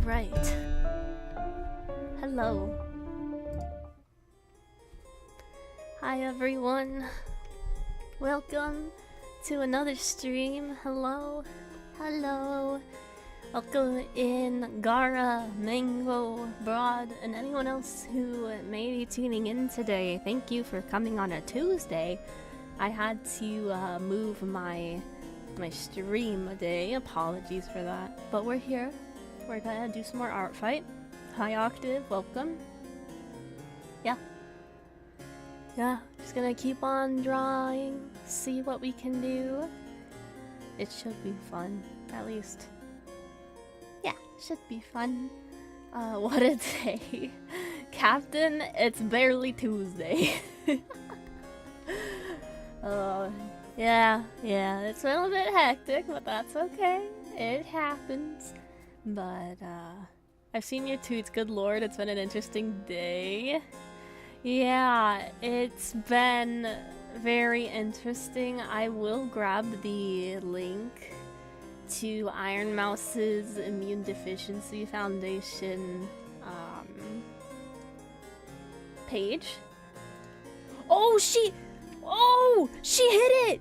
Alright. Hello. Hi everyone. Welcome to another stream. Hello. Hello. Welcome in Gara, Mango, Broad, and anyone else who may be tuning in today. Thank you for coming on a Tuesday. I had to move my stream a day. Apologies for that. But we're here. We're gonna do some more art fight. Hi Octave, welcome. Yeah, just gonna keep on drawing, see what we can do. It should be fun, at least. Yeah, should be fun. What a day. Captain, it's barely Tuesday. Yeah, it's a little bit hectic, but that's okay. It happens. But, I've seen your tweets, good lord, it's been an interesting day. Yeah, it's been very interesting. I will grab the link to Iron Mouse's Immune Deficiency Foundation page. Oh, she hit it!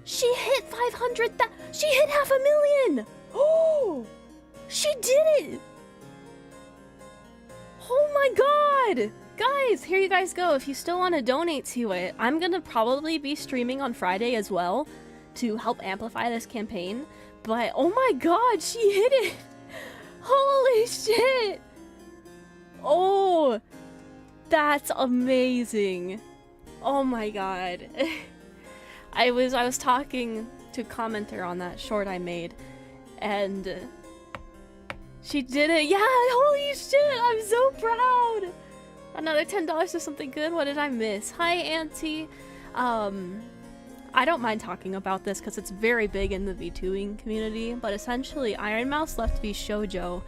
She hit 500. She hit 500,000. Oh, she did it! Oh my god! Guys, here you guys go. If you still want to donate to it, I'm gonna probably be streaming on Friday as well to help amplify this campaign. But oh my god, she hit it! Holy shit! Oh, that's amazing. Oh my god. I was talking to a commenter on that short I made, and she did it. Yeah, holy shit, I'm so proud. Another $10 for something good. What did I miss? Hi, Auntie. I don't mind talking about this because it's very big in the VTubing community, but essentially Iron Mouse left VShojo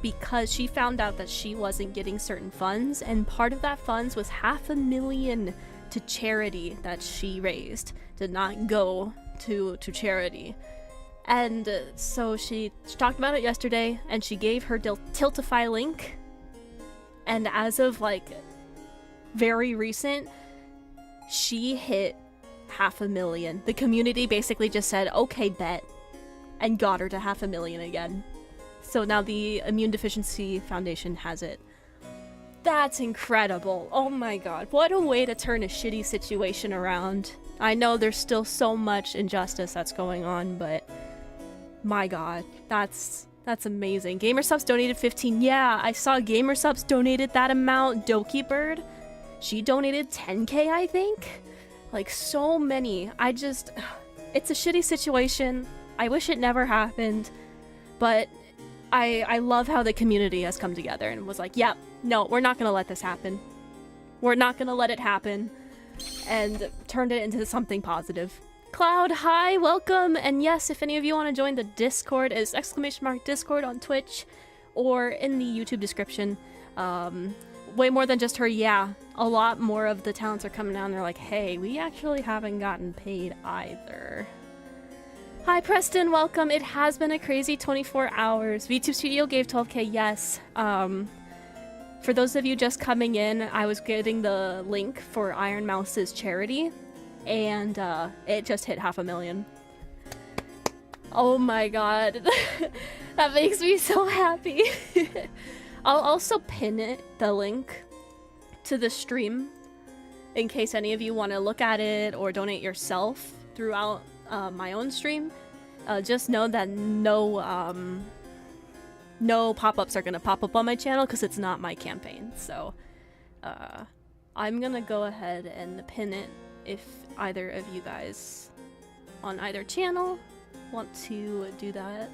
because she found out that she wasn't getting certain funds, and part of that funds was 500,000 to charity that she raised. Did not go to charity. And so she talked about it yesterday, and she gave her Tiltify link. And as of, like, very recent, she hit 500,000. The community basically just said, okay, bet, and got her to 500,000 again. So now the Immune Deficiency Foundation has it. That's incredible. Oh my god. What a way to turn a shitty situation around. I know there's still so much injustice that's going on, but my god, that's amazing. GamerSubs donated 15. Yeah, I saw GamerSubs donated that amount. Doki Bird, she donated 10k, I think. Like, so many. It's a shitty situation. I wish it never happened, but I love how the community has come together and was like, yep, no, we're not gonna let this happen. We're not gonna let it happen, and turned it into something positive. Cloud, hi, welcome, and yes, if any of you want to join the Discord, it's !Discord on Twitch, or in the YouTube description. Way more than just her, yeah, a lot more of the talents are coming down, they're like, hey, we actually haven't gotten paid either. Hi Preston, welcome, it has been a crazy 24 hours. VTube Studio gave 12k, yes. For those of you just coming in, I was getting the link for Iron Mouse's charity, and it just hit 500,000. Oh my god. That makes me so happy. I'll also pin the link to the stream in case any of you want to look at it or donate yourself throughout my own stream. Just know that no pop-ups are gonna pop up on my channel because it's not my campaign. So I'm gonna go ahead and pin it if either of you guys on either channel want to do that.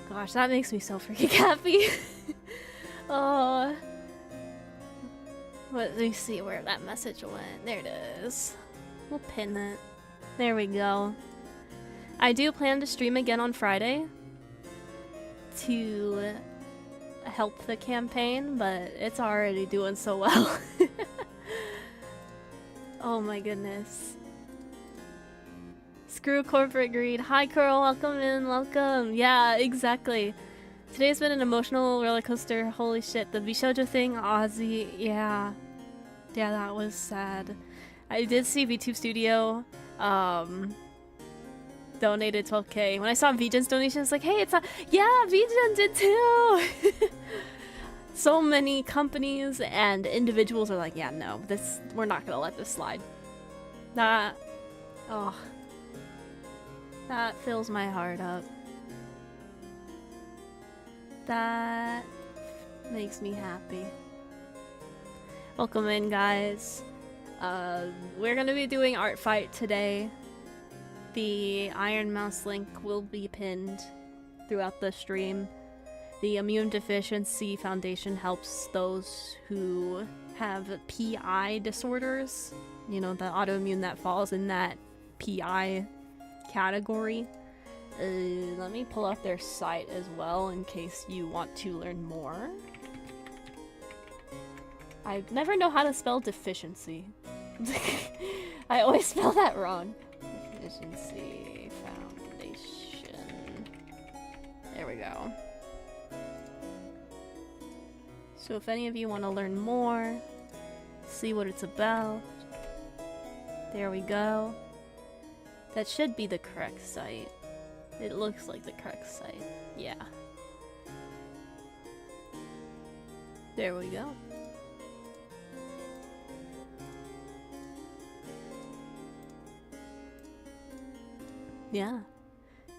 Gosh, that makes me so freaking happy. Oh, let me see where that message went. There it is. We'll pin it. There we go. I do plan to stream again on Friday to help the campaign, but it's already doing so well. Oh my goodness. Screw corporate greed. Hi Curl, welcome in, welcome. Yeah, exactly. Today's been an emotional roller coaster. Holy shit. The Bishoujo thing, Ozzy, yeah. Yeah, that was sad. I did see VTube Studio donated 12k. When I saw VGen's donation, I was like, hey, it's a... Yeah, VGen did too! So many companies and individuals are like, yeah, no, this... We're not gonna let this slide. That... Oh. That fills my heart up. That makes me happy. Welcome in, guys. We're gonna be doing Art Fight today. The Iron Mouse link will be pinned throughout the stream. The Immune Deficiency Foundation helps those who have PI disorders. You know, the autoimmune that falls in that PI category. Let me pull up their site as well in case you want to learn more. I never know how to spell deficiency. I always spell that wrong. Deficiency Foundation. There we go. So if any of you want to learn more, see what it's about, there we go. That should be the correct site. It looks like the correct site. Yeah. There we go. Yeah.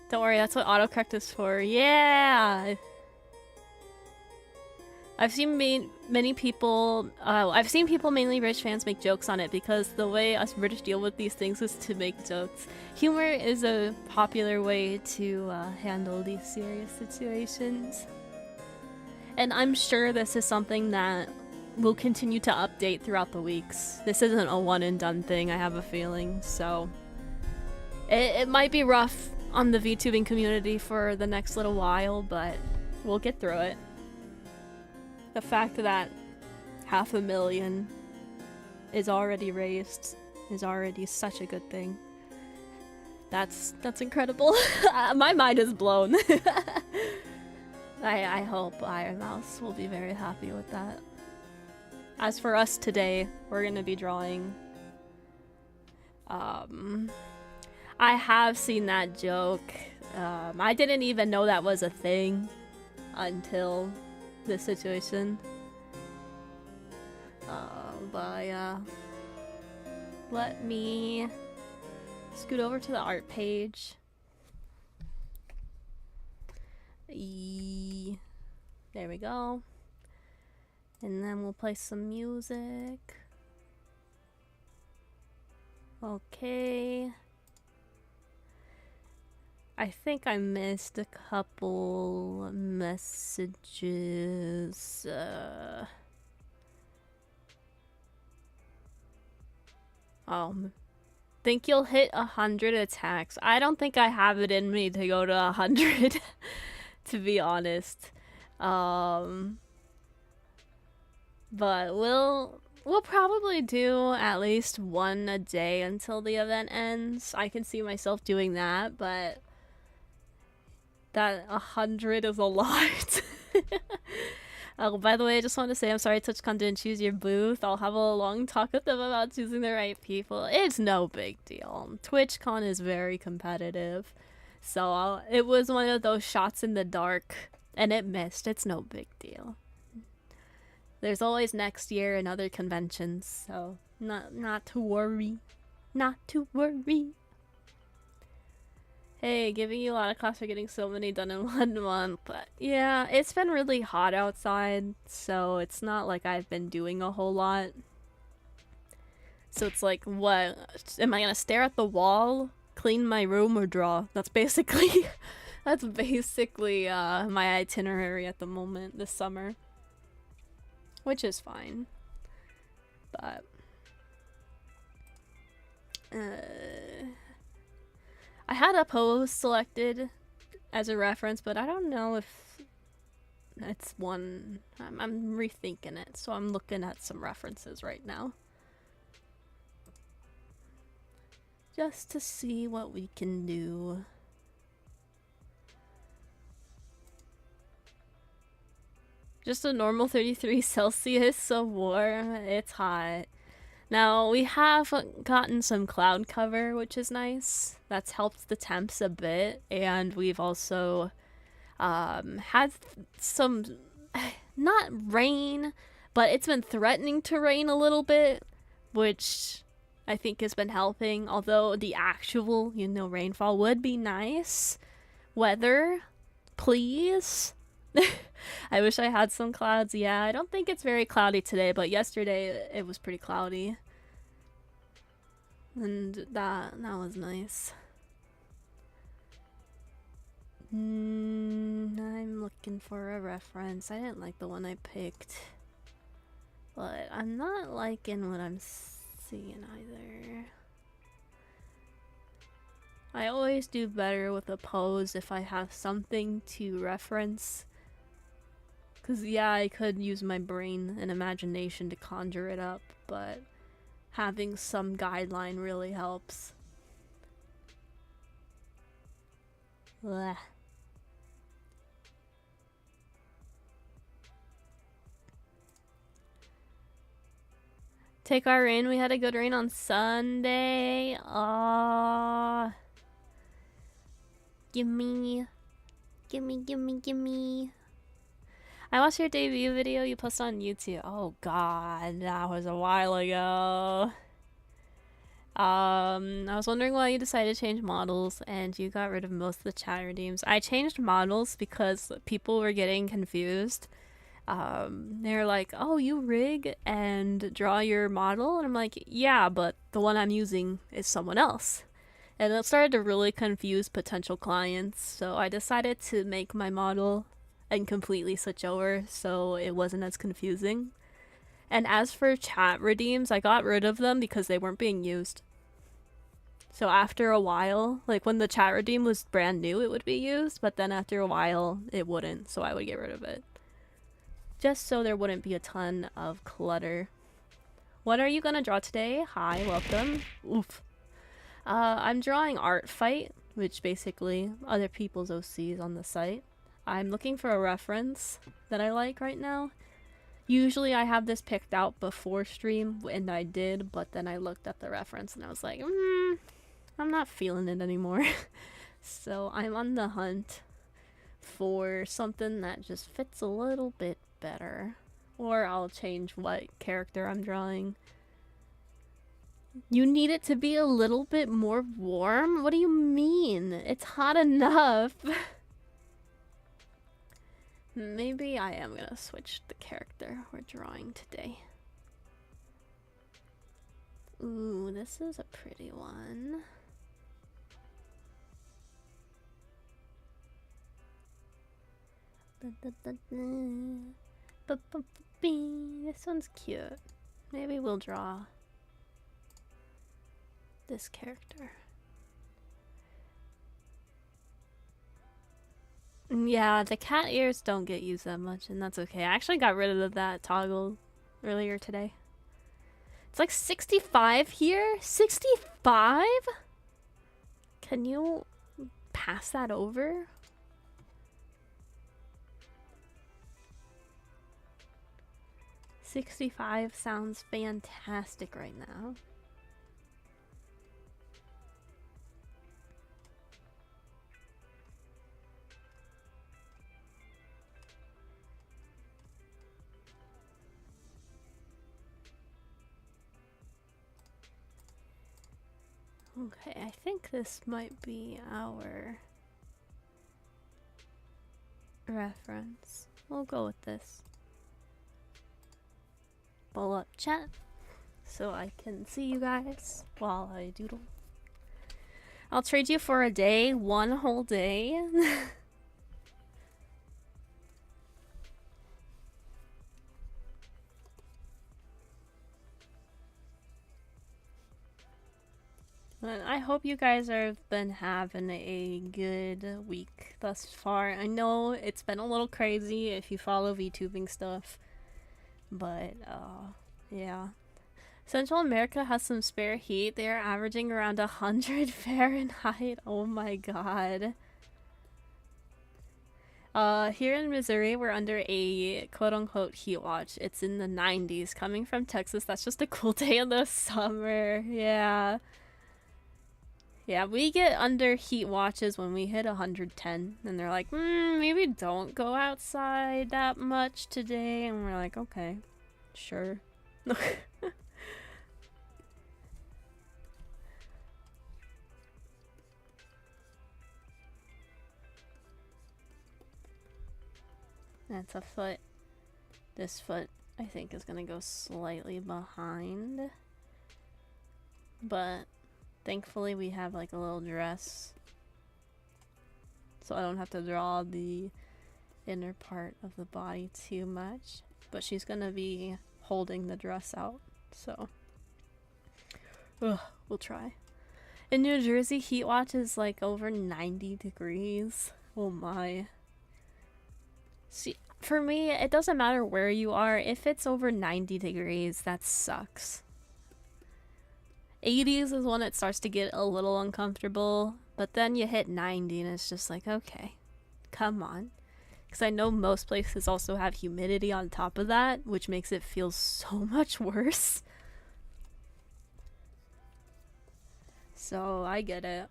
Don't worry, that's what autocorrect is for. Yeah! I've seen many people, I've seen people, mainly British fans, make jokes on it because the way us British deal with these things is to make jokes. Humor is a popular way to handle these serious situations. And I'm sure this is something that will continue to update throughout the weeks. This isn't a one and done thing, I have a feeling, so... It might be rough on the VTubing community for the next little while, but we'll get through it. The fact that 500,000 is already raised is already such a good thing. That's incredible. My mind is blown. I hope Iron Mouse will be very happy with that. As for us today, we're gonna be drawing. I have seen that joke. I didn't even know that was a thing until this situation. But yeah. Let me scoot over to the art page. There we go. And then we'll play some music. Okay. I think I missed a couple messages. Think you'll hit 100 attacks. I don't think I have it in me to go to 100, to be honest. But we'll probably do at least one a day until the event ends. I can see myself doing that, but that 100 is a lot. Oh, by the way, I just want to say I'm sorry TwitchCon didn't choose your booth. I'll have a long talk with them about choosing the right people. It's no big deal. TwitchCon is very competitive. So it was one of those shots in the dark, and it missed. It's no big deal. There's always next year and other conventions, so not to worry. Not to worry. Hey, giving you a lot of class for getting so many done in 1 month. But yeah, it's been really hot outside, so it's not like I've been doing a whole lot. So it's like, what? Am I gonna stare at the wall, clean my room, or draw? That's basically my itinerary at the moment this summer. Which is fine. But I had a pose selected as a reference, but I don't know if it's one. I'm rethinking it, so I'm looking at some references right now. Just to see what we can do. Just a normal 33 Celsius, so warm. It's hot. Now, we have gotten some cloud cover, which is nice. That's helped the temps a bit. And we've also had some, not rain, but it's been threatening to rain a little bit, which I think has been helping. Although the actual, rainfall would be nice. Weather, please. I wish I had some clouds. Yeah, I don't think it's very cloudy today, but yesterday it was pretty cloudy. And that was nice. I'm looking for a reference. I didn't like the one I picked. But I'm not liking what I'm seeing either. I always do better with a pose if I have something to reference. Because, yeah, I could use my brain and imagination to conjure it up, but having some guideline really helps. Blech. Take our rain. We had a good rain on Sunday. Aww. Gimme. I watched your debut video you posted on YouTube. Oh god, that was a while ago. I was wondering why you decided to change models and you got rid of most of the chat redeems. I changed models because people were getting confused. They're like, oh, you rig and draw your model? And I'm like, yeah, but the one I'm using is someone else. And it started to really confuse potential clients, so I decided to make my model and completely switch over so it wasn't as confusing. And as for chat redeems, I got rid of them because they weren't being used. So after a while, like when the chat redeem was brand new, it would be used, but then after a while, it wouldn't, so I would get rid of it. Just so there wouldn't be a ton of clutter. What are you gonna draw today? Hi, welcome. Oof. I'm drawing Art Fight, which basically other people's OCs on the site. I'm looking for a reference that I like right now. Usually I have this picked out before stream, and I did, but then I looked at the reference and I was like, I'm not feeling it anymore. So I'm on the hunt for something that just fits a little bit better. Or I'll change what character I'm drawing. You need it to be a little bit more warm? What do you mean? It's hot enough. Maybe I am gonna switch the character we're drawing today. Ooh, this is a pretty one. This one's cute. Maybe we'll draw this character. Yeah, the cat ears don't get used that much, and that's okay. I actually got rid of that toggle earlier today. It's like 65 here? 65? Can you pass that over? $65 sounds fantastic right now. Okay, I think this might be our reference. We'll go with this. Pull up chat so I can see you guys while I doodle. I'll trade you for a day, one whole day. I hope you guys have been having a good week thus far. I know it's been a little crazy if you follow VTubing stuff, but yeah. Central America has some spare heat. They are averaging around 100 Fahrenheit. Oh my god. Here in Missouri, we're under a quote-unquote heat watch. It's in the 90s. Coming from Texas, that's just a cool day in the summer. Yeah. Yeah, we get under heat watches when we hit 110, and they're like, maybe don't go outside that much today, and we're like, okay, sure. That's a foot. This foot, I think, is gonna go slightly behind, but thankfully we have like a little dress, so I don't have to draw the inner part of the body too much, but she's gonna be holding the dress out, so we'll try. In New Jersey, heat watch is like over 90 degrees. Oh my. See, for me, it doesn't matter where you are. If it's over 90 degrees, that sucks. 80s is when it starts to get a little uncomfortable, but then you hit 90 and it's just like, okay, come on. Because I know most places also have humidity on top of that, which makes it feel so much worse. So I get it.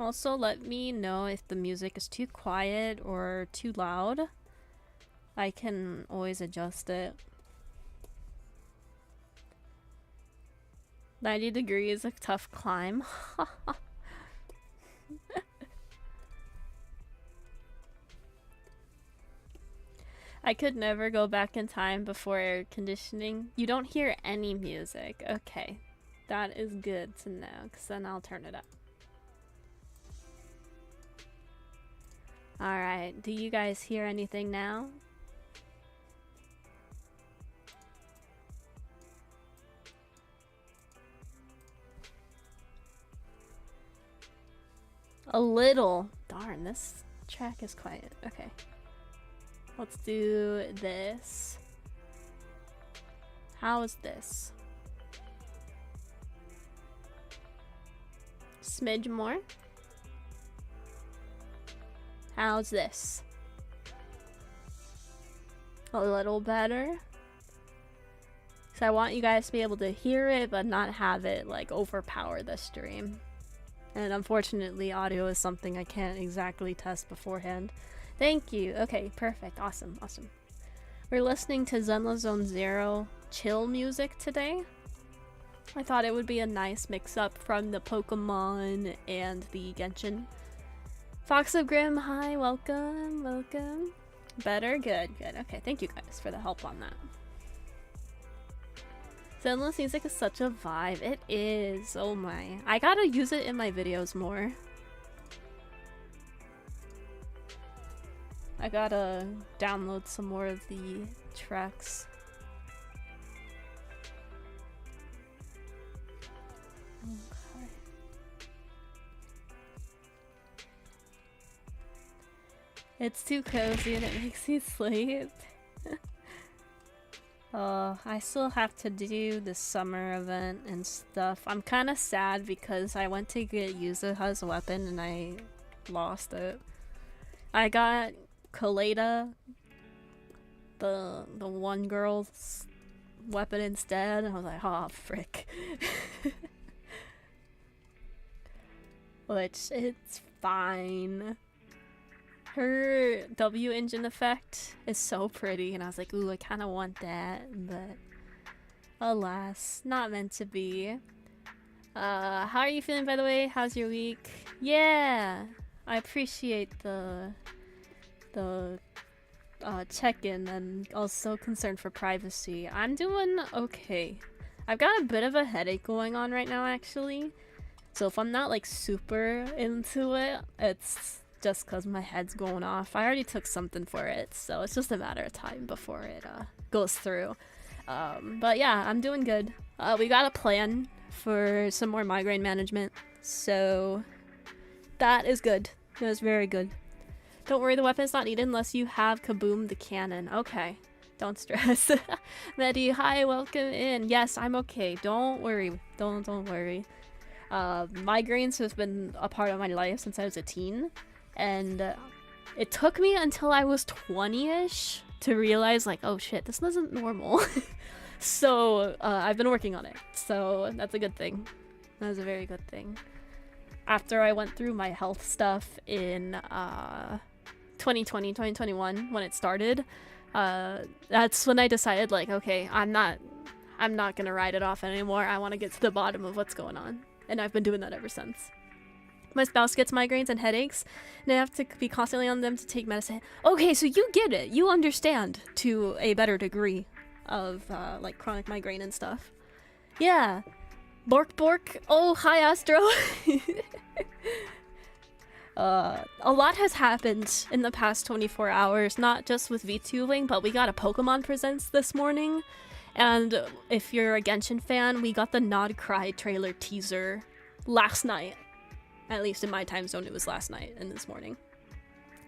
Also, let me know if the music is too quiet or too loud. I can always adjust it. 90 degrees is a tough climb. I could never go back in time before air conditioning. You don't hear any music. Okay. That is good to know, because then I'll turn it up. Alright, do you guys hear anything now? A little. Darn, this track is quiet. Okay. Let's do this. How is this? Smidge more. How's this? A little better. So I want you guys to be able to hear it, but not have it like overpower the stream. And unfortunately, audio is something I can't exactly test beforehand. Thank you. Okay, perfect. Awesome, awesome. We're listening to Zenla Zone Zero chill music today. I thought it would be a nice mix-up from the Pokemon and the Genshin. Fox of Grimm, hi, welcome, welcome. Better? Good, good. Okay, thank you guys for the help on that. Zenless music is such a vibe. It is. Oh my. I gotta use it in my videos more. I gotta download some more of the tracks. Okay. It's too cozy and it makes me sleep. I still have to do the summer event and stuff. I'm kind of sad because I went to get Yuzuha's weapon and I lost it. I got Kaleda, the one girl's weapon instead, and I was like, oh frick. Which, it's fine. Her W engine effect is so pretty, and I was like, ooh, I kind of want that, but alas, not meant to be. How are you feeling, by the way? How's your week? Yeah, I appreciate the check-in and also concern for privacy. I'm doing okay. I've got a bit of a headache going on right now, actually. So if I'm not like super into it, it's just because my head's going off. I already took something for it, so it's just a matter of time before it goes through. But yeah, I'm doing good. We got a plan for some more migraine management, so that is good. That is very good. Don't worry, the weapon is not needed unless you have Kaboom the cannon. Okay, don't stress. Medi, hi, welcome in. Yes, I'm okay. Don't worry. Don't worry. Migraines has been a part of my life since I was a teen, and it took me until I was 20-ish to realize, like, oh shit, this isn't normal. So I've been working on it, so that's a good thing. That's a very good thing. After I went through my health stuff in 2020, 2021, when it started, that's when I decided, like, okay, I'm not gonna ride it off anymore. I want to get to the bottom of what's going on, and I've been doing that ever since. My spouse gets migraines and headaches, and I have to be constantly on them to take medicine. Okay, so you get it. You understand to a better degree of like chronic migraine and stuff. Yeah. Bork bork. Oh, hi Astro. A lot has happened in the past 24 hours, not just with VTubing, but we got a Pokemon Presents this morning. And if you're a Genshin fan, we got the Nod Cry trailer teaser last night. At least in my time zone, it was last night and this morning.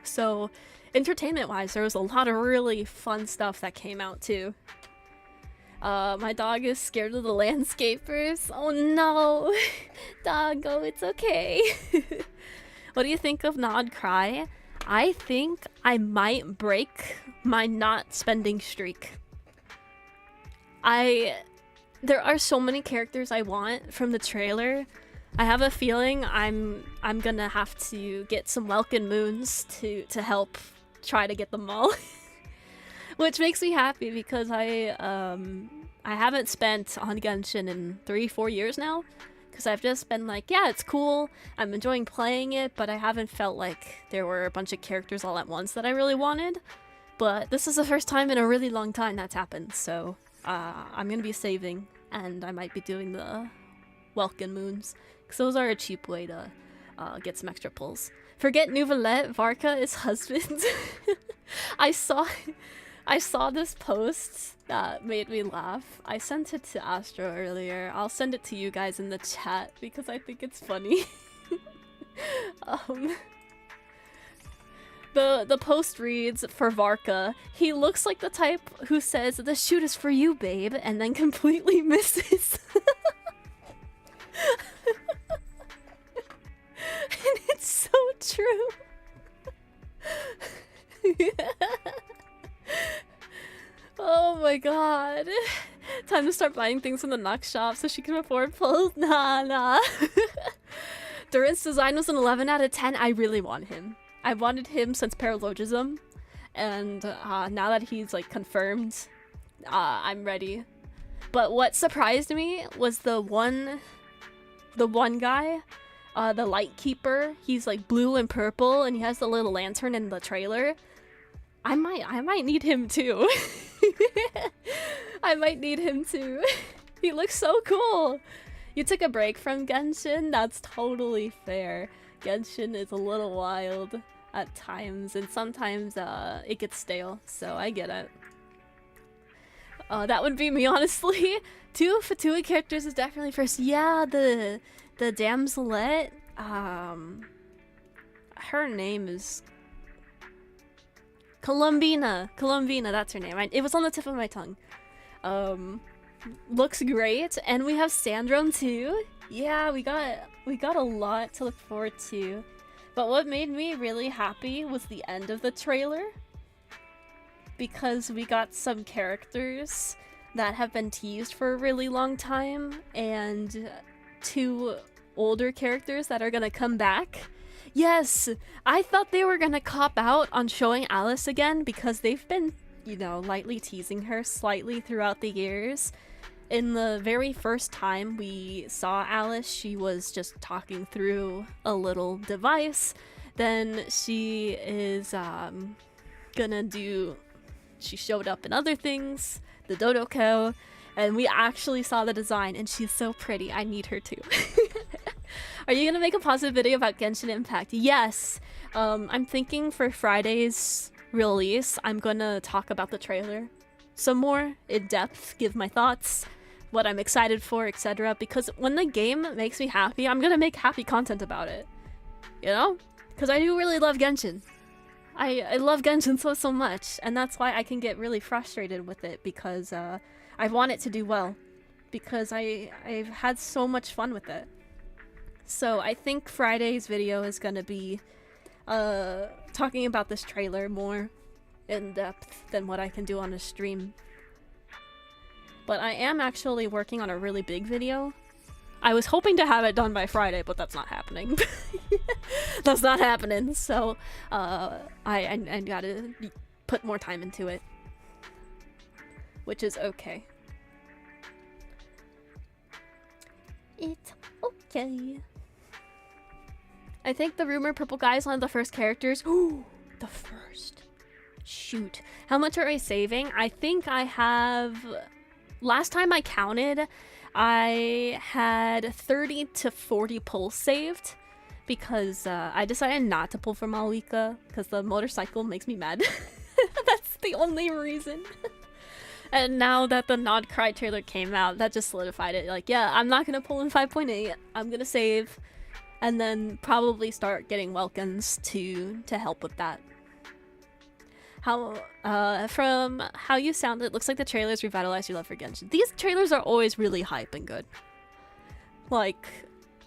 So, entertainment-wise, there was a lot of really fun stuff that came out too. My dog is scared of the landscapers. Oh no! Doggo, it's okay. What do you think of Nod Cry? I think I might break my not spending streak. There are so many characters I want from the trailer. I have a feeling I'm gonna have to get some Welkin Moons to help try to get them all. Which makes me happy because I haven't spent on Genshin in 3-4 years now. Because I've just been like, yeah, it's cool, I'm enjoying playing it, but I haven't felt like there were a bunch of characters all at once that I really wanted. But this is the first time in a really long time that's happened, so I'm gonna be saving, and I might be doing the Welkin Moons. Because those are a cheap way to get some extra pulls. Forget Nouvellette, Varka is husband. I saw this post that made me laugh. I sent it to Astro earlier. I'll send it to you guys in the chat because I think it's funny. The post reads, for Varka, he looks like the type who says, "The shoot is for you, babe," and then completely misses. And it's so true. Oh my god. Time to start buying things from the Nox shop so she can afford pulls. Nah. Durin's design was an 11 out of 10. I really want him. I wanted him since Paralogism, and now that he's like confirmed, I'm ready. But what surprised me was the one guy, the Light Keeper. He's like blue and purple, and he has the little lantern in the trailer. I might need him too. I might need him too. He looks so cool. You took a break from Genshin? That's totally fair. Genshin is a little wild at times, and sometimes it gets stale, so I get it. That would be me, honestly. 2 Fatui characters is definitely first. Yeah, the damselette. Her name is Columbina, that's her name. It was on the tip of my tongue. Looks great, and we have Sandrum too. Yeah, we got a lot to look forward to. But what made me really happy was the end of the trailer, because we got some characters that have been teased for a really long time, and 2 older characters that are gonna come back. Yes, I thought they were gonna cop out on showing Alice again because they've been, you know, lightly teasing her slightly throughout the years. In the very first time we saw Alice, she was just talking through a little device. Then she is she showed up in other things, the Dodoko, and we actually saw the design, and she's so pretty. I need her too. Are you gonna make a positive video about Genshin Impact? Yes. I'm thinking for Friday's release, I'm gonna talk about the trailer some more in depth, give my thoughts, what I'm excited for, etc. Because when the game makes me happy, I'm gonna make happy content about it. You know? Because I do really love Genshin. I love Genshin so much, and that's why I can get really frustrated with it, because I want it to do well. Because I've had so much fun with it. So I think Friday's video is gonna be talking about this trailer more in depth than what I can do on a stream. But I am actually working on a really big video. I was hoping to have it done by Friday, but that's not happening. That's not happening, so I gotta put more time into it. Which is okay. It's okay. I think the rumored purple guy is one of the first characters. Ooh, the first. Shoot. How much are I saving? I think I have... Last time I counted, I had 30 to 40 pulls saved. Because I decided not to pull from Malika. Because the motorcycle makes me mad. That's the only reason. And now that the Nod Cry trailer came out, that just solidified it. Like, yeah, I'm not gonna pull in 5.8. I'm gonna save, and then probably start getting welcomes to help with that. How from how you sound, it looks like the trailers revitalized your love for Genshin. These trailers are always really hype and good. Like,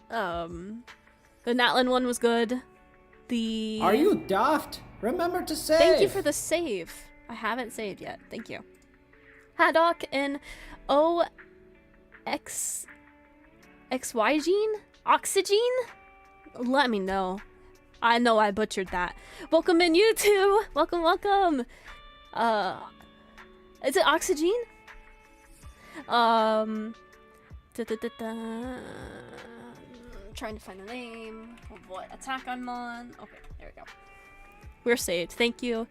the Natlin one was good. The Are you daft? Remember to save. Thank you for the save. I haven't saved yet. Thank you. Haddock and XY gene? Oxygen? Let me know. I know I butchered that. Welcome in, you two! Welcome, welcome! Is it Oxygen? Trying to find the name of what attack I'm on. Okay, there we go. We're saved. Thank you.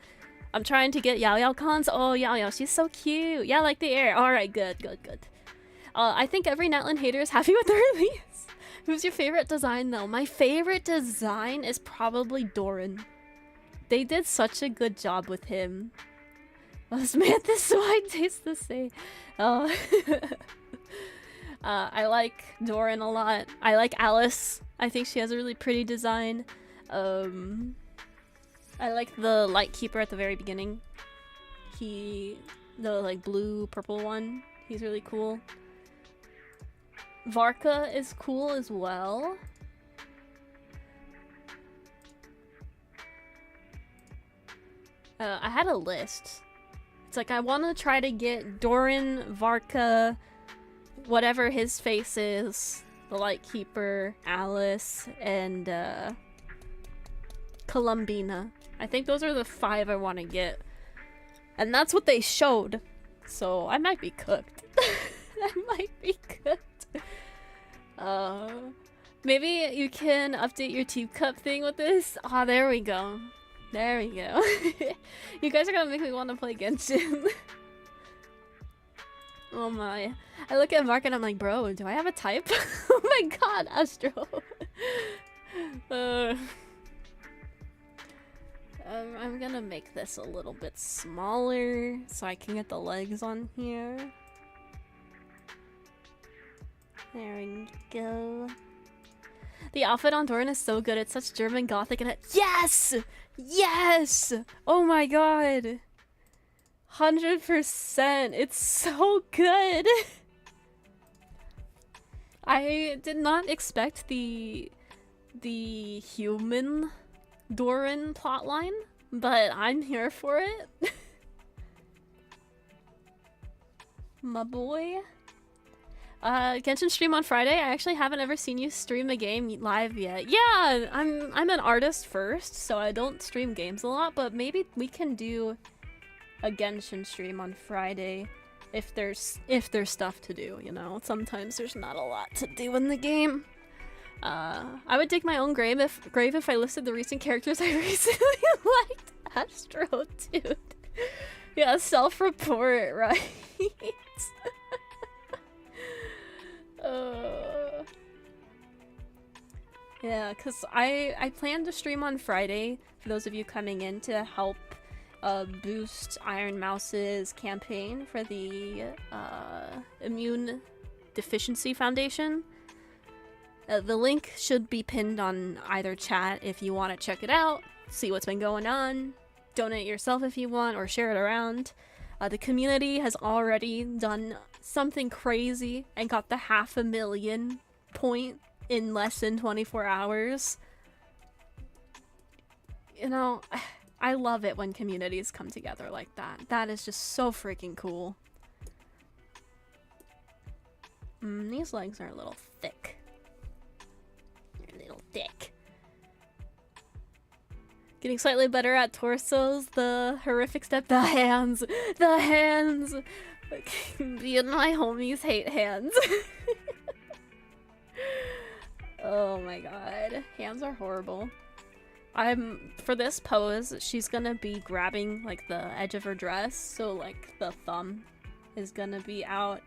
I'm trying to get Yao Yao cons. Oh, Yao Yao, she's so cute. Yeah, like the air. Alright, good, good, good. I think every Natlin hater is happy with the release. Who's your favorite design, though? My favorite design is probably Doran. They did such a good job with him. Samantha's wine tastes the same. I like Doran a lot. I like Alice. I think she has a really pretty design. I like the Lightkeeper at the very beginning. The like blue purple one. He's really cool. Varka is cool as well. I had a list. It's like I want to try to get Doran, Varka, whatever his face is, the Lightkeeper, Alice, and Columbina. I think those are the 5 I want to get. And that's what they showed. So I might be cooked. I might be cooked. Maybe you can update your tube cup thing with this. Ah, there we go. There we go. You guys are gonna make me want to play Genshin. Oh my. I look at Mark and I'm like, bro, do I have a type? Oh my god, Astro. I'm gonna make this a little bit smaller so I can get the legs on here. There we go. The outfit on Doran is so good. It's such German gothic and yes! Yes! Oh my god. 100%. It's so good. I did not expect the human Doran plotline, but I'm here for it. My boy. Genshin stream on Friday. I actually haven't ever seen you stream a game live yet. Yeah, I'm an artist first, so I don't stream games a lot, but maybe we can do a Genshin stream on Friday if there's stuff to do, you know? Sometimes there's not a lot to do in the game. I would dig my own grave if I listed the recent characters I recently liked. Astro, dude. Yeah, self-report, right? Yeah, because I plan to stream on Friday, for those of you coming in, to help boost Iron Mouse's campaign for the Immune Deficiency Foundation. The link should be pinned on either chat if you want to check it out, see what's been going on, donate yourself if you want, or share it around. The community has already done something crazy and got the 500,000 point in less than 24 hours. You know, I love it when communities come together like that. That is just so freaking cool. These legs are a little thick. They're a little thick. Getting slightly better at torsos. The horrific step. The hands. The hands. Me and my homies hate hands. Oh my god. Hands are horrible. For this pose, she's gonna be grabbing like the edge of her dress, so like the thumb is gonna be out,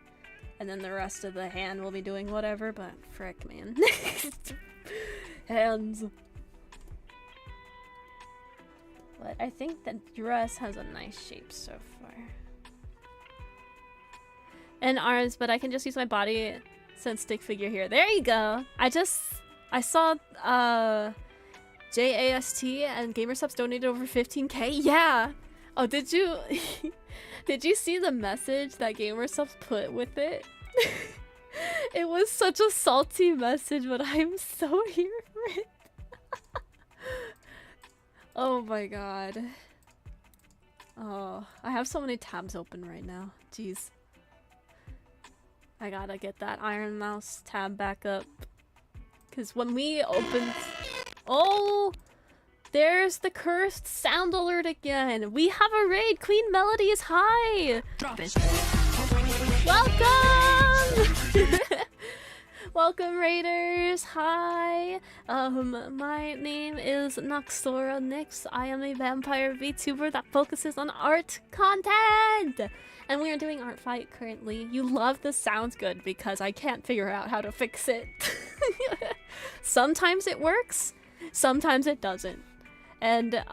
and then the rest of the hand will be doing whatever, but frick, man. Hands. But I think the dress has a nice shape so far. And arms, but I can just use my body since stick figure here. There you go! I saw, JAST and GamerSubs donated over 15k. Yeah. Oh, did you did you see the message that GamerSubs put with it? It was such a salty message, but I'm so here for it. Oh my god. Oh, I have so many tabs open right now. Jeez. I gotta get that Iron Mouse tab back up. Cause when we opened... Oh! There's the cursed sound alert again! We have a raid! Queen Melody is high! Drop it. Welcome! Welcome, raiders! Hi! My name is Noxaura Nix. I am a vampire VTuber that focuses on art content! And we are doing art fight currently. You love the sounds good because I can't figure out how to fix it. Sometimes it works, sometimes it doesn't. And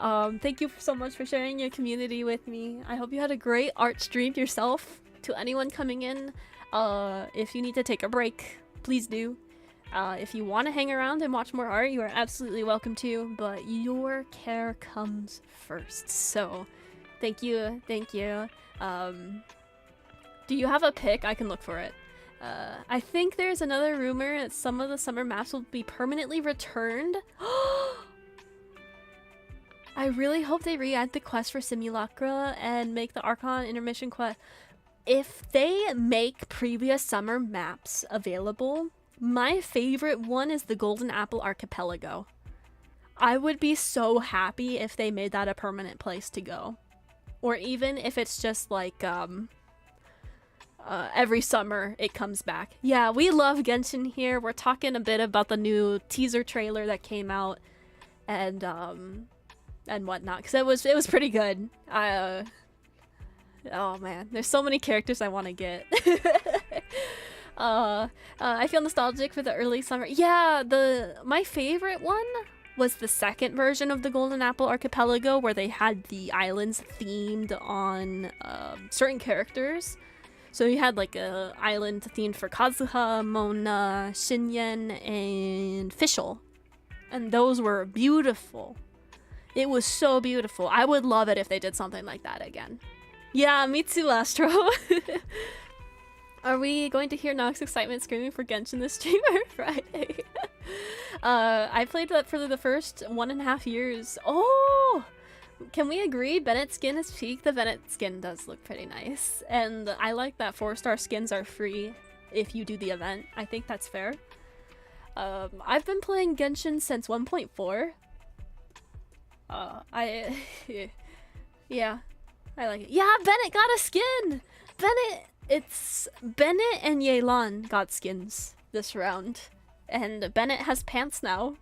thank you so much for sharing your community with me. I hope you had a great art stream yourself. To anyone coming in, if you need to take a break, please do. If you want to hang around and watch more art, you are absolutely welcome to, but your care comes first. So thank you, thank you. Do you have a pick? I can look for it. I think there's another rumor that some of the summer maps will be permanently returned. I really hope they re-add the quest for Simulacra and make the Archon intermission quest. If they make previous summer maps available, my favorite one is the Golden Apple Archipelago. I would be so happy if they made that a permanent place to go. Or even if it's just like, every summer it comes back. Yeah, we love Genshin here. We're talking a bit about the new teaser trailer that came out and whatnot, because it was pretty good. Oh man, there's so many characters I want to get. I feel nostalgic for the early summer. Yeah, my favorite one was the second version of the Golden Apple Archipelago, where they had the islands themed on certain characters. So you had like a island themed for Kazuha, Mona, Shinyen, and Fischl. And those were beautiful. It was so beautiful. I would love it if they did something like that again. Yeah, me too, Astro. Are we going to hear Nox excitement screaming for Genshin this stream or Friday? I played that for the first 1.5 years. Oh! Can we agree Bennett's skin is peak? The Bennett skin does look pretty nice. And I like that 4-star skins are free if you do the event. I think that's fair. I've been playing Genshin since 1.4. Yeah, I like it. Yeah, Bennett got a skin! Bennett and Yelan got skins this round. And Bennett has pants now.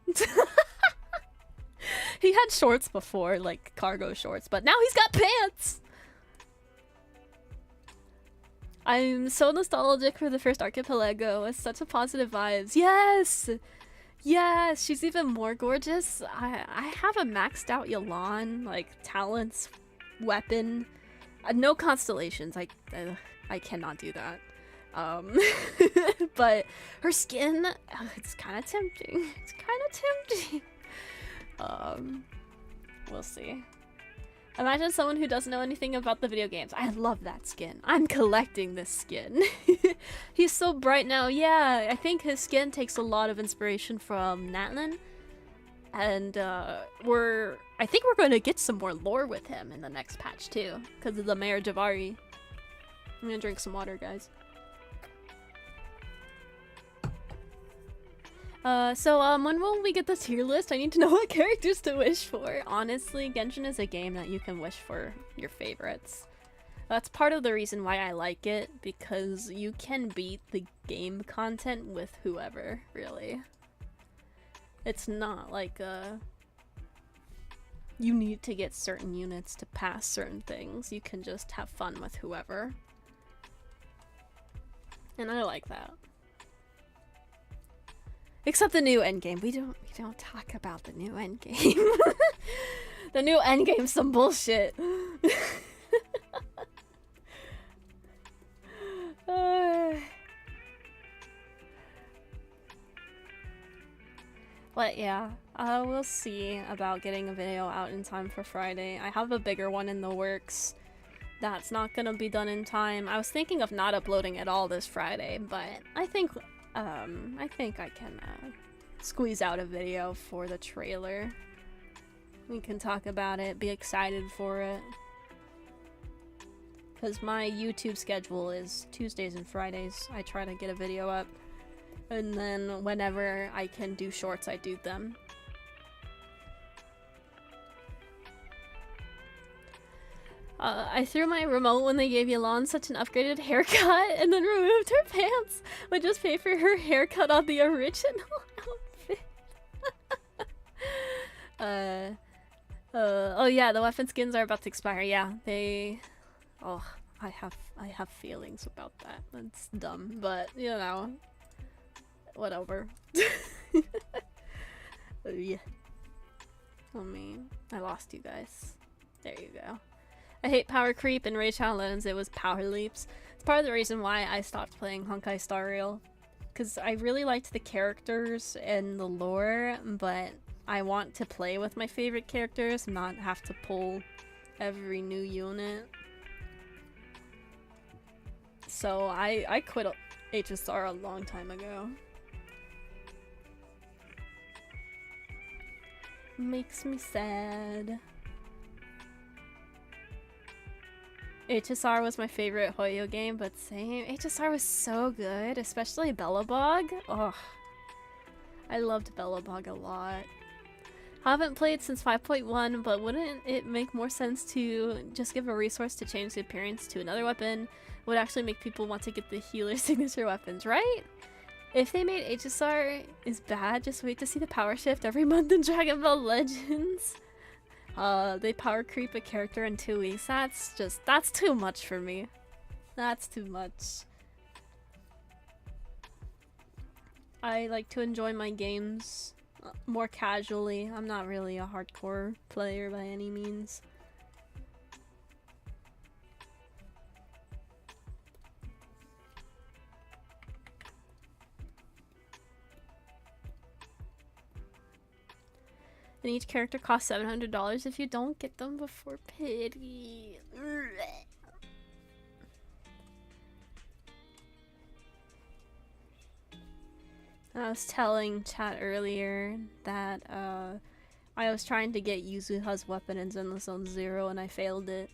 He had shorts before, like cargo shorts, but now he's got pants! I'm so nostalgic for the first Archipelago. It's such a positive vibes. Yes! Yes, she's even more gorgeous. I have a maxed out Yelan, like talents, weapon. No constellations. I cannot do that. But her skin, it's kind of tempting. It's kind of tempting. We'll see. Imagine someone who doesn't know anything about the video games. I love that skin. I'm collecting this skin. He's so bright now. Yeah, I think his skin takes a lot of inspiration from Natlin. And I think we're going to get some more lore with him in the next patch too, because of the Mayor Javari. I'm gonna drink some water, guys. When will we get the tier list? I need to know what characters to wish for. Honestly, Genshin is a game that you can wish for your favorites. That's part of the reason why I like it, because you can beat the game content with whoever, really. It's not like, you need to get certain units to pass certain things. You can just have fun with whoever. And I like that. Except the new endgame. We don't talk about the new endgame. The new endgame's some bullshit. But yeah, we'll see about getting a video out in time for Friday. I have a bigger one in the works that's not gonna be done in time. I was thinking of not uploading at all this Friday, but I think I can squeeze out a video for the trailer. We can talk about it, be excited for it. Because my YouTube schedule is Tuesdays and Fridays. I try to get a video up. And then whenever I can do shorts, I do them. I threw my remote when they gave Yolande such an upgraded haircut and then removed her pants. Would just pay for her haircut on the original outfit. Oh yeah, the weapon skins are about to expire. Yeah, they... Oh, I have feelings about that. That's dumb, but you know, whatever. Yeah. Oh man, I lost you guys. There you go. I hate power creep and Rage Challenge. It was power leaps. It's part of the reason why I stopped playing Honkai Star Rail, because I really liked the characters and the lore, but I want to play with my favorite characters, not have to pull every new unit. So I quit HSR a long time ago. Makes me sad. HSR was my favorite Hoyo game, but same. HSR was so good, especially Bellabog. Oh, I loved Bellabog a lot. Haven't played since 5.1, but wouldn't it make more sense to just give a resource to change the appearance to another weapon? Would actually make people want to get the healer signature weapons, right? If they made HSR is bad, just wait to see the power shift every month in Dragon Ball Legends. They power creep a character in 2 weeks. That's too much for me. That's too much. I like to enjoy my games more casually. I'm not really a hardcore player by any means. And each character costs $700 if you don't get them before pity. I was telling chat earlier that I was trying to get Yuzuha's weapon in Zenless Zone 0 and I failed it.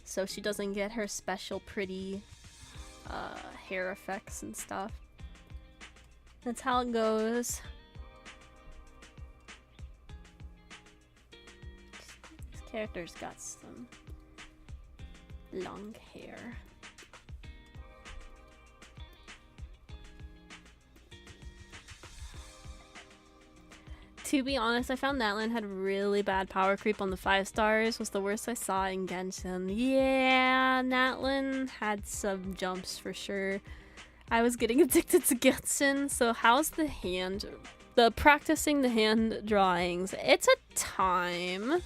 So she doesn't get her special pretty hair effects and stuff. That's how it goes. Character's got some long hair. To be honest, I found Natlin had really bad power creep on the 5 stars. Was the worst I saw in Genshin. Yeah, Natlin had some jumps for sure. I was getting addicted to Genshin. So how's the hand? Practicing the hand drawings. It's a time.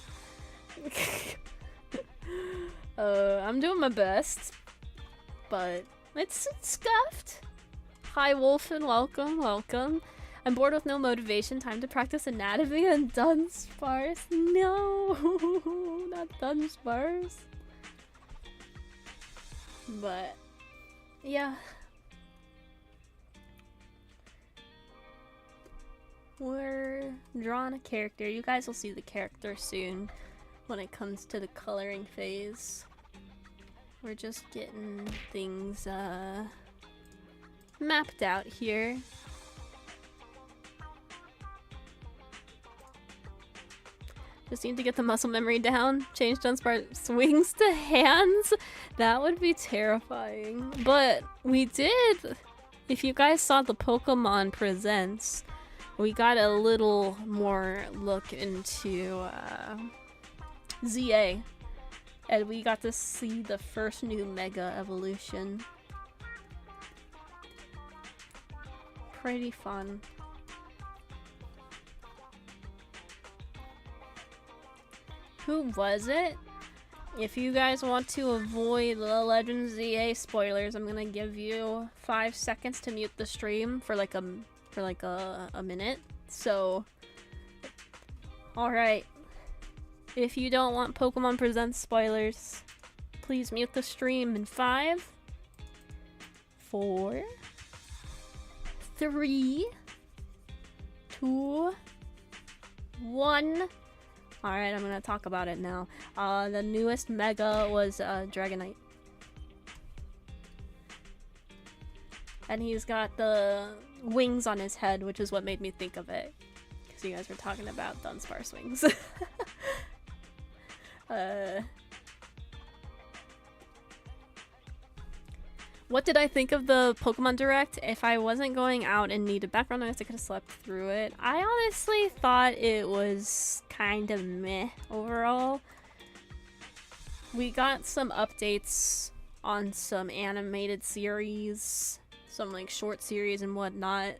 I'm doing my best, but it's scuffed. Hi Wolfen, welcome. I'm bored with no motivation. Time to practice anatomy and Dunsparce. No, not Dunsparce. But yeah, we're drawing a character. You guys will see the character soon when it comes to the coloring phase. We're just getting things mapped out here. Just need to get the muscle memory down. Change Dunsparce's wings to hands. That would be terrifying. But we did. If you guys saw the Pokemon Presents, we got a little more look into ZA. And we got to see the first new Mega Evolution. Pretty fun. Who was it? If you guys want to avoid the Legend ZA spoilers, I'm gonna give you 5 seconds to mute the stream for like a minute. So, all right. If you don't want Pokemon Presents spoilers, please mute the stream in 5, 4, 3, 2, 1. Alright, I'm gonna talk about it now. The newest Mega was Dragonite. And he's got the wings on his head, which is what made me think of it. Because you guys were talking about Dunsparce wings. What did I think of the Pokemon Direct? If I wasn't going out and needed background noise, I could have slept through it. I honestly thought it was kind of meh overall. We got some updates on some animated series, some like short series and whatnot.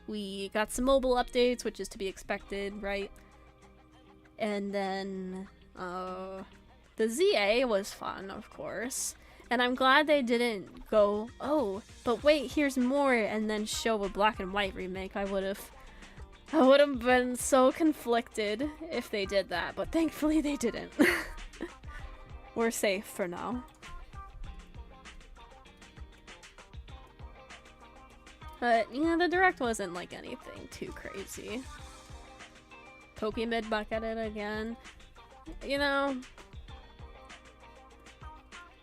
We got some mobile updates, which is to be expected, right? And then the ZA was fun, of course. And I'm glad they didn't go, oh, but wait, here's more, and then show a black and white remake. I would have been so conflicted if they did that, but thankfully they didn't. We're safe for now. But, yeah, the Direct wasn't like anything too crazy. Pokemid back at it again. You know,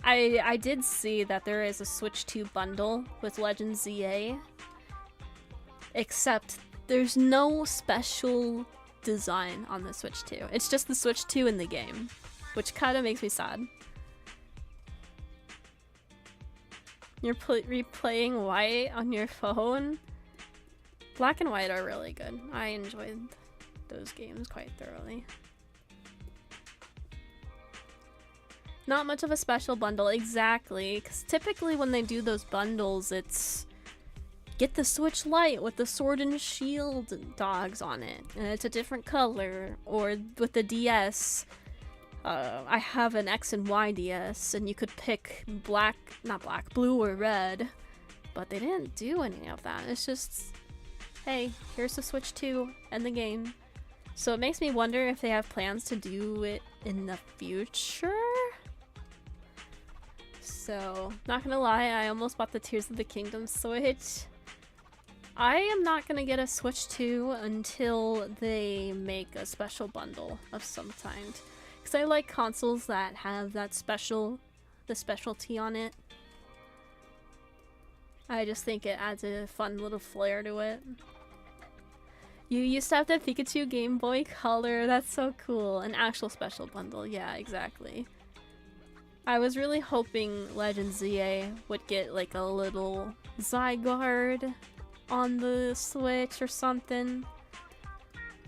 I did see that there is a Switch 2 bundle with Legend ZA, except there's no special design on the Switch 2. It's just the Switch 2 in the game, which kind of makes me sad. You're replaying White on your phone? Black and White are really good. I enjoyed those games quite thoroughly. Not much of a special bundle, exactly, because typically when they do those bundles, it's get the Switch Lite with the Sword and Shield dogs on it, and it's a different color, or with the DS, I have an X and Y DS, and you could pick blue or red, but they didn't do any of that. It's just, hey, here's the Switch 2 and the game. So it makes me wonder if they have plans to do it in the future? So, not gonna lie, I almost bought the Tears of the Kingdom Switch. I am not gonna get a Switch 2 until they make a special bundle of some kind. Because I like consoles that have that specialty on it. I just think it adds a fun little flair to it. You used to have the Pikachu Game Boy Color, that's so cool. An actual special bundle, yeah, exactly. I was really hoping Legend ZA would get like a little Zygarde on the Switch or something.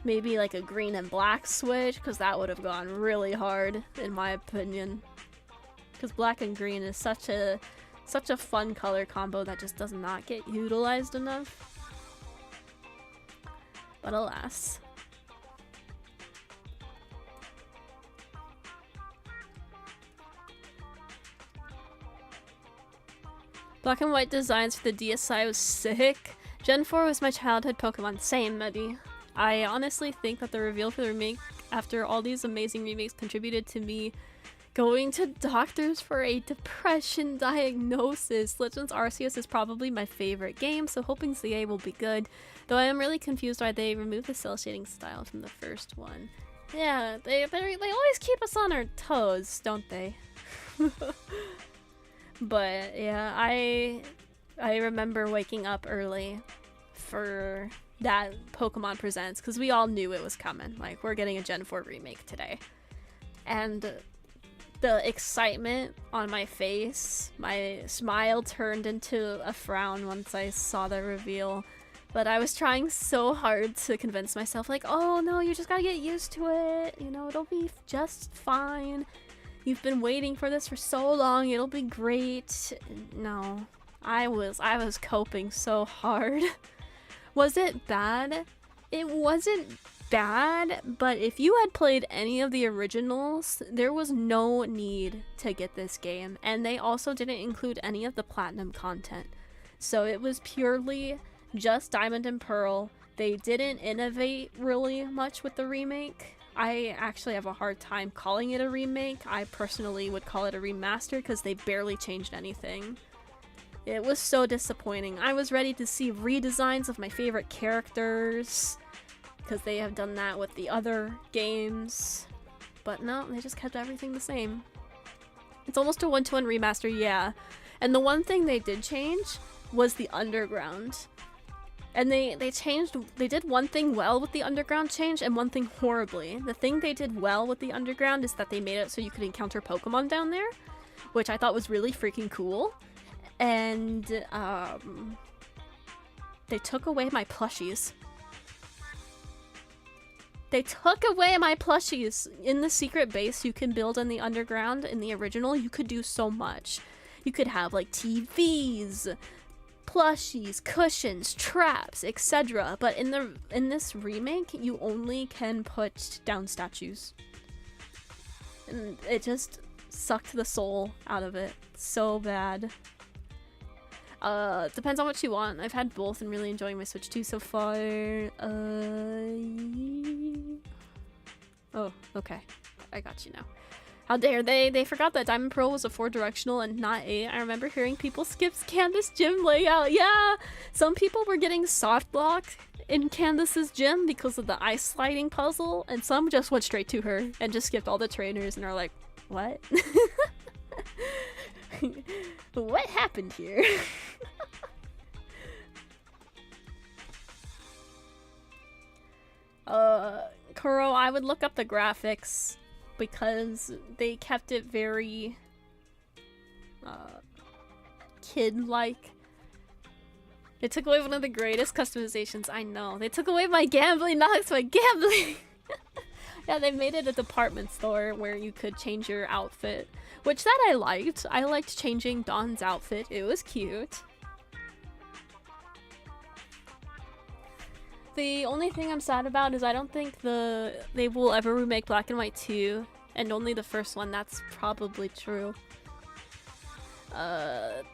Maybe like a green and black Switch, because that would have gone really hard, in my opinion. Because black and green is such a fun color combo that just does not get utilized enough. But alas. Black and white designs for the DSi was sick. Gen 4 was my childhood Pokemon. Same, Meddy. I honestly think that the reveal for the remake after all these amazing remakes contributed to me going to doctors for a depression diagnosis. Legends Arceus is probably my favorite game, so hoping ZA will be good. Though I am really confused why they removed the cell shading style from the first one. Yeah, they always keep us on our toes, don't they? But yeah, I remember waking up early for that Pokemon Presents, because we all knew it was coming. Like, we're getting a Gen 4 remake today. And the excitement on my face, my smile turned into a frown once I saw the reveal. But I was trying so hard to convince myself, like, oh no, you just gotta get used to it. You know, it'll be just fine. You've been waiting for this for so long, it'll be great. No, I was coping so hard. Was it bad? It wasn't bad, but if you had played any of the originals, there was no need to get this game. And they also didn't include any of the platinum content. So it was purely just Diamond and Pearl. They didn't innovate really much with the remake. I actually have a hard time calling it a remake. I personally would call it a remaster because they barely changed anything. It was so disappointing. I was ready to see redesigns of my favorite characters because they have done that with the other games. But no, they just kept everything the same. It's almost a one-to-one remaster, yeah. And the one thing they did change was the underground. And they did one thing well with the underground change and one thing horribly. The thing they did well with the underground is that they made it so you could encounter Pokemon down there, which I thought was really freaking cool. And they took away my plushies. They took away my plushies. In the secret base you can build in the underground, in the original, you could do so much. You could have like TVs, plushies, cushions, traps, etc. But in this remake, you only can put down statues. And it just sucked the soul out of it so bad. Depends on what you want. I've had both and really enjoying my Switch 2 so far. Oh, okay. I got you now. How dare they? They forgot that Diamond Pearl was a 4-directional and not 8. I remember hearing people skip Candace gym layout. Yeah! Some people were getting soft blocked in Candace's gym because of the ice sliding puzzle, and some just went straight to her and just skipped all the trainers and are like, what? What happened here? Kuro, I would look up the graphics because they kept it very kid-like. They took away one of the greatest customizations. I know. They took away my gambling, Nox, my gambling! Yeah, they made it a department store where you could change your outfit, which that I liked. I liked changing Dawn's outfit. It was cute. The only thing I'm sad about is I don't think they will ever remake Black and White 2, and only the first one. That's probably true.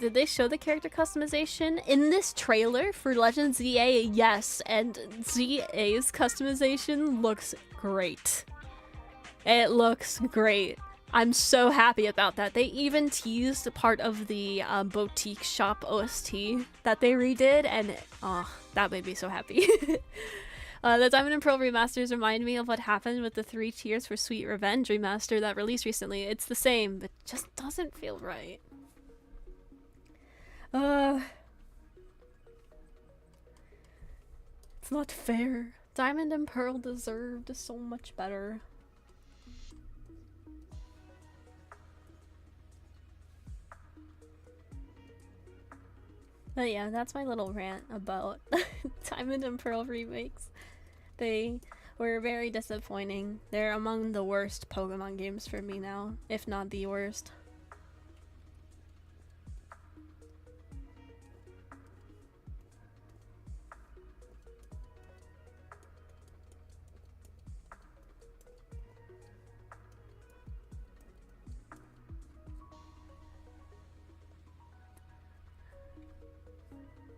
Did they show the character customization in this trailer for Legend ZA? Yes, and ZA's customization looks great. It looks great. I'm so happy about that. They even teased a part of the boutique shop OST that they redid, and oh, that made me so happy. The Diamond and Pearl remasters remind me of what happened with the 3 Tears for Sweet Revenge remaster that released recently. It's the same, but just doesn't feel right. It's not fair. Diamond and Pearl deserved so much better. But yeah, that's my little rant about Diamond and Pearl remakes. They were very disappointing. They're among the worst Pokemon games for me now, if not the worst.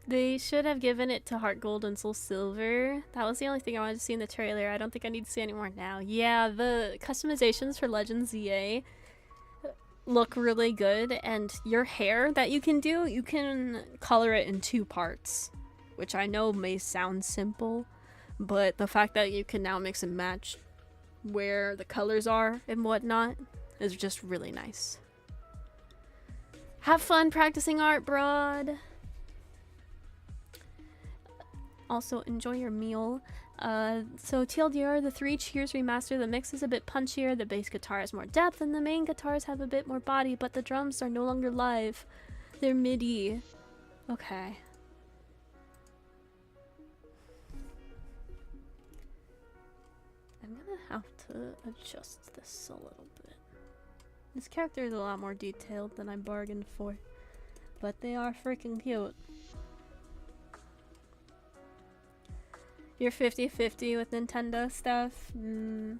They should have given it to Heart Gold and Soul Silver. That was the only thing I wanted to see in the trailer. I don't think I need to see any more now. Yeah, the customizations for Legends ZA look really good, and your hair that you can do, you can color it in 2 parts, which I know may sound simple, but the fact that you can now mix and match where the colors are and whatnot is just really nice. Have fun practicing art, broad. Also, enjoy your meal. So TLDR, the 3 Cheers remaster, the mix is a bit punchier, the bass guitar has more depth, and the main guitars have a bit more body, but the drums are no longer live. They're MIDI. Okay. I'm gonna have to adjust this a little bit. This character is a lot more detailed than I bargained for, but they are freaking cute. You're 50-50 with Nintendo stuff? Yeah,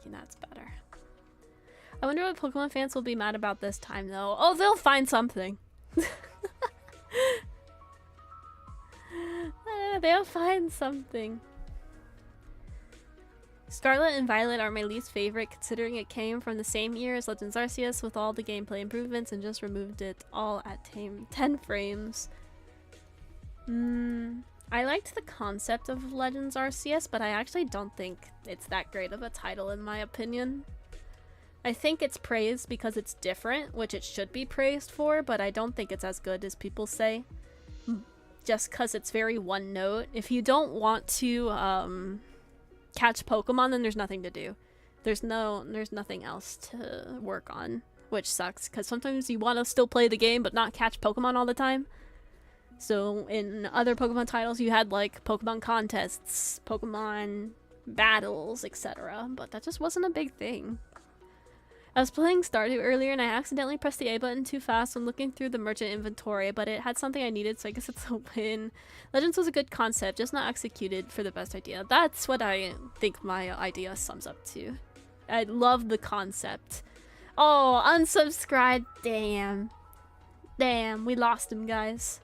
that's better. I wonder what Pokemon fans will be mad about this time, though. Oh, they'll find something. They'll find something. Scarlet and Violet are my least favorite, considering it came from the same year as Legends Arceus with all the gameplay improvements and just removed it all at 10 frames. I liked the concept of Legends Arceus, but I actually don't think it's that great of a title in my opinion. I think it's praised because it's different, which it should be praised for, but I don't think it's as good as people say. Just because it's very one note. If you don't want to catch Pokemon, then there's nothing to do. There's nothing else to work on, which sucks, because sometimes you want to still play the game but not catch Pokemon all the time. So in other Pokemon titles you had like Pokemon contests, Pokemon battles, etc. But that just wasn't a big thing. I was playing Stardew earlier and I accidentally pressed the A button too fast when looking through the merchant inventory, but it had something I needed, so I guess it's a win. Legends was a good concept, just not executed for the best idea. That's what I think my idea sums up to. I love the concept. Oh, unsubscribe. Damn. Damn, we lost him, guys.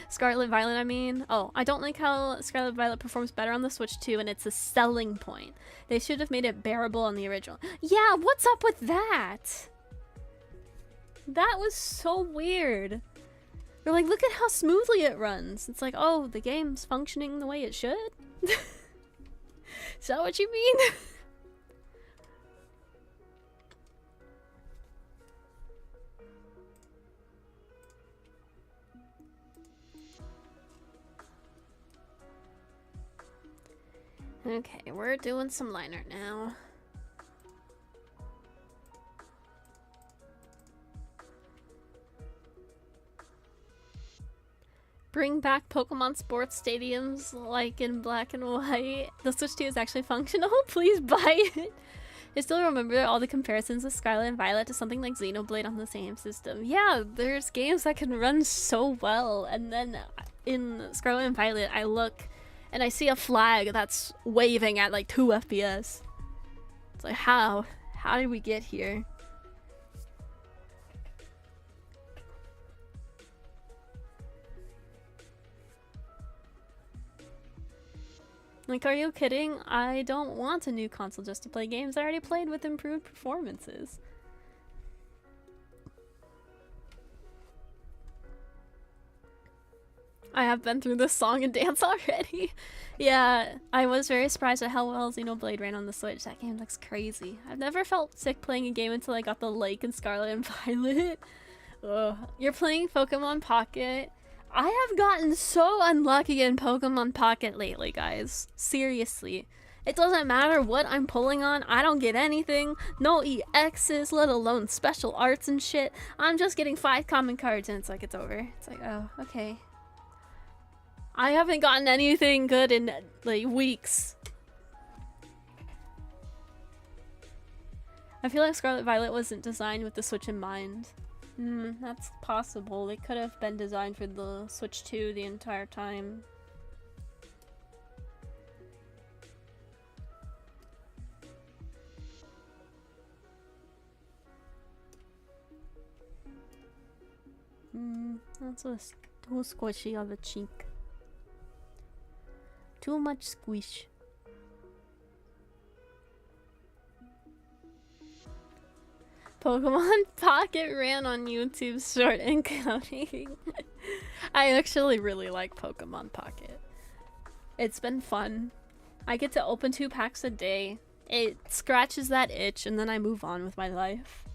Scarlet Violet, I mean. Oh, I don't like how Scarlet Violet performs better on the Switch 2, and it's a selling point. They should have made it bearable on the original. Yeah, what's up with that? That was so weird. They're like, look at how smoothly it runs. It's like, oh, the game's functioning the way it should? Is that what you mean? Okay, we're doing some liner now. Bring back Pokemon sports stadiums like in black and white. The Switch 2 is actually functional. Please buy it. I still remember all the comparisons of Scarlet and Violet to something like Xenoblade on the same system. Yeah, there's games that can run so well, and then in Scarlet and Violet I look and I see a flag that's waving at like 2 FPS. It's like, how? How did we get here? Like, are you kidding? I don't want a new console just to play games I already played with improved performances. I have been through this song and dance already. Yeah, I was very surprised at how well Xenoblade ran on the Switch. That game looks crazy. I've never felt sick playing a game until I got the lake in Scarlet and Violet. Ugh. You're playing Pokemon Pocket. I have gotten so unlucky in Pokemon Pocket lately, guys. Seriously. It doesn't matter what I'm pulling on. I don't get anything. No EXs, let alone special arts and shit. I'm just getting 5 common cards and it's like it's over. It's like, oh, okay. I haven't gotten anything good in like weeks. I feel like Scarlet Violet wasn't designed with the Switch in mind. That's possible. It could have been designed for the Switch 2 the entire time. That's too squishy of a cheek. Too much squish. Pokemon Pocket ran on YouTube short encoding. I actually really like Pokemon Pocket. It's been fun. I get to open 2 packs a day. It scratches that itch and then I move on with my life.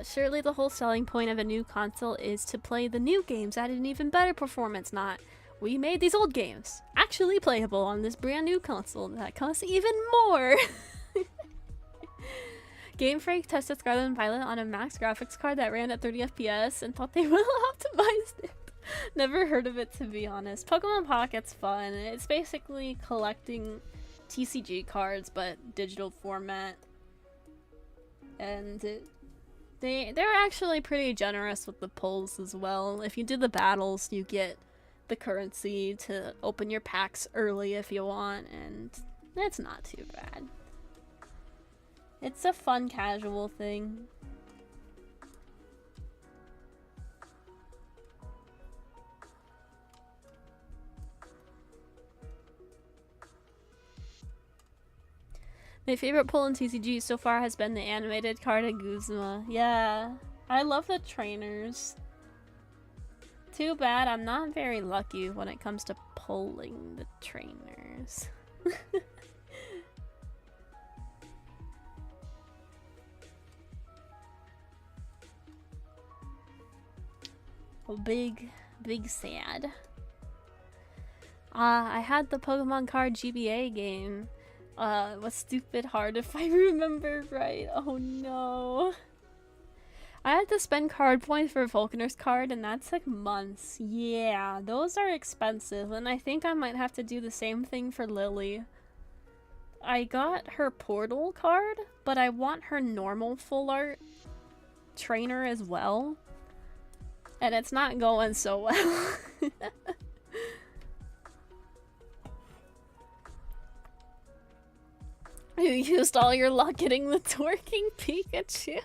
Surely the whole selling point of a new console is to play the new games at an even better performance, not we made these old games actually playable on this brand new console that costs even more. Game Freak tested Scarlet and Violet on a max graphics card that ran at 30 FPS and thought they well optimized it. Never heard of it, to be honest. Pokemon Pocket's fun. It's basically collecting TCG cards but digital format. And they're actually pretty generous with the pulls as well. If you do the battles, you get the currency to open your packs early if you want, and that's not too bad. It's a fun casual thing. My favorite pull in TCG so far has been the animated card of Guzma. Yeah, I love the trainers. Too bad I'm not very lucky when it comes to pulling the trainers. Oh, big sad. I had the Pokemon card GBA game. It was stupid hard if I remember right. Oh no. I had to spend card points for Volcaner's card, and that took months. Yeah, those are expensive, and I think I might have to do the same thing for Lily. I got her Portal card, but I want her normal full art trainer as well. And it's not going so well. You used all your luck getting the twerking Pikachu.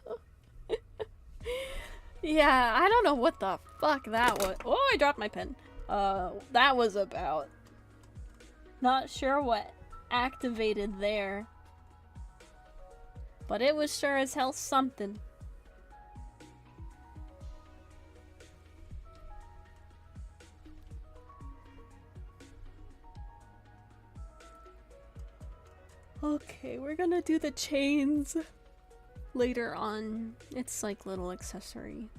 Yeah, I don't know what the fuck that was. Oh, I dropped my pen. That was about. Not sure what activated there. But it was sure as hell something. Okay, we're gonna do the chains later on. It's like little accessories.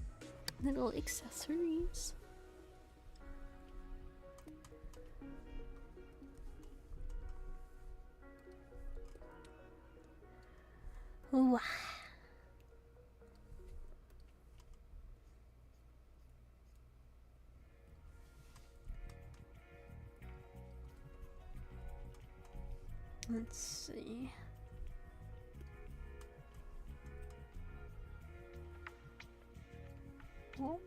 Ooh. Let's see. Well,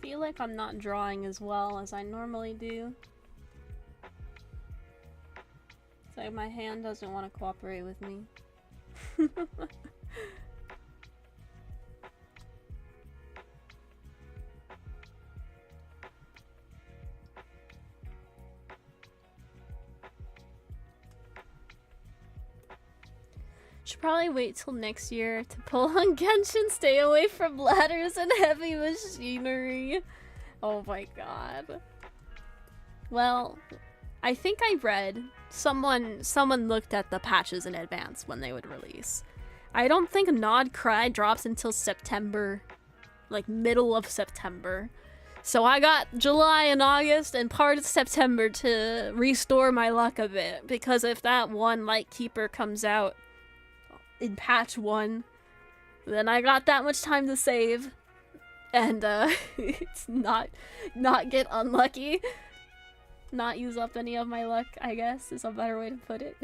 feel like I'm not drawing as well as I normally do. It's like my hand doesn't want to cooperate with me. Should probably wait till next year to pull on Genshin. Stay away from ladders and heavy machinery. Oh my god. Well, I think I read someone looked at the patches in advance when they would release. I don't think Nod Cry drops until September, like middle of September. So I got July and August and part of September to restore my luck a bit, because if that one Lightkeeper comes out in patch 1, then I got that much time to save and it's not get unlucky, not use up any of my luck, I guess is a better way to put it.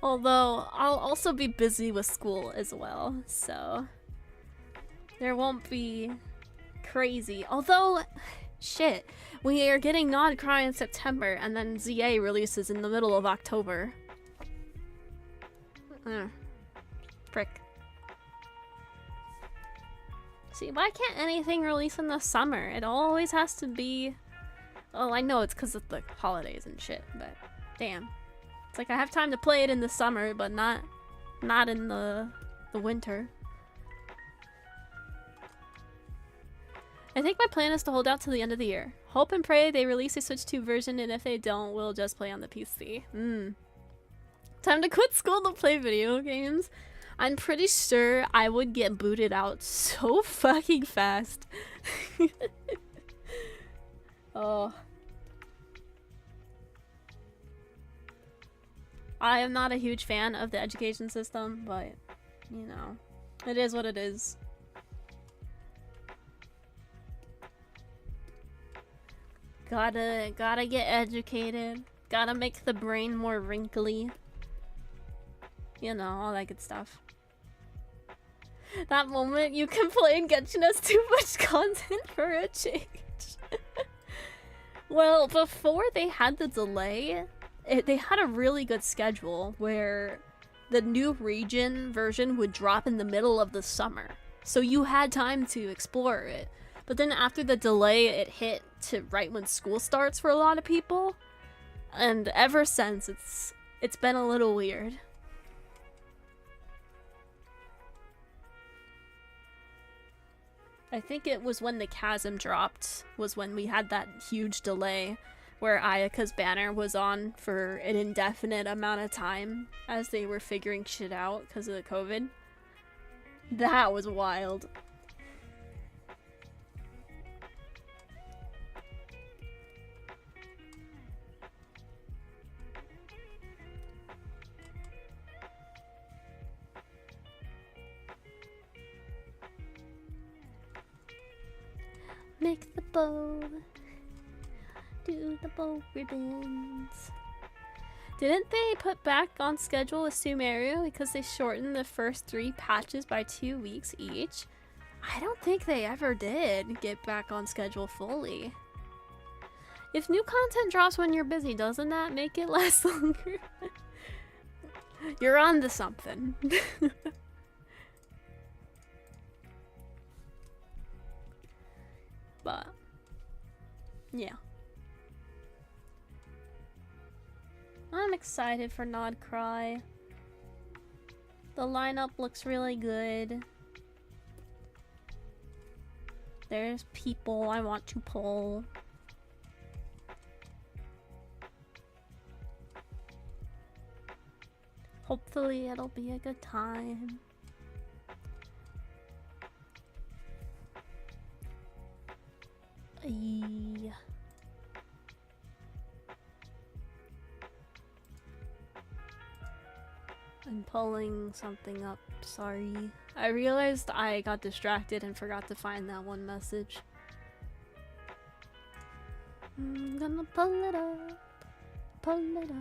Although I'll also be busy with school as well, so there won't be crazy. Although, shit, we are getting Nod Cry in September, and then ZA releases in the middle of October. Frick. See, why can't anything release in the summer? It always has to be... Oh, I know it's because of the holidays and shit, but damn. It's like I have time to play it in the summer, but not in the winter. I think my plan is to hold out till the end of the year. Hope and pray they release a Switch 2 version, and if they don't, we'll just play on the PC. Time to quit school to play video games. I'm pretty sure I would get booted out so fucking fast. Oh. I am not a huge fan of the education system, but, you know, it is what it is. Gotta get educated. Gotta make the brain more wrinkly. You know, all that good stuff. That moment you complain Genshin has too much content for a change. Well, before they had the delay, they had a really good schedule where the new region version would drop in the middle of the summer. So you had time to explore it. But then after the delay, it hit to right when school starts for a lot of people. And ever since, it's been a little weird. I think it was when the chasm dropped, was when we had that huge delay where Ayaka's banner was on for an indefinite amount of time as they were figuring shit out because of the COVID. That was wild. Make the bow. Do the bow ribbons. Didn't they put back on schedule with Sumeru because they shortened the first 3 patches by 2 weeks each? I don't think they ever did get back on schedule fully. If new content drops when you're busy, doesn't that make it last longer? You're on to something. But, yeah. I'm excited for Nod Cry. The lineup looks really good. There's people I want to pull. Hopefully it'll be a good time. I'm pulling something up, sorry. I realized I got distracted and forgot to find that one message. I'm gonna pull it up, pull it up.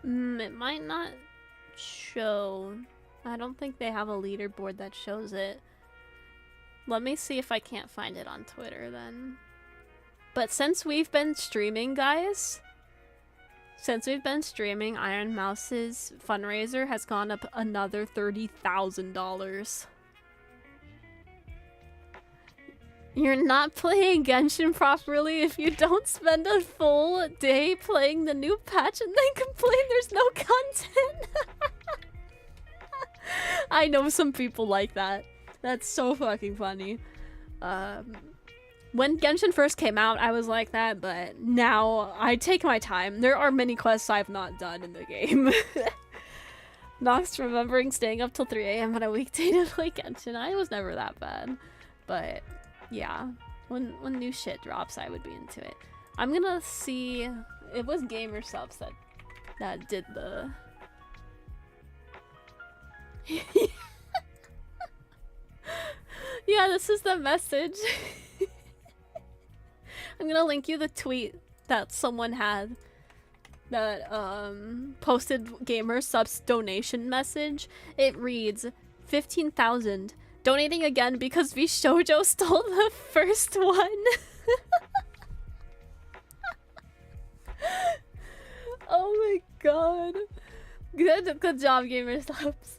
It might not show. I don't think they have a leaderboard that shows it. Let me see if I can't find it on Twitter then. But since we've been streaming, guys, Iron Mouse's fundraiser has gone up another $30,000. You're not playing Genshin properly if you don't spend a full day playing the new patch and then complain there's no content. I know some people like that. That's so fucking funny. When Genshin first came out, I was like that, but now I take my time. There are many quests I've not done in the game. Nox remembering staying up till 3 AM on a weekday to play Genshin. I was never that bad. But yeah, when new shit drops, I would be into it. I'm gonna see. It was Gamer Subs that did the. Yeah, this is the message. I'm gonna link you the tweet that someone had. that posted gamer subs donation message. It reads 15,000 donating again because Vishoujo stole the first one. Oh my god. Good job, gamer subs.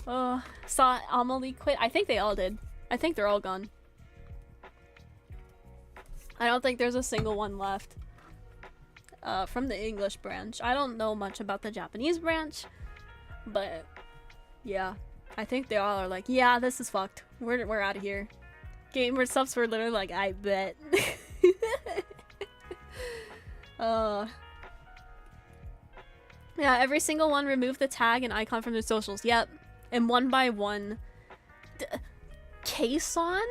Oh, saw Amelie quit. I think they all did. I think they're all gone. I don't think there's a single one left. From the English branch. I don't know much about the Japanese branch, but yeah, I think they all are like, yeah, this is fucked. We're out of here. Gamer subs were literally like, I bet. Yeah, every single one removed the tag and icon from their socials. Yep. And one by one, Kason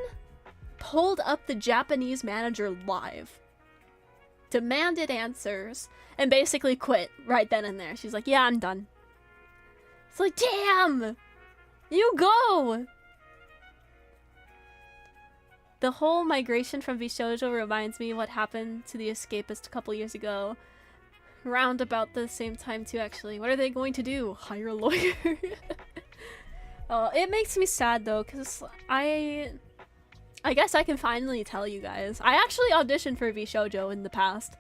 pulled up the Japanese manager live, demanded answers, and basically quit right then and there. She's like, yeah, I'm done. It's like, damn! You go! The whole migration from Vishoujo reminds me what happened to the Escapist a couple years ago. Round about the same time too, actually. What are they going to do? Hire a lawyer? It makes me sad though, because I guess I can finally tell you guys. I actually auditioned for Vishoujo in the past.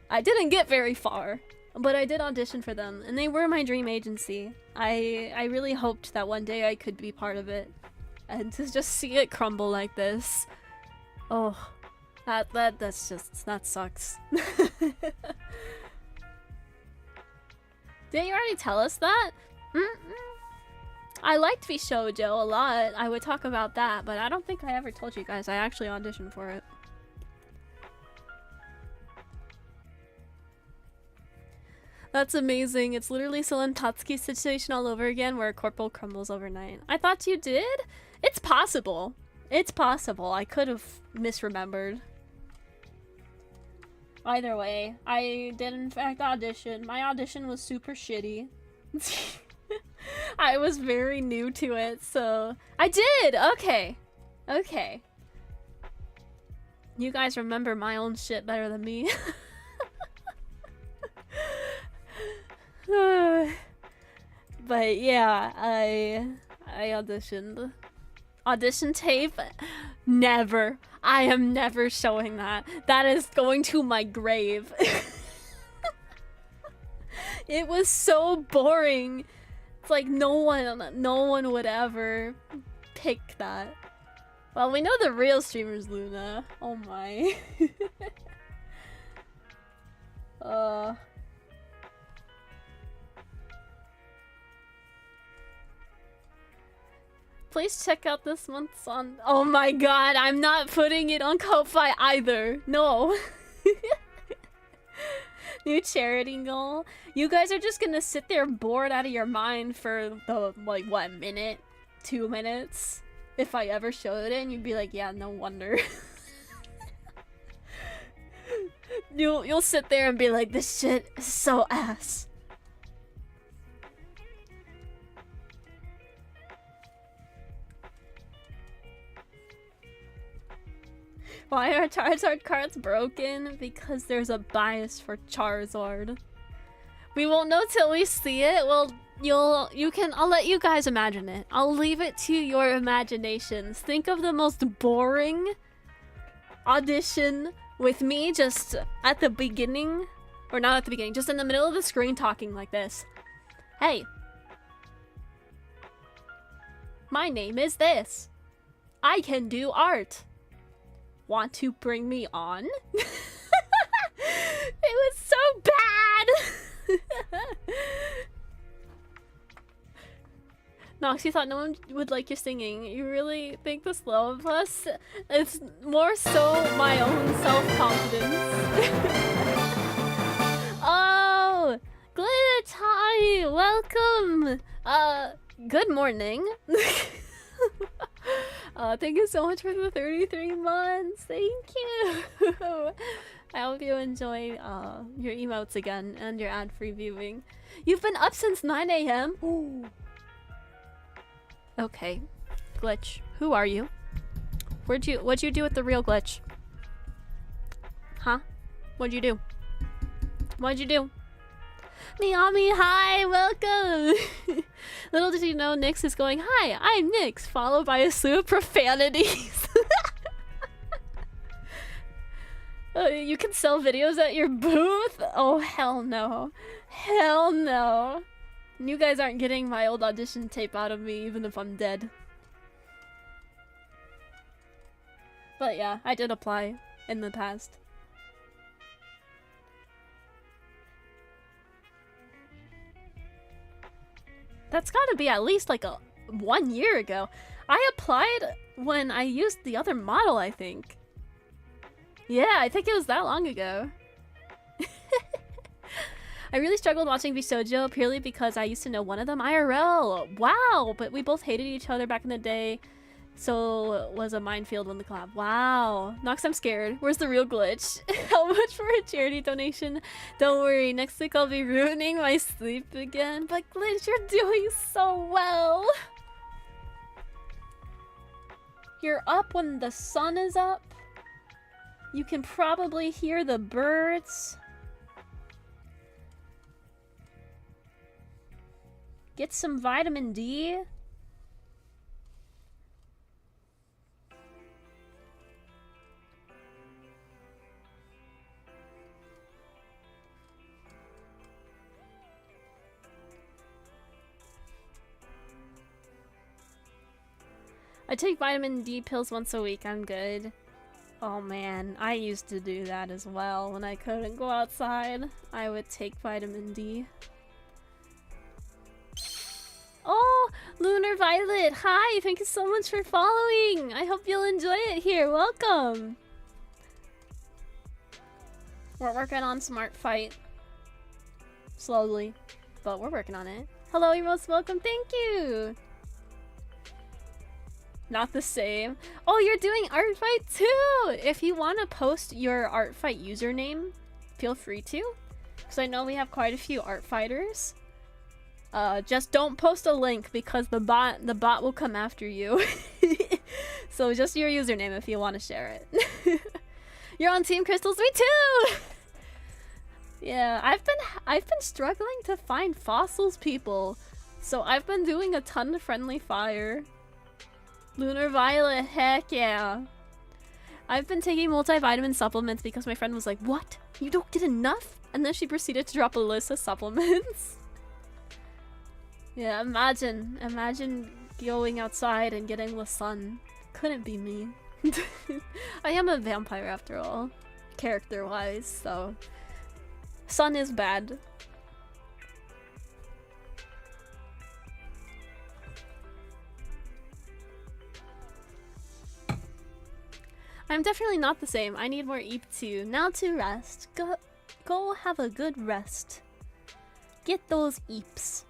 I didn't get very far, but I did audition for them, and they were my dream agency. I really hoped that one day I could be part of it. And to just see it crumble like this. Oh, that sucks. Didn't you already tell us that? I liked Vishoujo a lot. I would talk about that, but I don't think I ever told you guys I actually auditioned for it. That's amazing. It's literally Solen Tatsuki's situation all over again where a corporal crumbles overnight. I thought you did? It's possible. It's possible. I could have misremembered. Either way, I did in fact audition. My audition was super shitty. I was very new to it, so... I did! Okay. Okay. You guys remember my own shit better than me. But yeah, I auditioned. Audition tape? Never. I am never showing that. That is going to my grave. It was so boring. It's like no one would ever pick that. Well, we know the real streamer's Luna. Oh my. Please check out this month's on. Oh my god, I'm not putting it on Ko-Fi either. No. New charity goal. You guys are just gonna sit there bored out of your mind for the, like, what, minute? 2 minutes? If I ever showed it, and you'd be like, yeah, no wonder. You'll sit there and be like, this shit is so ass. Why are Charizard cards broken? Because there's a bias for Charizard. We won't know till we see it. Well, I'll let you guys imagine it. I'll leave it to your imaginations. Think of the most boring audition with me just at the beginning, or not at the beginning, just in the middle of the screen talking like this. Hey. My name is this. I can do art. Want to bring me on? It was so bad! Nox, you thought no one would like your singing. You really think this low of us? It's more so my own self-confidence. Oh! Glitter, welcome! Good morning. Thank you so much for the 33 months. Thank you. I hope you enjoy your emotes again and your ad-free viewing. You've been up since 9 a.m. Ooh. Okay. Glitch. Who are you? What'd you do with the real Glitch? Huh? What'd you do? What'd you do? Miami, hi, welcome! Little did you know Nyx is going, hi, I'm Nyx, followed by a slew of profanities. You can sell videos at your booth? Oh, hell no. Hell no. You guys aren't getting my old audition tape out of me, even if I'm dead. But yeah, I did apply in the past. That's gotta be at least like 1 year ago. I applied when I used the other model, I think. Yeah, I think it was that long ago. I really struggled watching Bisoujo purely because I used to know one of them IRL. Wow, but we both hated each other back in the day. So it was a minefield when the collab. Wow. Nox, I'm scared. Where's the real glitch? How much for a charity donation? Don't worry, next week I'll be ruining my sleep again. But Glitch, you're doing so well. You're up when the sun is up. You can probably hear the birds. Get some vitamin D. I take vitamin D pills once a week. I'm good. Oh man, I used to do that as well. When I couldn't go outside, I would take vitamin D. Oh, Lunar Violet, hi! Thank you so much for following! I hope you'll enjoy it here. Welcome! We're working on Smart Fight. Slowly, but we're working on it. Hello, you're most welcome. Thank you! Not the same. Oh, you're doing art fight too! If you want to post your art fight username, feel free to. Because I know we have quite a few art fighters. Just don't post a link because the bot will come after you. So just your username if you want to share it. You're on Team Crystals, me too! Yeah, I've been struggling to find fossils people. So I've been doing a ton of friendly fire. Lunar Violet, heck yeah. I've been taking multivitamin supplements because my friend was like, what? You don't get enough? And then she proceeded to drop a list of supplements. Yeah, imagine going outside and getting the sun. Couldn't be me. I am a vampire after all, character-wise, so sun is bad. I'm definitely not the same. I need more eep too. Now to rest. Go have a good rest. Get those eeps.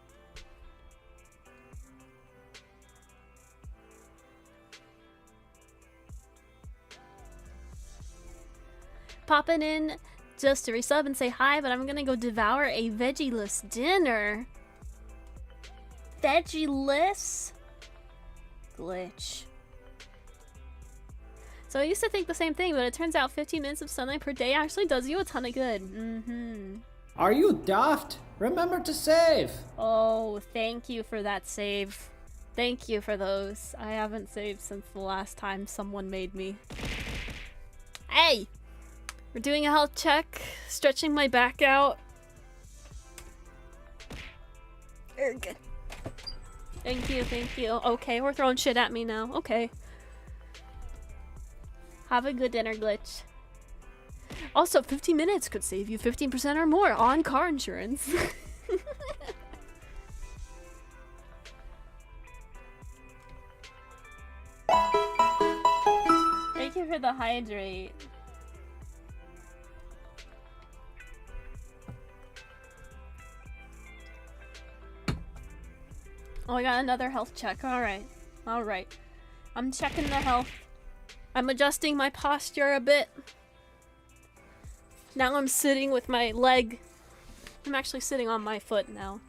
Popping in just to resub and say hi, but I'm gonna go devour a veggie-less dinner. Veggie-less? Glitch. So I used to think the same thing, but it turns out 15 minutes of sunlight per day actually does you a ton of good. Are you daft? Remember to save! Oh, thank you for that save. Thank you for those. I haven't saved since the last time someone made me. Hey! We're doing a health check, stretching my back out. Very good. Thank you, thank you. Okay, we're throwing shit at me now. Okay. Have a good dinner, Glitch. Also, 15 minutes could save you 15% or more on car insurance. Thank you for the hydrate. Oh, I got another health check. Alright. Alright. I'm checking the health. I'm adjusting my posture a bit. Now I'm sitting with my leg. I'm actually sitting on my foot now.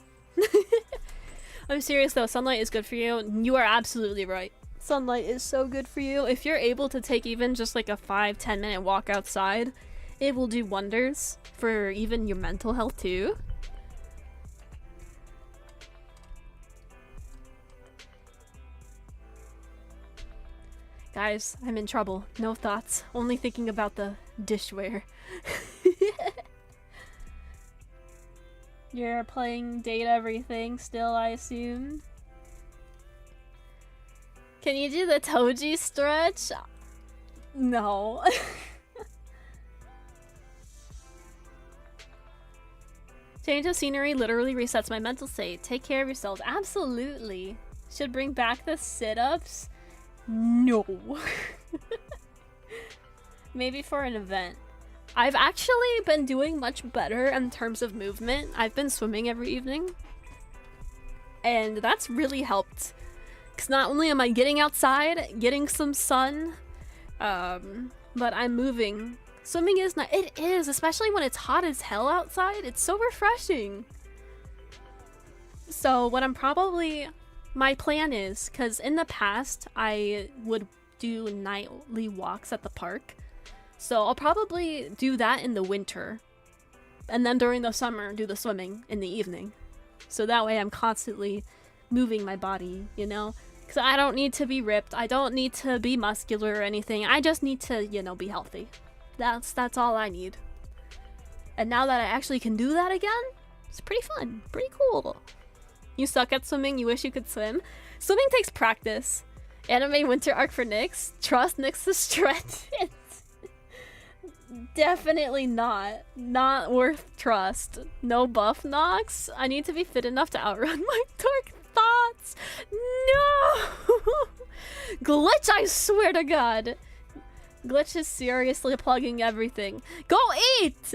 I'm serious though, sunlight is good for you. You are absolutely right. Sunlight is so good for you. If you're able to take even just like a 5-10 minute walk outside, it will do wonders for even your mental health too. Guys, I'm in trouble. No thoughts. Only thinking about the dishware. You're playing date everything still, I assume? Can you do the Toji stretch? No. Change of scenery literally resets my mental state. Take care of yourselves. Absolutely. Should bring back the sit-ups? No. Maybe for an event. I've actually been doing much better in terms of movement. I've been swimming every evening. And that's really helped. Because not only am I getting outside, getting some sun, but I'm moving. Swimming is not- it is, especially when it's hot as hell outside. It's so refreshing. So what I'm probably, my plan is, because in the past I would do nightly walks at the park. So I'll probably do that in the winter. And then during the summer, do the swimming in the evening. So that way I'm constantly moving my body, you know? Because I don't need to be ripped. I don't need to be muscular or anything. I just need to, you know, be healthy. That's all I need. And now that I actually can do that again, it's pretty fun. Pretty cool. You suck at swimming, you wish you could swim. Swimming takes practice. Anime winter arc for Nyx. Trust Nyx to stretch it. Definitely not. Not worth trust. No buff Nox. I need to be fit enough to outrun my dark thoughts. No! Glitch, I swear to God. Glitch is seriously plugging everything. Go eat!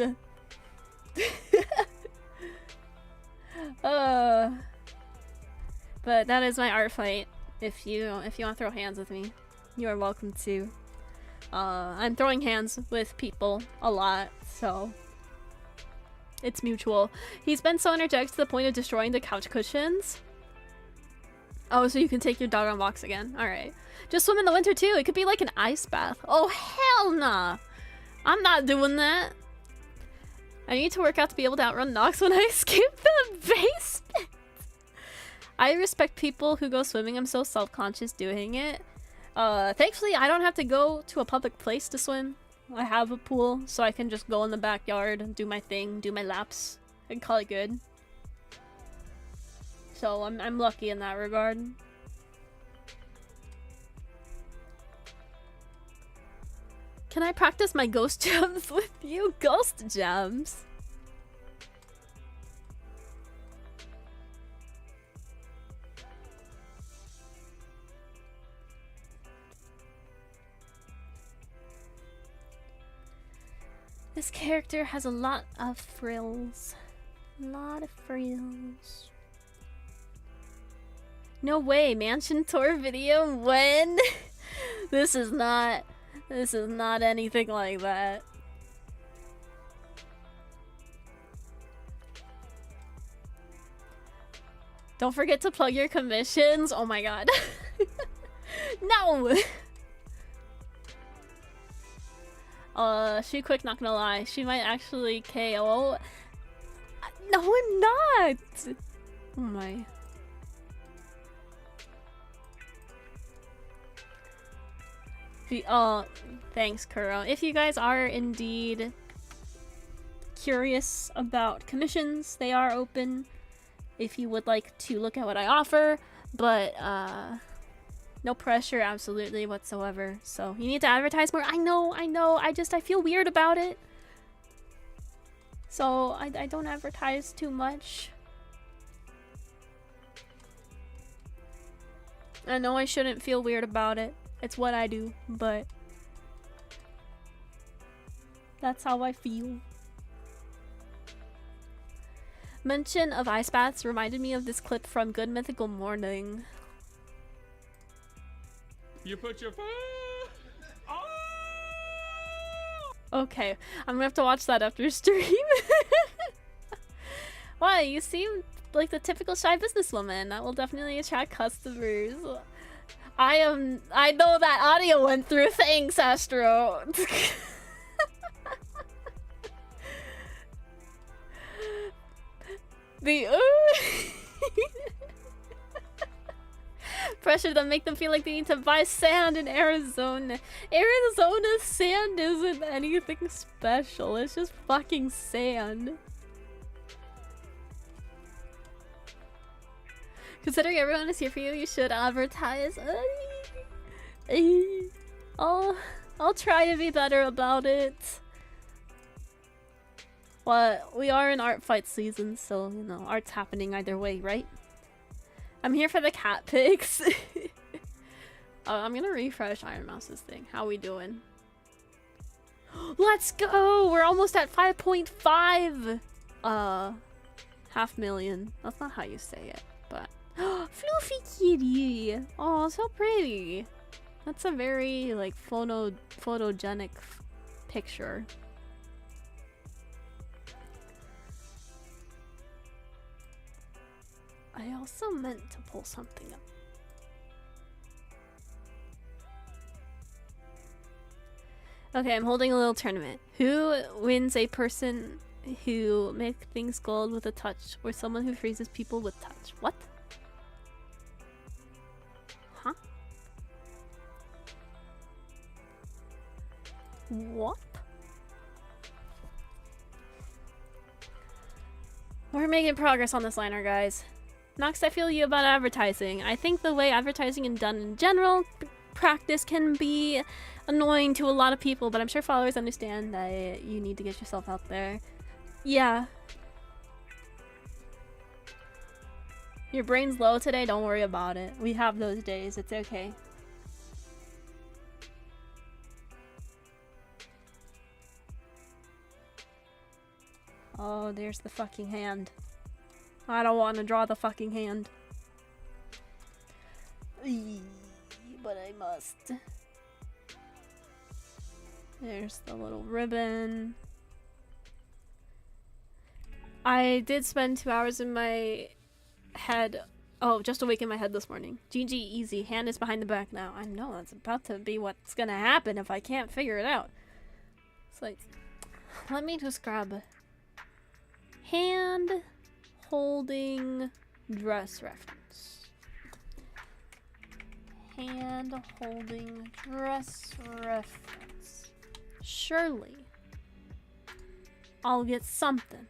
But that is my art fight. If you want to throw hands with me, you are welcome to. I'm throwing hands with people a lot, so it's mutual. He's been so energetic to the point of destroying the couch cushions. Oh, so you can take your dog on walks again. Alright. Just swim in the winter too. It could be like an ice bath. Oh, hell nah. I'm not doing that. I need to work out to be able to outrun Nox when I skip the basement. I respect people who go swimming. I'm so self-conscious doing it. Thankfully, I don't have to go to a public place to swim. I have a pool, so I can just go in the backyard and do my thing, do my laps, and call it good. So I'm lucky in that regard. Can I practice my ghost gems with you? Ghost gems? This character has a lot of frills. A lot of frills. No way, mansion tour video when? This is not anything like that. Don't forget to plug your commissions. Oh my god. No! She quick, not gonna lie. She might actually KO. No, I'm not! Oh my. Thanks, Kuro. If you guys are indeed curious about commissions, they are open if you would like to look at what I offer, but no pressure absolutely whatsoever. So you need to advertise more. I know, I feel weird about it. So I don't advertise too much. I know I shouldn't feel weird about it. It's what I do, but that's how I feel. Mention of ice baths reminded me of this clip from Good Mythical Morning. You put your oh! Okay, I'm gonna have to watch that after stream. Why? You seem like the typical shy businesswoman. That will definitely attract customers. I know that audio went through. Thanks, Astro. pressure them, make them feel like they need to buy sand in Arizona. Arizona's sand isn't anything special. It's just fucking sand. Considering everyone is here for you, you should advertise. I'll try to be better about it. But we are in art fight season, so you know, art's happening either way, right? I'm here for the cat pics. I'm gonna refresh Iron Mouse's thing. How we doing? Let's go! We're almost at 5.5 500,000. That's not how you say it, but Fluffy kitty! Oh, so pretty. That's a very like photogenic picture. I also meant to pull something up. Okay, I'm holding a little tournament. Who wins a person who makes things gold with a touch, or someone who freezes people with touch? What? Huh? What? We're making progress on this liner, guys. Nox, I feel you about advertising. I think the way advertising is done in general, practice can be annoying to a lot of people, but I'm sure followers understand that you need to get yourself out there. Yeah. Your brain's low today, don't worry about it. We have those days, it's okay. Oh, there's the fucking hand. I don't want to draw the fucking hand. But I must. There's the little ribbon. I did spend 2 hours in my head. Oh, just awake in my head this morning. GG, easy. Hand is behind the back now. I know that's about to be what's gonna happen if I can't figure it out. It's like, let me just grab hand holding dress reference. Hand holding dress reference. Surely I'll get something.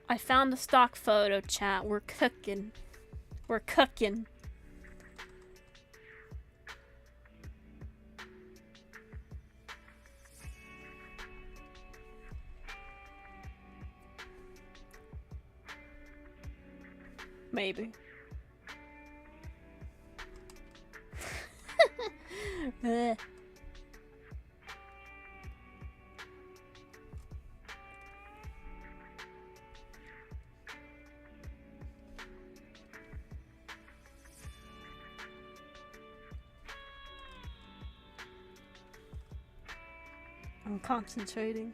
I found the stock photo, chat. We're cooking. We're cooking. Maybe. I'm concentrating.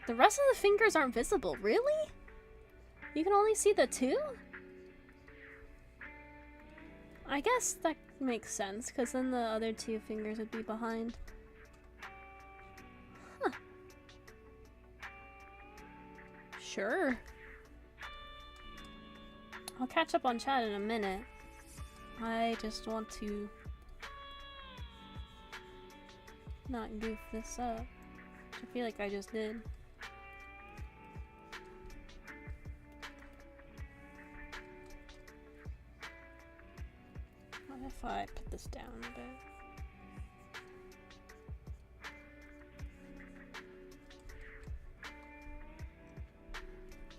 The rest of the fingers aren't visible, really? You can only see the two? I guess that makes sense, because then the other two fingers would be behind. Huh. Sure. I'll catch up on chat in a minute. I just want to not goof this up. I feel like I just did. What if I put this down a bit?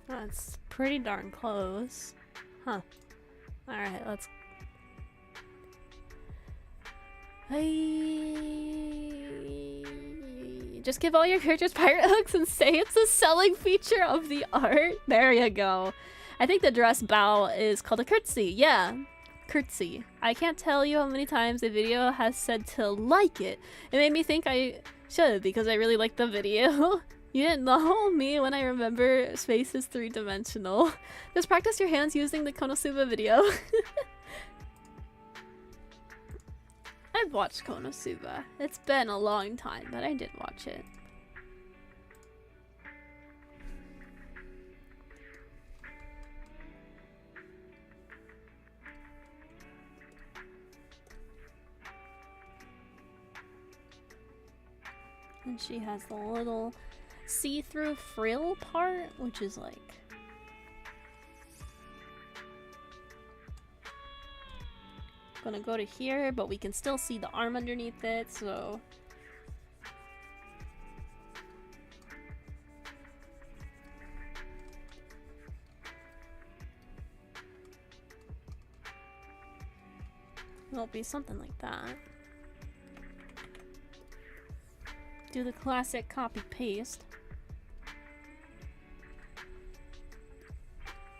That's pretty darn close. Huh. Alright, let's... Just give all your characters pirate hooks and say it's a selling feature of the art. There you go. I think the dress bow is called a curtsy. Yeah. Curtsy. I can't tell you how many times the video has said to like it. It made me think I Should, because I really like the video. You didn't know me when I remember space is 3-dimensional. Just practice your hands using the Konosuba video. I've watched Konosuba. It's been a long time, but I did watch it. And she has the little see-through frill part, which is like... Gonna go to here, but we can still see the arm underneath it, so... It'll be something like that. Do the classic copy-paste.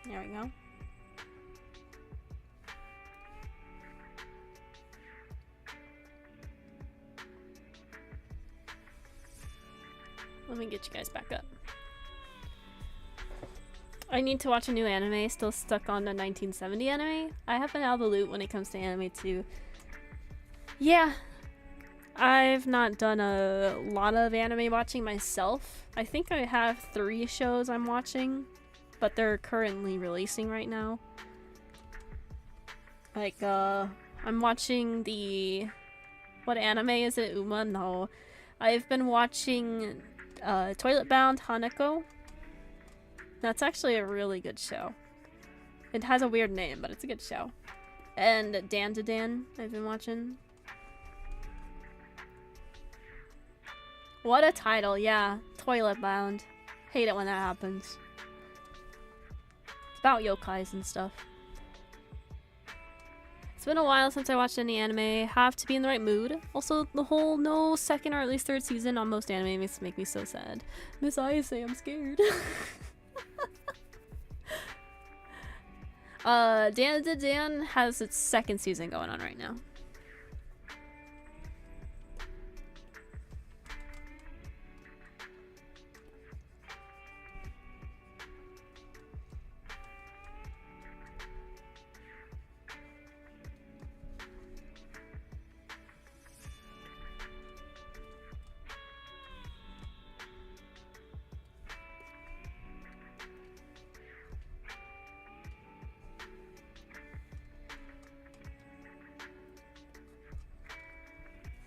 There we go. Let me get you guys back up. I need to watch a new anime, still stuck on the 1970 anime. I have been out of the loop when it comes to anime too. Yeah, I've not done a lot of anime watching myself. I think I have 3 shows I'm watching, but they're currently releasing right now. Like, I'm watching the... What anime is it? Uma? No. I've been watching Toilet Bound Hanako. That's actually a really good show. It has a weird name, but it's a good show. And Dan to Dan, I've been watching. What a title, yeah. Toilet Bound. Hate it when that happens. It's about yokais and stuff. It's been a while since I watched any anime. Have to be in the right mood. Also, the whole no second or at least 3rd season on most anime make me so sad. Miss Ayase, I'm scared. Dan to Dan has its 2nd season going on right now.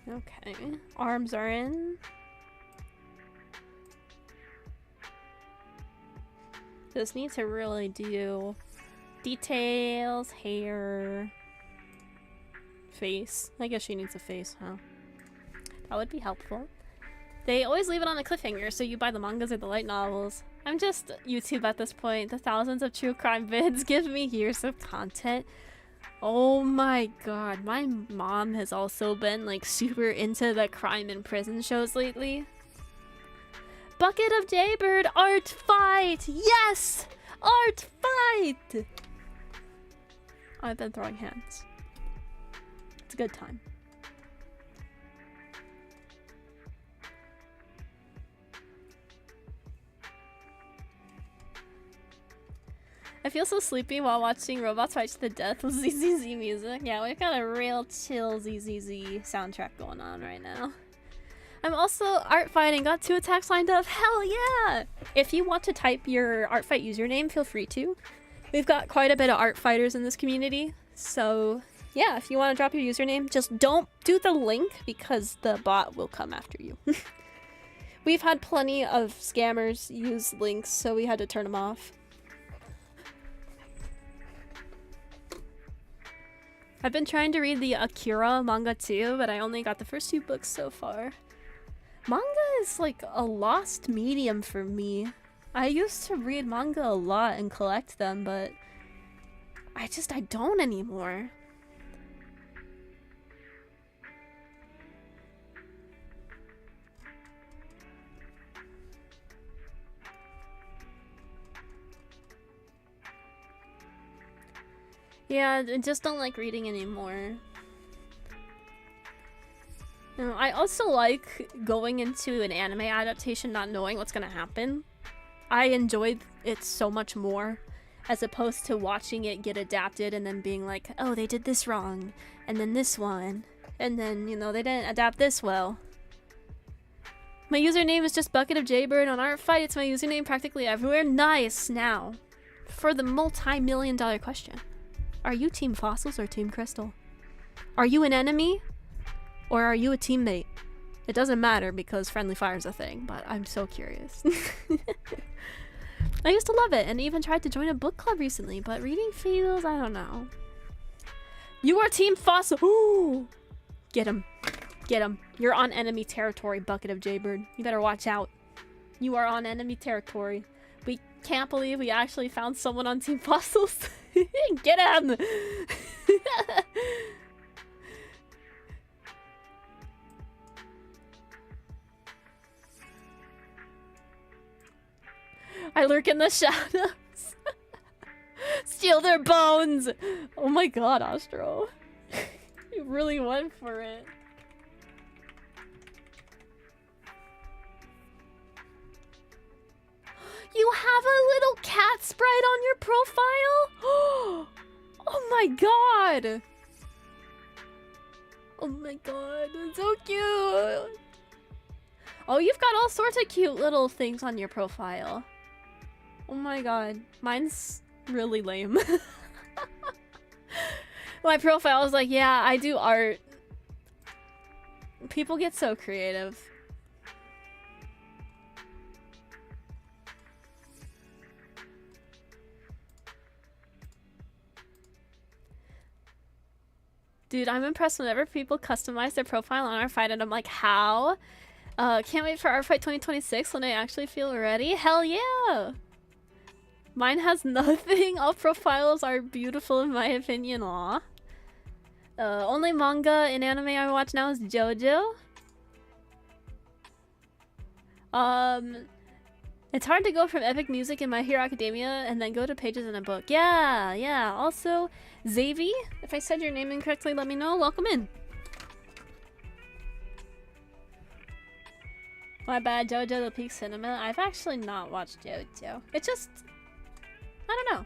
Okay, arms are in. Just need to really do details, hair, face. I guess she needs a face, huh? That would be helpful. They always leave it on a cliffhanger, so you buy the mangas or the light novels. I'm just YouTube at this point. The thousands of true crime vids give me years of content. Oh my god, my mom has also been like super into the crime and prison shows lately. Bucket of Daybird, art fight! Yes! Art fight! I've been throwing hands. It's a good time. I feel so sleepy while watching robots fight to the death with ZZZ music. Yeah, we've got a real chill ZZZ soundtrack going on right now. I'm also art fighting, got 2 attacks lined up. Hell yeah! If you want to type your art fight username, feel free to. We've got quite a bit of art fighters in this community. So yeah, if you want to drop your username, just don't do the link because the bot will come after you. We've had plenty of scammers use links, so we had to turn them off. I've been trying to read the Akira manga too, but I only got the first 2 books so far. Manga is like a lost medium for me. I used to read manga a lot and collect them, but I don't anymore. Yeah, I just don't like reading anymore. I also like going into an anime adaptation not knowing what's gonna happen. I enjoyed it so much more as opposed to watching it get adapted and then being like, oh, they did this wrong, and then this one, and then, you know, they didn't adapt this well. My username is just Bucket of Jaybird. On Artfight, it's my username practically everywhere. Nice! Now, for the multi-million-dollar question. Are you Team Fossils or Team Crystal? Are you an enemy? Or are you a teammate? It doesn't matter because friendly fire is a thing, but I'm so curious. I used to love it and even tried to join a book club recently, but reading feels, I don't know. You are Team Fossil. Ooh! Get him. Get him. You're on enemy territory, Bucket of Jaybird. You better watch out. You are on enemy territory. We can't believe we actually found someone on Team Fossils. Get him! I lurk in the shadows. Steal their bones! Oh my god, Astro. You really went for it. You have a little cat sprite on your profile? Oh my god! Oh my god, that's so cute! Oh, you've got all sorts of cute little things on your profile. Oh my god, mine's really lame. My profile was like, yeah, I do art. People get so creative. Dude, I'm impressed whenever people customize their profile on our fight and I'm like, how? Can't wait for our fight 2026 when I actually feel ready. Hell yeah! Mine has nothing. All profiles are beautiful in my opinion. Aw. Only manga and anime I watch now is JoJo. It's hard to go from epic music in My Hero Academia and then go to pages in a book. Yeah, yeah. Also, Xavi, if I said your name incorrectly, let me know. Welcome in. My bad, JoJo the Peak Cinema. I've actually not watched JoJo. It just... I don't know.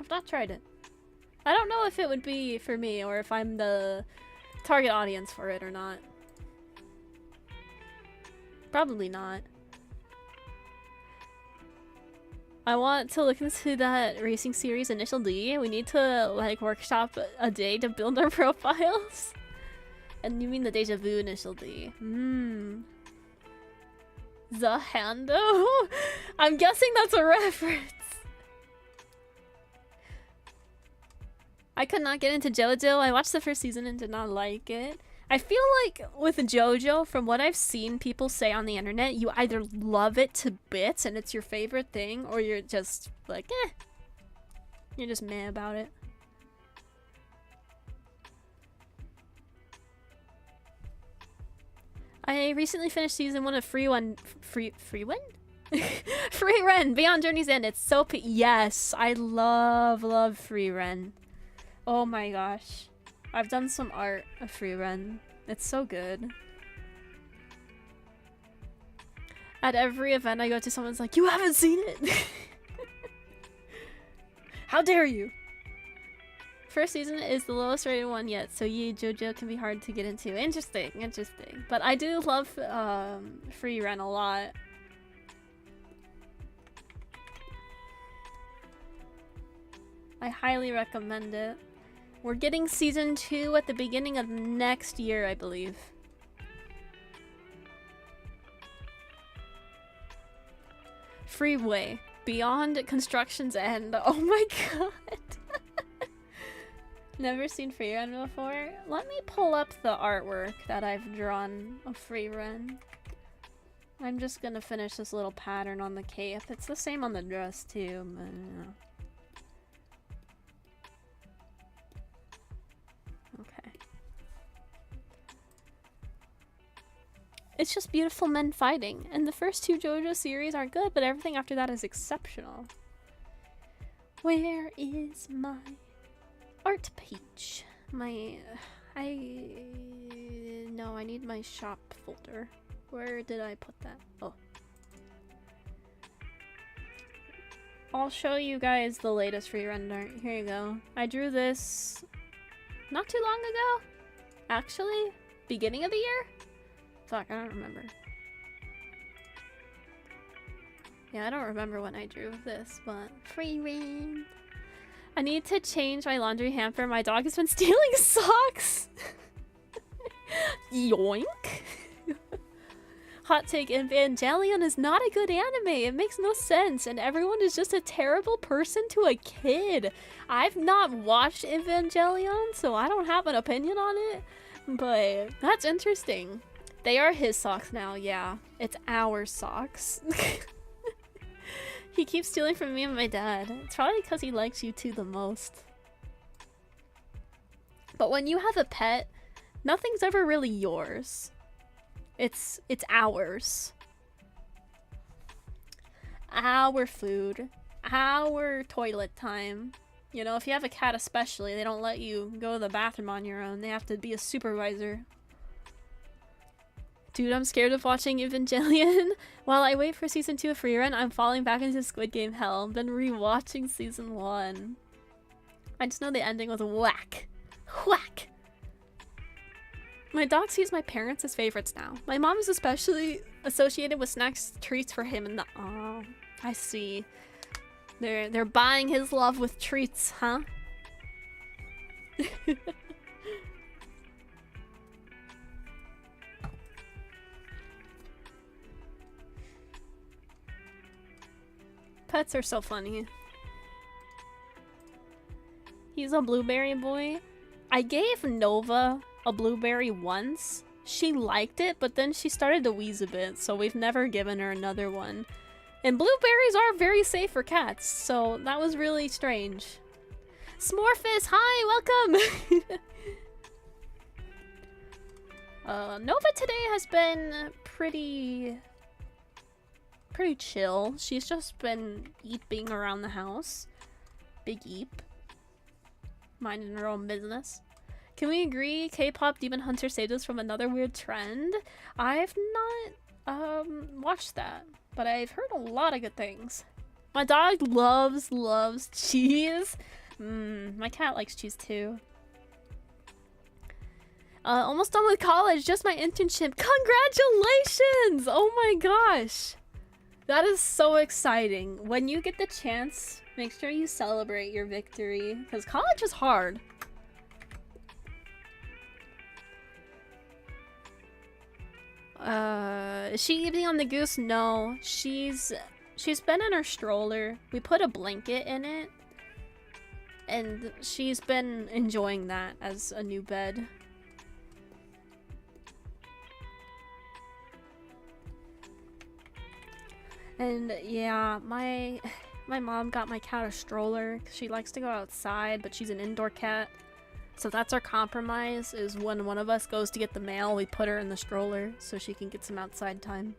I've not tried it. I don't know if it would be for me or if I'm the target audience for it or not. Probably not. I want to look into that racing series Initial D. We need to like workshop a day to build our profiles. And you mean the Deja Vu Initial D. The Hando? I'm guessing that's a reference. I could not get into JoJo. I watched the first season and did not like it. I feel like with JoJo, from what I've seen people say on the internet, you either love it to bits and it's your favorite thing, or you're just like, eh. You're just meh about it. I recently finished season 1 of Free Run? Free Ren Beyond Journey's End. It's so yes, I love Free Ren. Oh my gosh. I've done some art of Free Ren. It's so good. At every event I go to, someone's like, you haven't seen it? How dare you? First season is the lowest rated one yet, so JoJo can be hard to get into. Interesting. But I do love Free Ren a lot. I highly recommend it. We're getting season 2 at the beginning of next year, I believe. Freeway. Beyond Construction's End. Oh my god. Never seen Free Ren before. Let me pull up the artwork that I've drawn of Free Ren. I'm just gonna finish this little pattern on the cape. It's the same on the dress too, but you know. Okay. It's just beautiful men fighting, and the first 2 JoJo series are good, but everything after that is exceptional. Where is my art page? My No, I need my shop folder. Where did I put that? Oh. I'll show you guys the latest free render. Here you go. I drew this not too long ago. Actually, beginning of the year? Fuck, I don't remember. Yeah, I don't remember when I drew this, but free reign. I need to change my laundry hamper. My dog has been stealing socks. Yoink. Hot take, Evangelion is not a good anime. It makes no sense, and everyone is just a terrible person to a kid. I've not watched Evangelion, so I don't have an opinion on it, but that's interesting. They are his socks now, yeah. It's our socks. He keeps stealing from me and my dad. It's probably because he likes you two the most. But when you have a pet, nothing's ever really yours. It's ours. Our food. Our toilet time. You know, if you have a cat especially, they don't let you go to the bathroom on your own. They have to be a supervisor. Dude, I'm scared of watching Evangelion. While I wait for season 2 of Free Run, I'm falling back into Squid Game hell. Been rewatching season 1. I just know the ending was whack. Whack! My dog sees my parents as favorites now. My mom is especially associated with snacks, treats for him, and the— oh, I see. They're buying his love with treats, huh? Pets are so funny. He's a blueberry boy. I gave Nova a blueberry once. She liked it, but then she started to wheeze a bit, so we've never given her another one. And blueberries are very safe for cats, so that was really strange. Smorphus, hi, welcome! Nova today has been pretty chill. She's just been eeping around the house. Big eep. Minding her own business. Can we agree K-pop Demon Hunter saved us from another weird trend? I've not watched that, but I've heard a lot of good things. My dog loves cheese. My cat likes cheese too. Almost done with college, just my internship. Congratulations! Oh my gosh! That is so exciting. When you get the chance, make sure you celebrate your victory, because college is hard. Is she eating on the goose? No. She's been in her stroller. We put a blanket in it. And she's been enjoying that as a new bed. And yeah, my mom got my cat a stroller 'cause she likes to go outside, but she's an indoor cat. So that's our compromise, is when one of us goes to get the mail, we put her in the stroller so she can get some outside time.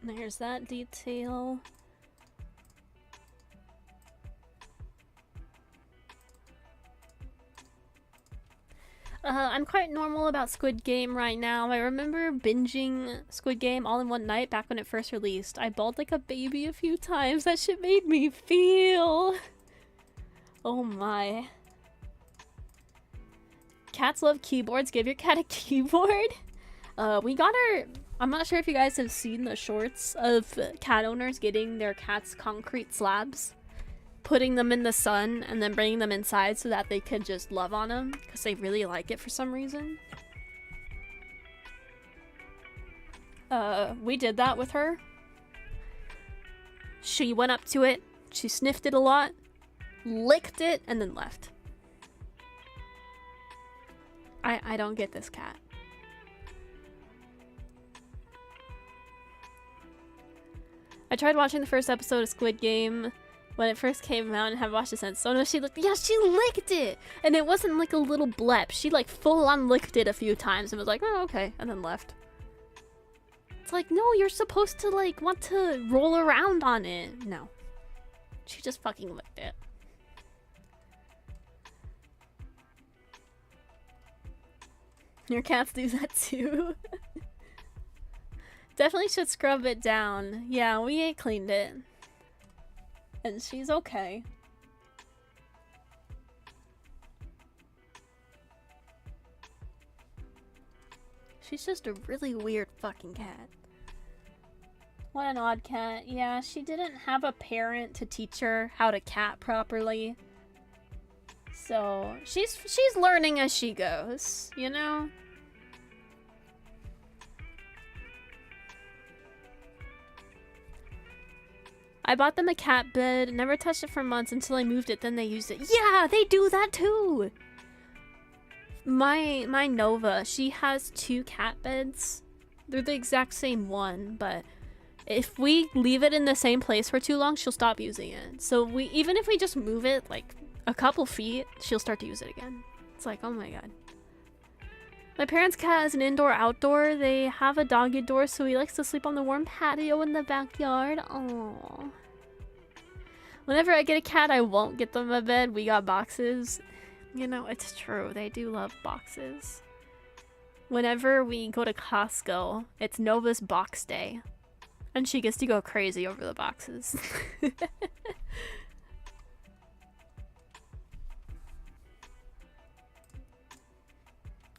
There's that detail. I'm quite normal about Squid Game right now. I remember binging Squid Game all in one night back when it first released. I bawled like a baby a few times. That shit made me feel. Oh my. Cats love keyboards. Give your cat a keyboard. We got her... I'm not sure if you guys have seen the shorts of cat owners getting their cats concrete slabs, putting them in the sun, and then bringing them inside so that they could just love on them because they really like it for some reason. We did that with her. She went up to it, she sniffed it a lot, licked it, and then left. I don't get this cat. I tried watching the first episode of Squid Game when it first came out and have watched it since. So no, she licked— yeah, she licked it! And it wasn't like a little blep. She like full on licked it a few times and was like, oh, okay, and then left. It's like, no, you're supposed to like want to roll around on it. No. She just fucking licked it. Your cats do that too. Definitely should scrub it down. Yeah, we ain't cleaned it. And she's okay. She's just a really weird fucking cat. What an odd cat. Yeah, she didn't have a parent to teach her how to cat properly. So, she's learning as she goes, you know? I bought them a cat bed, never touched it for months until I moved it, then they used it. Yeah, they do that too! My Nova, she has 2 cat beds. They're the exact same one, but if we leave it in the same place for too long, she'll stop using it. So even if we just move it like a couple feet, she'll start to use it again. It's like, oh my god. My parents' cat has an indoor-outdoor. They have a doggy door, so he likes to sleep on the warm patio in the backyard. Aww. Whenever I get a cat, I won't get them a bed. We got boxes. You know, it's true. They do love boxes. Whenever we go to Costco, it's Nova's box day. And she gets to go crazy over the boxes.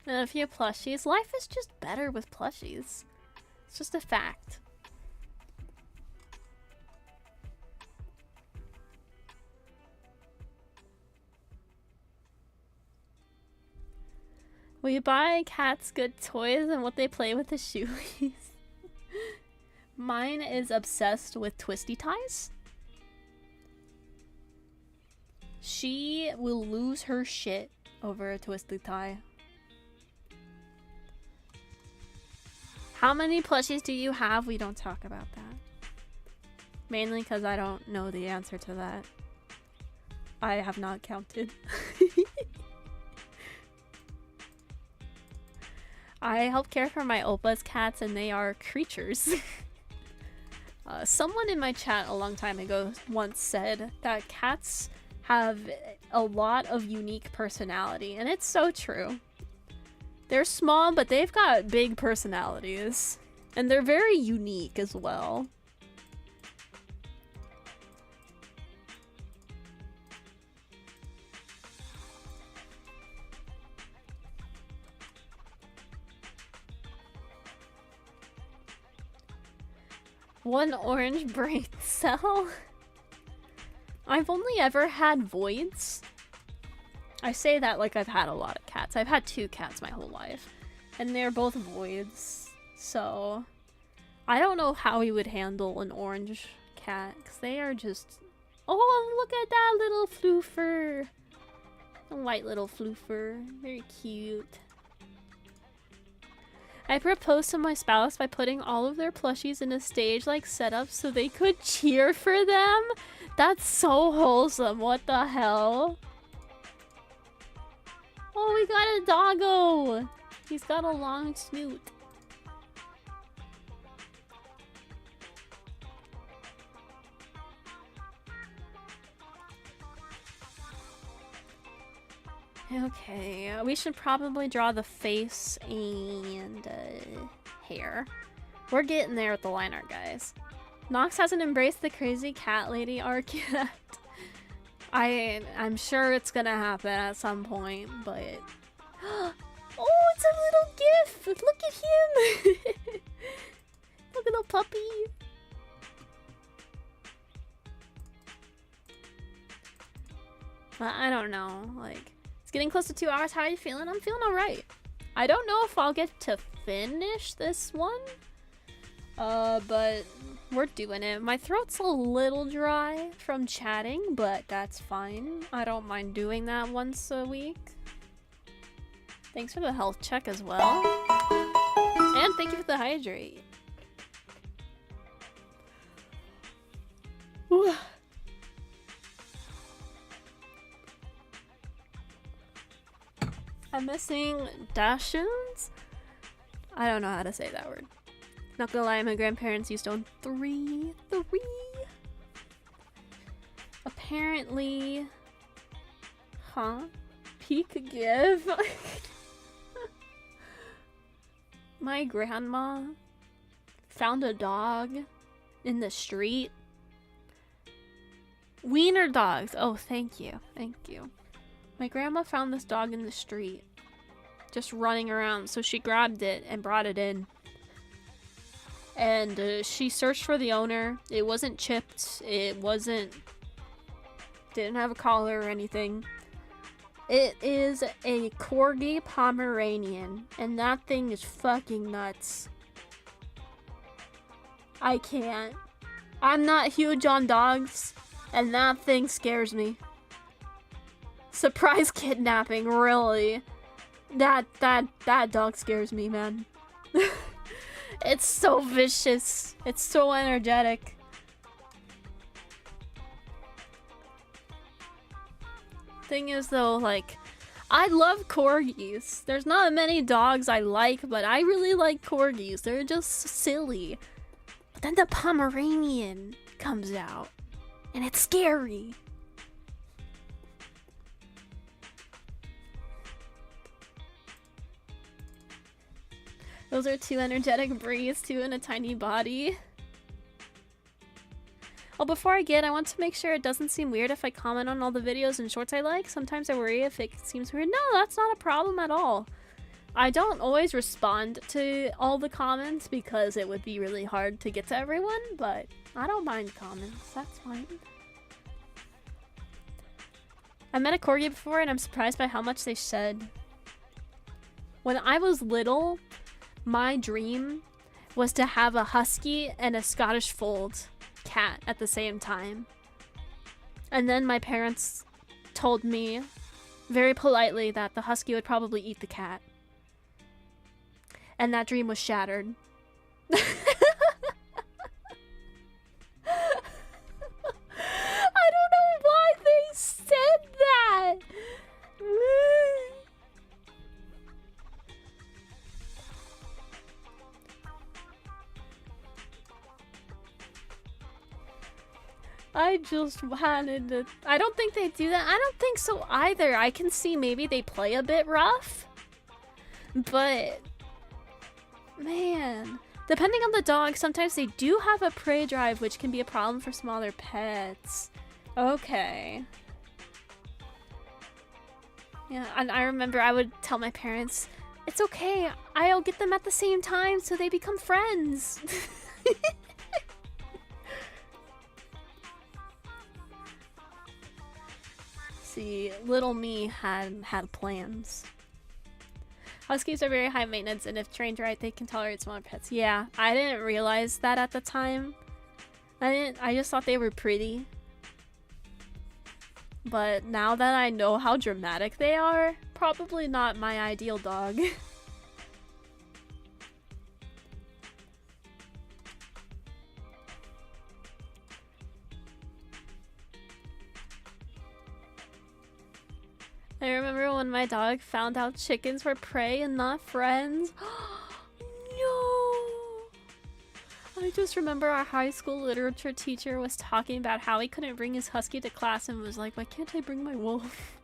And a few plushies. Life is just better with plushies. It's just a fact. We buy cats good toys and what they play with the shoeies. Mine is obsessed with twisty ties. She will lose her shit over a twisty tie. How many plushies do you have? We don't talk about that. Mainly because I don't know the answer to that. I have not counted. I help care for my Opa's cats and they are creatures. Someone in my chat a long time ago once said that cats have a lot of unique personality, and it's so true. They're small, but they've got big personalities. And they're very unique as well. One orange brain cell? I've only ever had voids. I say that like I've had a lot of cats. I've had 2 cats my whole life. And they're both voids. So I don't know how we would handle an orange cat. Because they are just... Oh, look at that little floofer. A white little floofer. Very cute. I proposed to my spouse by putting all of their plushies in a stage-like setup so they could cheer for them. That's so wholesome. What the hell? Oh, we got a doggo! He's got a long snoot. Okay, we should probably draw the face and hair. We're getting there with the line art, guys. Nox hasn't embraced the crazy cat lady arc yet. I'm sure it's gonna happen at some point, but... Oh, it's a little gif! Look at him! Look, little puppy! I don't know, like... It's getting close to 2 hours. How are you feeling? I'm feeling alright. I don't know if I'll get to finish this one. But we're doing it. My throat's a little dry from chatting, but that's fine. I don't mind doing that once a week. Thanks for the health check as well. And thank you for the hydrate. Whew. I'm missing dashuns? I don't know how to say that word. Not gonna lie, my grandparents used to own three. Apparently, huh? Peak give. My grandma found a dog in the street. Wiener dogs. Oh, thank you. My grandma found this dog in the street, just running around. So she grabbed it and brought it in. And she searched for the owner. It wasn't chipped. Didn't have a collar or anything. It is a Corgi Pomeranian, and that thing is fucking nuts. I can't. I'm not huge on dogs, and that thing scares me. Surprise kidnapping, really? That dog scares me, man. It's so vicious. It's so energetic. Thing is though, like, I love corgis. There's not many dogs I like, but I really like corgis. They're just silly. But then the Pomeranian comes out, and it's scary. Those are two energetic breeds, two in a tiny body. Oh, before I want to make sure it doesn't seem weird if I comment on all the videos and shorts I like. Sometimes I worry if it seems weird. No, that's not a problem at all. I don't always respond to all the comments because it would be really hard to get to everyone, but I don't mind comments. That's fine. I met a corgi before and I'm surprised by how much they shed. When I was little, my dream was to have a husky and a Scottish fold cat at the same time. And then my parents told me very politely that the husky would probably eat the cat. And that dream was shattered. I don't know why they said that. I just wanted to... I don't think they do that. I don't think so either. I can see maybe they play a bit rough. But... man. Depending on the dog, sometimes they do have a prey drive, which can be a problem for smaller pets. Okay. Yeah, and I remember I would tell my parents, it's okay, I'll get them at the same time so they become friends. See, little me had plans. Huskies are very high maintenance, and if trained right, they can tolerate smaller pets. Yeah, I didn't realize that at the time. I just thought they were pretty. But now that I know how dramatic they are, probably not my ideal dog. I remember when my dog found out chickens were prey and not friends. No! I just remember our high school literature teacher was talking about how he couldn't bring his husky to class and was like, why can't I bring my wolf?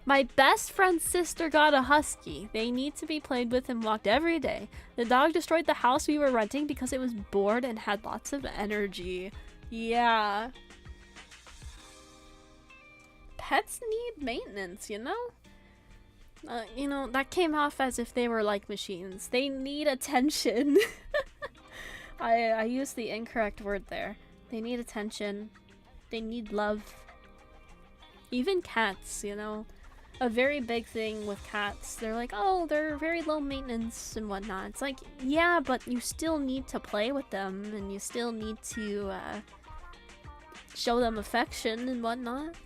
My best friend's sister got a husky. They need to be played with and walked every day. The dog destroyed the house we were renting because it was bored and had lots of energy. Yeah. Pets need maintenance, you know? You know, that came off as if they were like machines. They need attention. I used the incorrect word there. They need attention. They need love. Even cats, you know? A very big thing with cats. They're like, oh, they're very low maintenance and whatnot. It's like, yeah, but you still need to play with them and you still need to show them affection and whatnot.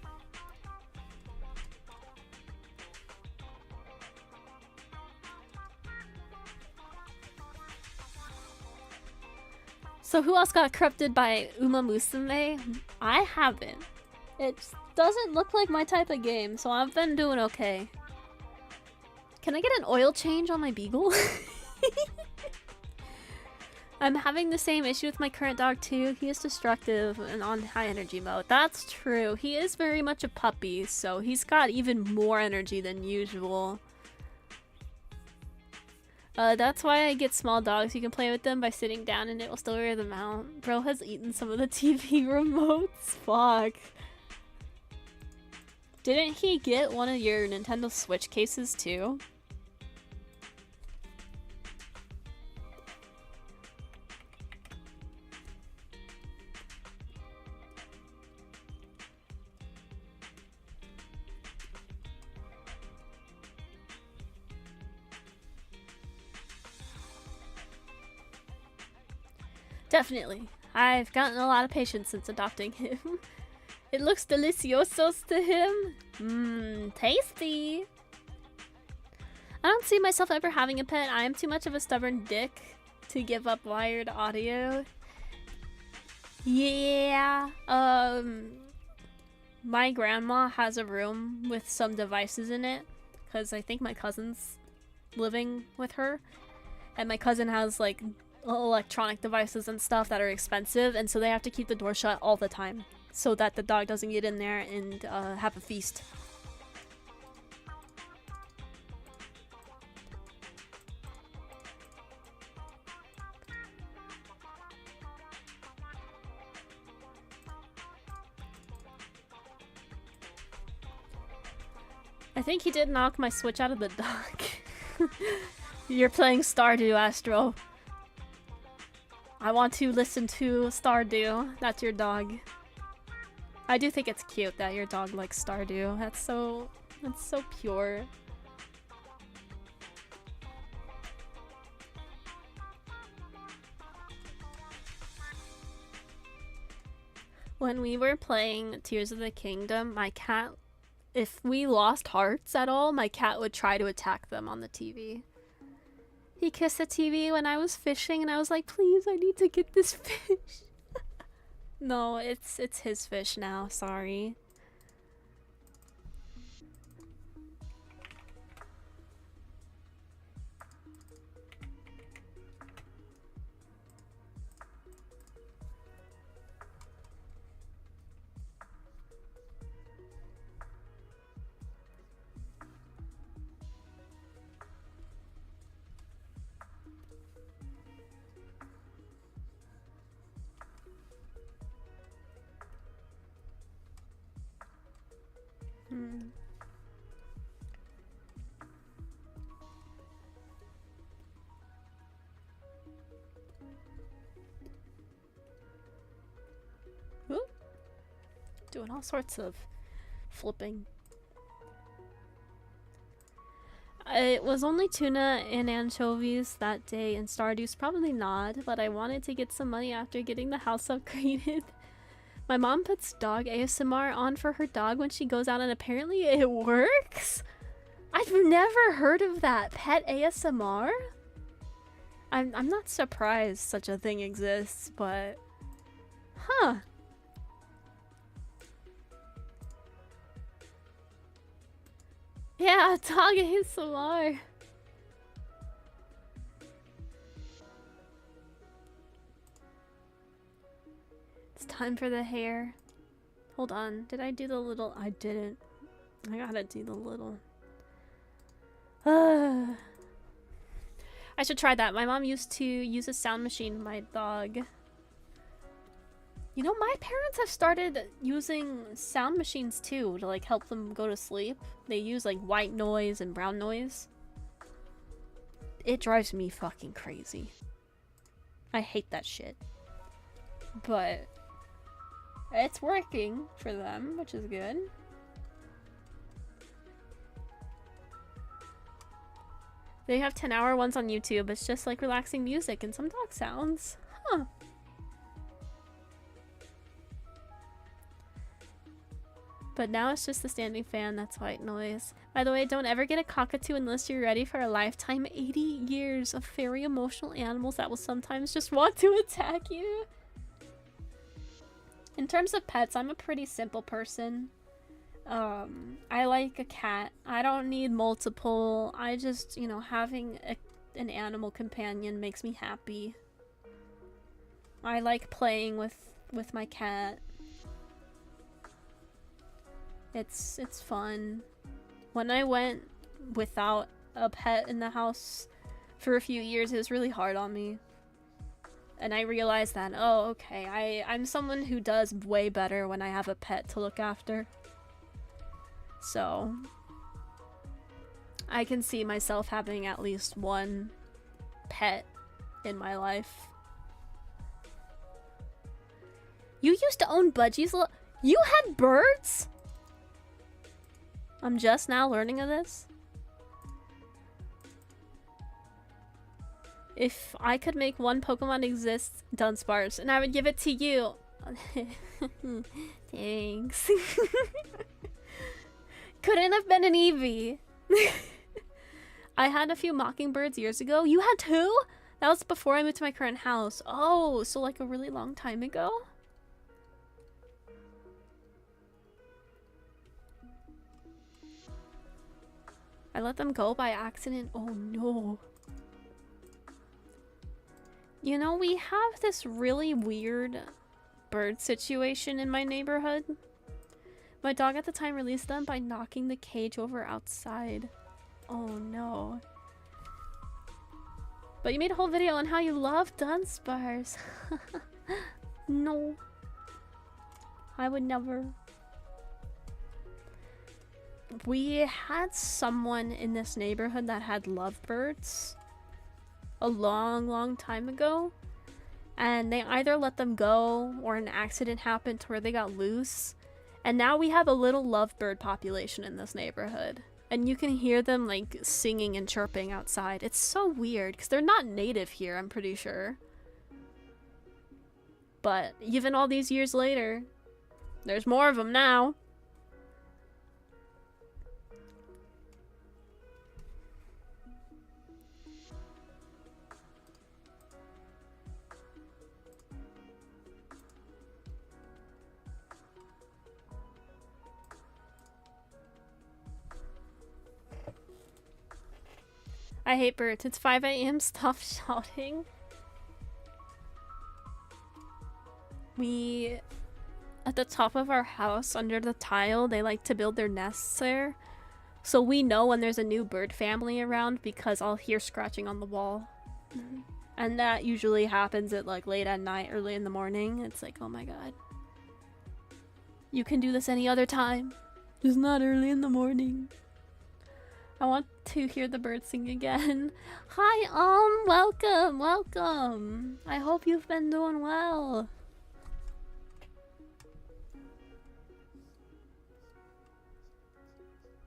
So who else got corrupted by Uma Musume? I haven't. It doesn't look like my type of game, so I've been doing okay. Can I get an oil change on my beagle? I'm having the same issue with my current dog too. He is destructive and on high energy mode. That's true. He is very much a puppy, so he's got even more energy than usual. That's why I get small dogs. You can play with them by sitting down and it will still wear them out. Bro has eaten some of the TV remotes. Fuck. Didn't he get one of your Nintendo Switch cases too? Definitely. I've gotten a lot of patience since adopting him. It looks deliciosos to him. Mmm, tasty. I don't see myself ever having a pet. I am too much of a stubborn dick to give up wired audio. Yeah. My grandma has a room with some devices in it because I think my cousin's living with her. And my cousin has like electronic devices and stuff that are expensive, and so they have to keep the door shut all the time so that the dog doesn't get in there and have a feast. I think he did knock my Switch out of the dock. You're playing Stardew, Astro. I want to listen to Stardew. That's your dog. I do think it's cute that your dog likes Stardew. That's so pure. When we were playing Tears of the Kingdom, my cat, if we lost hearts at all, my cat would try to attack them on the TV. He kissed the TV when I was fishing and I was like, please, I need to get this fish. No, it's his fish now, sorry. Ooh. Doing all sorts of flipping. It was only tuna and anchovies that day, and Stardew's probably not, but I wanted to get some money after getting the house upgraded. My mom puts dog ASMR on for her dog when she goes out, and apparently it works? I've never heard of that. Pet ASMR? I'm not surprised such a thing exists, but... Huh. Yeah, dog ASMR. It's time for the hair. Hold on. Did I do the little? I didn't. I gotta do the little. I should try that. My mom used to use a sound machine with my dog. You know, my parents have started using sound machines too to like help them go to sleep. They use like white noise and brown noise. It drives me fucking crazy. I hate that shit. But it's working for them, which is good. They have 10-hour ones on YouTube. It's just like relaxing music and some dog sounds. Huh. But now it's just the standing fan, that's white noise. By the way, don't ever get a cockatoo unless you're ready for a lifetime. 80 years of very emotional animals that will sometimes just want to attack you. In terms of pets, I'm a pretty simple person. I like a cat. I don't need multiple. I just, you know, having an animal companion makes me happy. I like playing with my cat. It's fun. When I went without a pet in the house for a few years, it was really hard on me. And I realized that, oh, okay, I'm someone who does way better when I have a pet to look after. So I can see myself having at least one pet in my life. You used to own budgies? You had birds? I'm just now learning of this. If I could make one Pokemon exist, Dunsparce, and I would give it to you. Thanks. Couldn't have been an Eevee. I had a few Mockingbirds years ago. You had two? That was before I moved to my current house. Oh, so like a really long time ago? I let them go by accident. Oh no. You know, we have this really weird bird situation in my neighborhood. My dog at the time released them by knocking the cage over outside. Oh no. But you made a whole video on how you love Dunsparce. No. I would never. We had someone in this neighborhood that had lovebirds a long time ago, and they either let them go or an accident happened to where they got loose, and now we have a little lovebird population in this neighborhood, and you can hear them like singing and chirping outside. It's so weird because they're not native here, I'm pretty sure, but even all these years later, there's more of them now. I hate birds. It's 5 a.m. Stop shouting. We, at the top of our house, under the tile, they like to build their nests there. So we know when there's a new bird family around because I'll hear scratching on the wall. And that usually happens at like late at night, early in the morning. It's like, oh my god. You can do this any other time. Just not early in the morning. I want to hear the birds sing again. Hi, welcome. I hope you've been doing well.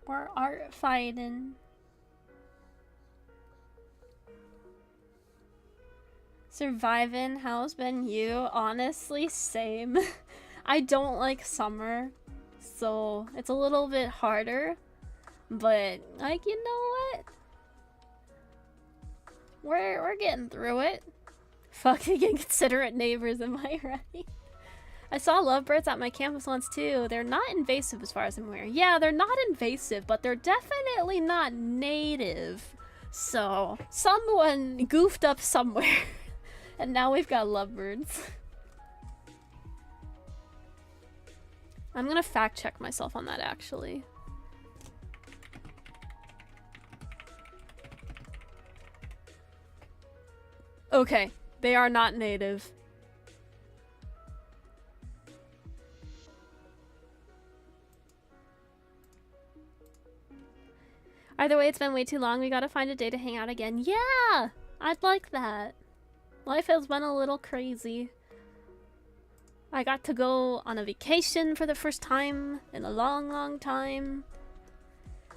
We're art fighting. Surviving. How's been you? Honestly, same. I don't like summer, so it's a little bit harder. But, like, you know what? We're getting through it. Fucking inconsiderate neighbors, am I right? I saw lovebirds at my campus once, too. They're not invasive as far as I'm aware. Yeah, they're not invasive, but they're definitely not native. So, someone goofed up somewhere. And now we've got lovebirds. I'm gonna fact check myself on that, actually. Okay, they are not native. Either way, it's been way too long. We gotta find a day to hang out again. Yeah! I'd like that. Life has been a little crazy. I got to go on a vacation for the first time in a long time.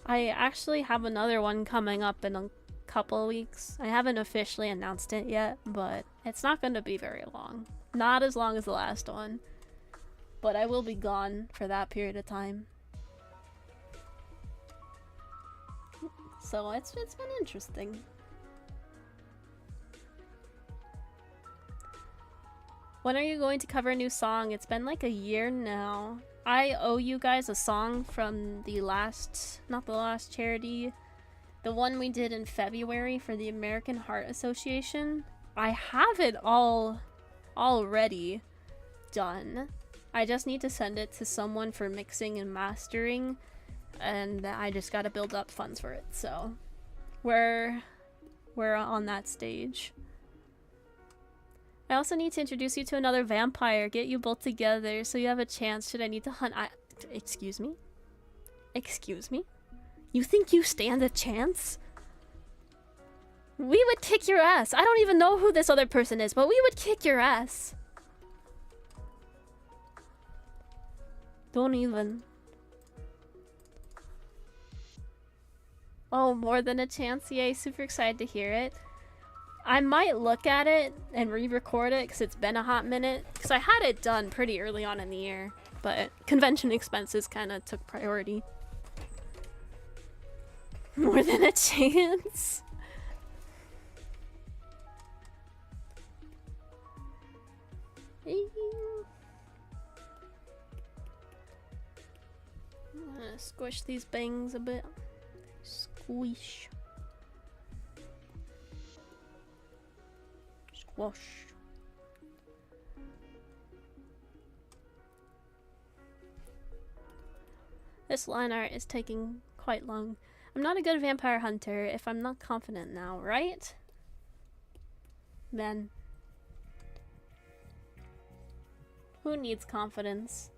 I actually have another one coming up in a couple weeks. I haven't officially announced it yet, but it's not going to be very long. Not as long as the last one. But I will be gone for that period of time. So it's been interesting. When are you going to cover a new song? It's been like a year now. I owe you guys a song from the last, not the last charity, the one we did in February for the American Heart Association. I have it all already done. I just need to send it to someone for mixing and mastering, and I just gotta build up funds for it, so we're on that stage. I also need to introduce you to another vampire, get you both together so you have a chance should I need to hunt. Excuse me? Excuse me? You think you stand a chance? We would kick your ass. I don't even know who this other person is, but we would kick your ass. Don't even. Oh, more than a chance? Yay, super excited to hear it. I might look at it and re-record it because it's been a hot minute. Because I had it done pretty early on in the year, but convention expenses kind of took priority. More than a chance? I'm gonna squish these bangs a bit. Squish. Squash. This line art is taking quite long. I'm not a good vampire hunter if I'm not confident now, right? Men. Who needs confidence?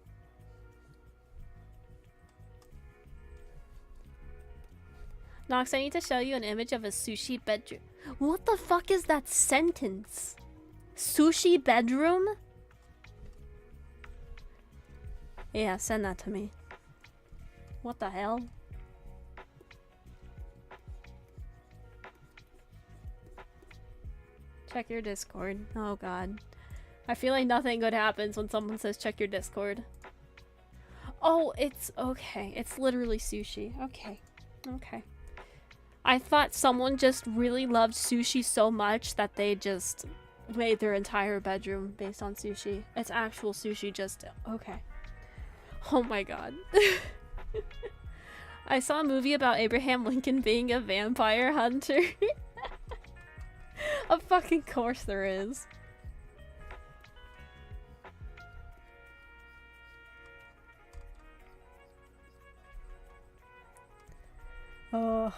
Nox, I need to show you an image of a sushi bedroom. What the fuck is that sentence? Sushi bedroom? Yeah, send that to me. What the hell? Check your Discord. Oh god. I feel like nothing good happens when someone says check your Discord. Oh, it's okay. It's literally sushi. Okay. Okay. I thought someone just really loved sushi so much that they just made their entire bedroom based on sushi. It's actual sushi, just okay. Oh my god. I saw a movie about Abraham Lincoln being a vampire hunter. Of fucking course there is. Oh.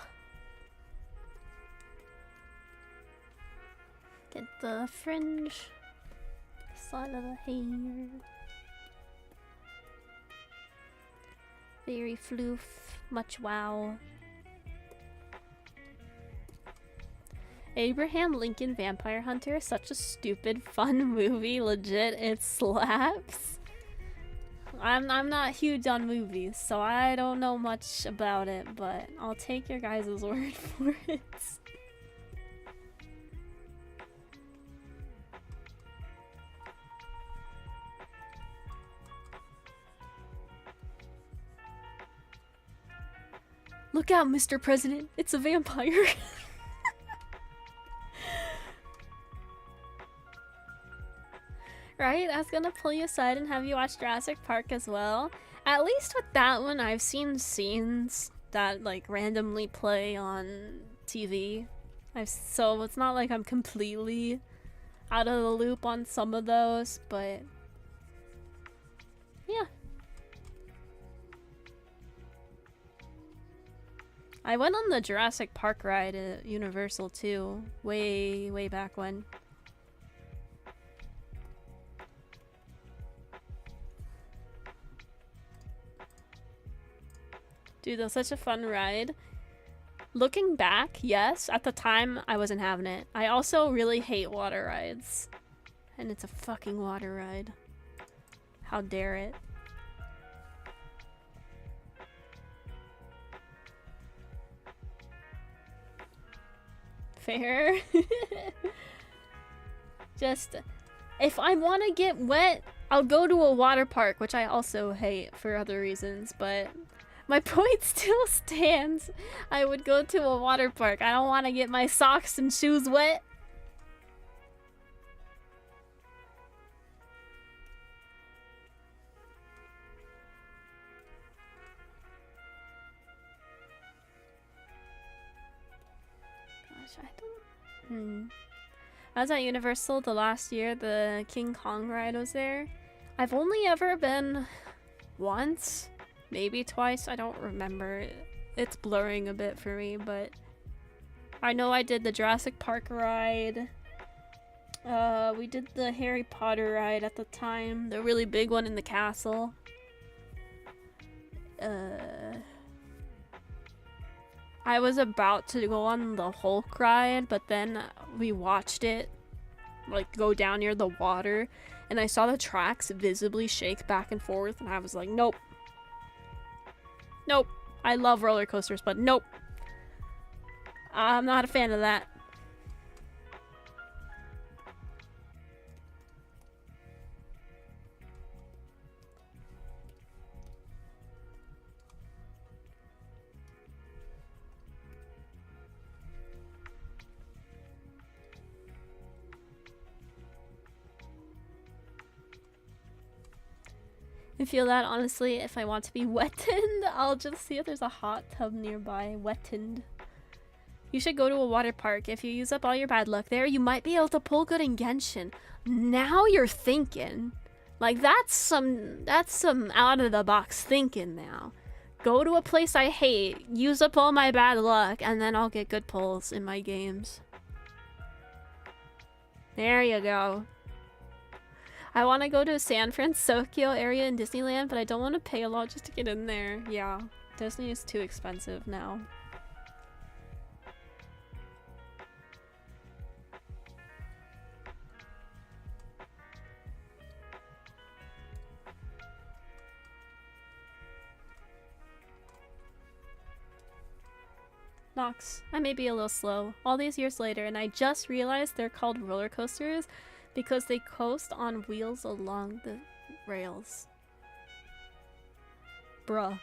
Get the fringe. Side of the hair. Very floof. Much wow. Abraham Lincoln Vampire Hunter is such a stupid fun movie. Legit, it slaps. I'm not huge on movies, so I don't know much about it, but I'll take your guys' word for it. Look out, Mr. President. It's a vampire. Right? I was gonna pull you aside and have you watch Jurassic Park as well. At least with that one, I've seen scenes that like randomly play on TV. So it's not like I'm completely out of the loop on some of those, but yeah. I went on the Jurassic Park ride at Universal too, way back when. Dude, that was such a fun ride. Looking back, yes, at the time I wasn't having it. I also really hate water rides. And it's a fucking water ride. How dare it? Fair. Just, if I want to get wet, I'll go to a water park, which I also hate for other reasons, but my point still stands. I would go to a water park. I don't want to get my socks and shoes wet. Gosh, I don't... I was at Universal the last year, the King Kong ride was there. I've only ever been once, maybe twice, I don't remember. It's blurring a bit for me, but I know I did the Jurassic Park ride. We did the Harry Potter ride at the time, the really big one in the castle. I was about to go on the Hulk ride, but then we watched it like go down near the water, and I saw the tracks visibly shake back and forth, and I was like, nope. Nope. I love roller coasters, but nope. I'm not a fan of that. I feel that, honestly, if I want to be wettened, I'll just see if there's a hot tub nearby. Wettened. You should go to a water park. If you use up all your bad luck there, you might be able to pull good in Genshin. Now you're thinking. Like, that's some out of the box thinking now. Go to a place I hate, use up all my bad luck, and then I'll get good pulls in my games. There you go. I want to go to San Francisco area in Disneyland, but I don't want to pay a lot just to get in there. Yeah, Disney is too expensive now. Nox, I may be a little slow. All these years later, and I just realized they're called roller coasters because they coast on wheels along the rails. Bruh.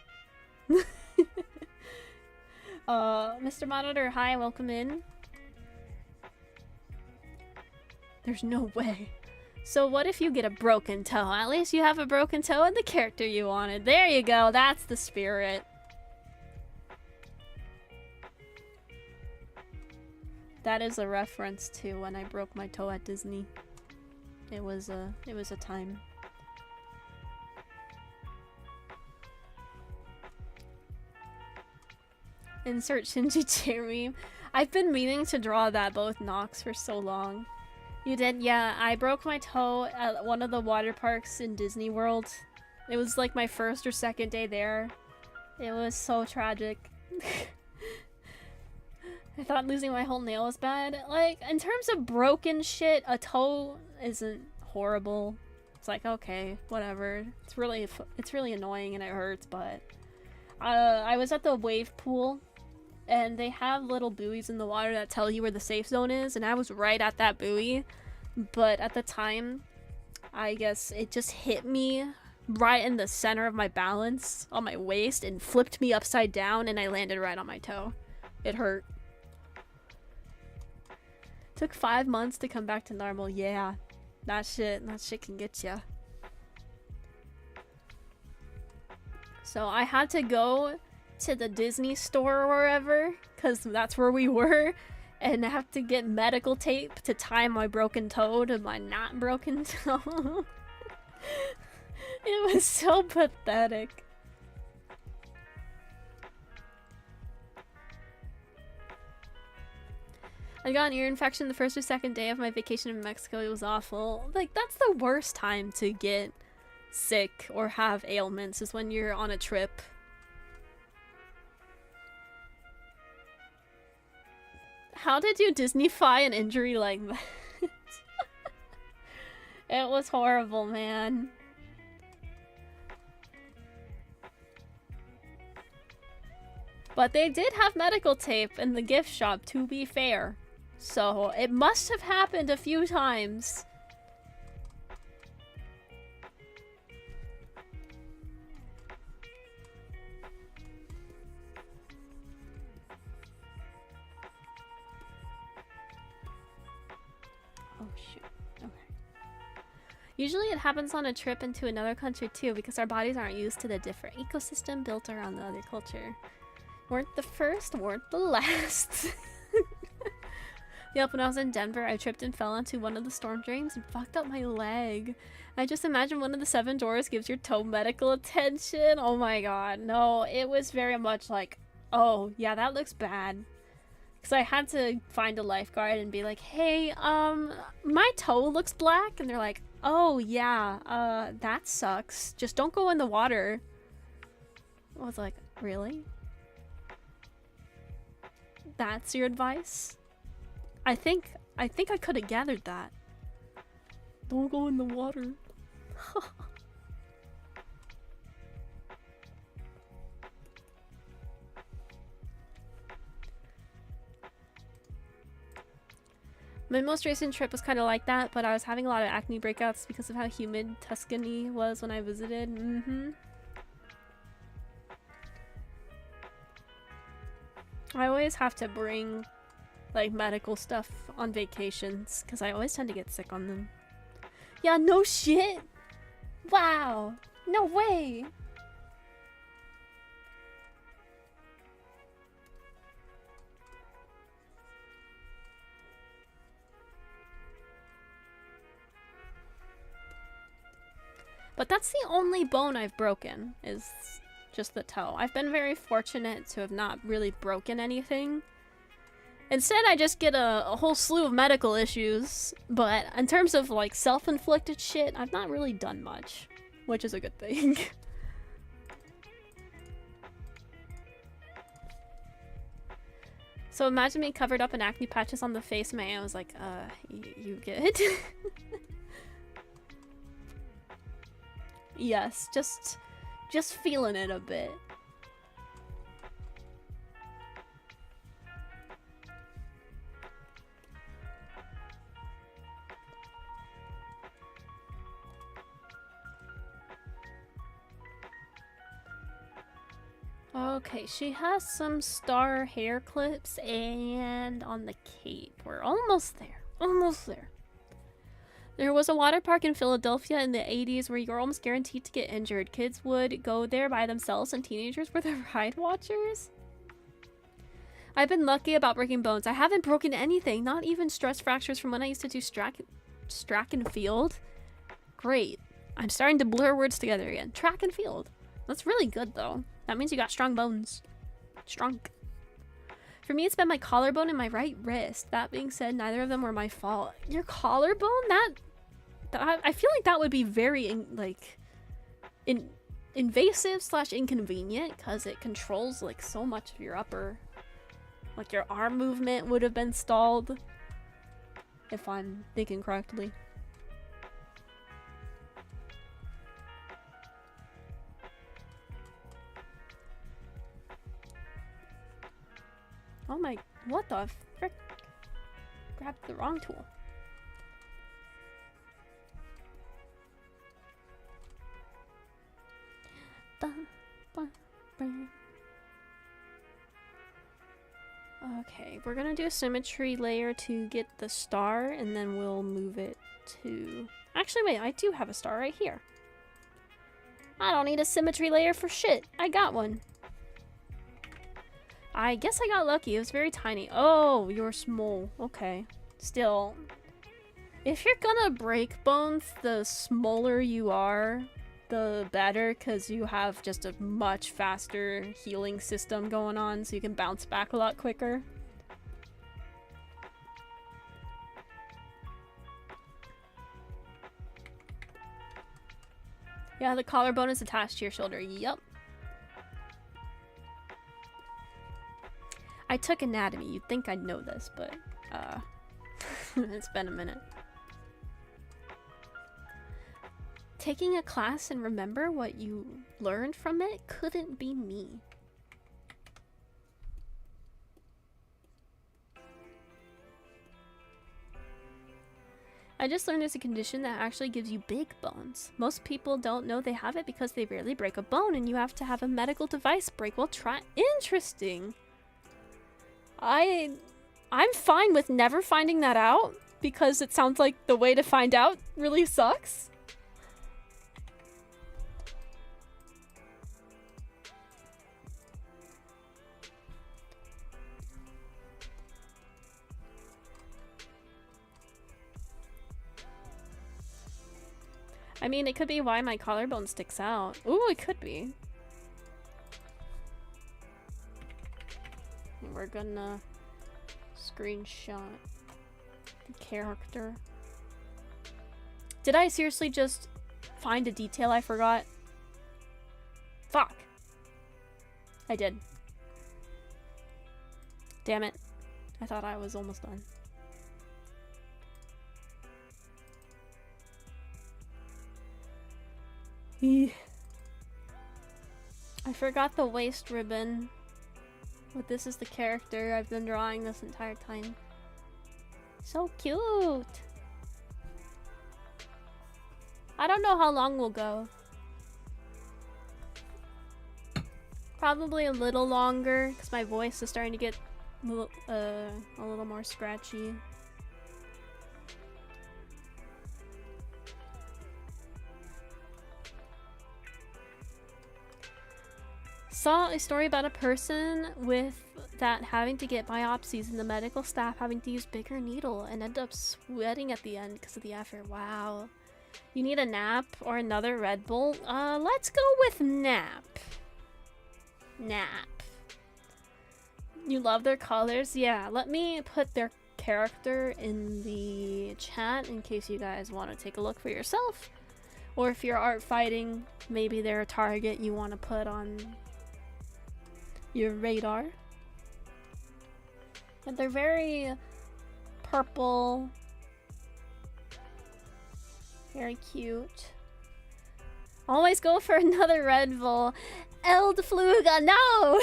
Mr. Monitor, hi, welcome in. There's no way. So what if you get a broken toe? At least you have a broken toe and the character you wanted. There you go, that's the spirit. That is a reference to when I broke my toe at Disney. It was a time. Insert Shinji Jeremy. I've been meaning to draw that both Nox for so long. You did? Yeah, I broke my toe at one of the water parks in Disney World. It was like my first or second day there. It was so tragic. I thought losing my whole nail was bad. Like, in terms of broken shit, a toe isn't horrible. It's like, okay, whatever. It's really annoying and it hurts, but I was at the wave pool and they have little buoys in the water that tell you where the safe zone is, and I was right at that buoy, but at the time, I guess it just hit me right in the center of my balance on my waist and flipped me upside down, and I landed right on my toe. It hurt. Took 5 months to come back to normal. Yeah, that shit can get ya. So I had to go to the Disney store or wherever, because that's where we were, and I have to get medical tape to tie my broken toe to my not broken toe. It was so pathetic. I got an ear infection the first or second day of my vacation in Mexico. It was awful. Like, that's the worst time to get sick or have ailments, is when you're on a trip. How did you Disney-fy an injury like that? It was horrible, man. But they did have medical tape in the gift shop, to be fair. So it must have happened a few times. Oh shoot. Okay. Usually it happens on a trip into another country too, because our bodies aren't used to the different ecosystem built around the other culture. Weren't the first, weren't the last. Yep, when I was in Denver, I tripped and fell into one of the storm drains and fucked up my leg. I just imagine one of the 7 doors gives your toe medical attention. Oh my god, no, it was very much like, oh, yeah, that looks bad. Because I had to find a lifeguard and be like, hey, my toe looks black. And they're like, oh, yeah, that sucks. Just don't go in the water. I was like, really? That's your advice? I think I could have gathered that. Don't go in the water. My most recent trip was kind of like that, but I was having a lot of acne breakouts because of how humid Tuscany was when I visited. I always have to bring like medical stuff on vacations because I always tend to get sick on them. Yeah, no shit. Wow. No way. But that's the only bone I've broken, is just the toe. I've been very fortunate to have not really broken anything. Instead, I just get a whole slew of medical issues, but in terms of like self-inflicted shit, I've not really done much, which is a good thing. So imagine me covered up in acne patches on the face, man. I was like, you good? Yes, just feeling it a bit. Okay, she has some star hair clips and on the cape. We're almost there. Almost there. There was a water park in Philadelphia in the 80s where you were almost guaranteed to get injured. Kids would go there by themselves and teenagers were the ride watchers. I've been lucky about breaking bones. I haven't broken anything, not even stress fractures from when I used to do track and field. Great. I'm starting to blur words together again. Track and field. That's really good though. That means you got strong bones. Strong. For me, it's been my collarbone and my right wrist. That being said, neither of them were my fault. Your collarbone? I feel like that would be very invasive / inconvenient because it controls like so much of your upper, like your arm movement would have been stalled, if I'm thinking correctly. Oh my, what the frick? Grabbed the wrong tool. Okay, we're gonna do a symmetry layer to get the star, and then we'll move it to... Actually, wait, I do have a star right here. I don't need a symmetry layer for shit. I got one. I guess I got lucky. It was very tiny. Oh, you're small. Okay. Still, if you're gonna break bones, the smaller you are, the better, because you have just a much faster healing system going on, so you can bounce back a lot quicker. Yeah, the collarbone is attached to your shoulder. Yup. I took anatomy. You'd think I'd know this, but it's been a minute. Taking a class and remember what you learned from it couldn't be me. I just learned there's a condition that actually gives you big bones. Most people don't know they have it because they rarely break a bone, and you have to have a medical device break. Well, interesting. I'm fine with never finding that out because it sounds like the way to find out really sucks. I mean, it could be why my collarbone sticks out. Ooh, it could be. And we're gonna screenshot the character. Did I seriously just find a detail I forgot? Fuck. I did. Damn it. I thought I was almost done. I forgot the waist ribbon. But this is the character I've been drawing this entire time. So cute! I don't know how long we'll go. Probably a little longer, because my voice is starting to get a little more scratchy. Saw a story about a person with that having to get biopsies and the medical staff having to use bigger needle and end up sweating at the end because of the effort. Wow. You need a nap or another Red Bull? Let's go with nap. Nap. You love their colors? Yeah, let me put their character in the chat in case you guys want to take a look for yourself. Or if you're art fighting, maybe they're a target you want to put on your radar. And they're very purple. Very cute. Always go for another Red Bull. Eldfluga, no!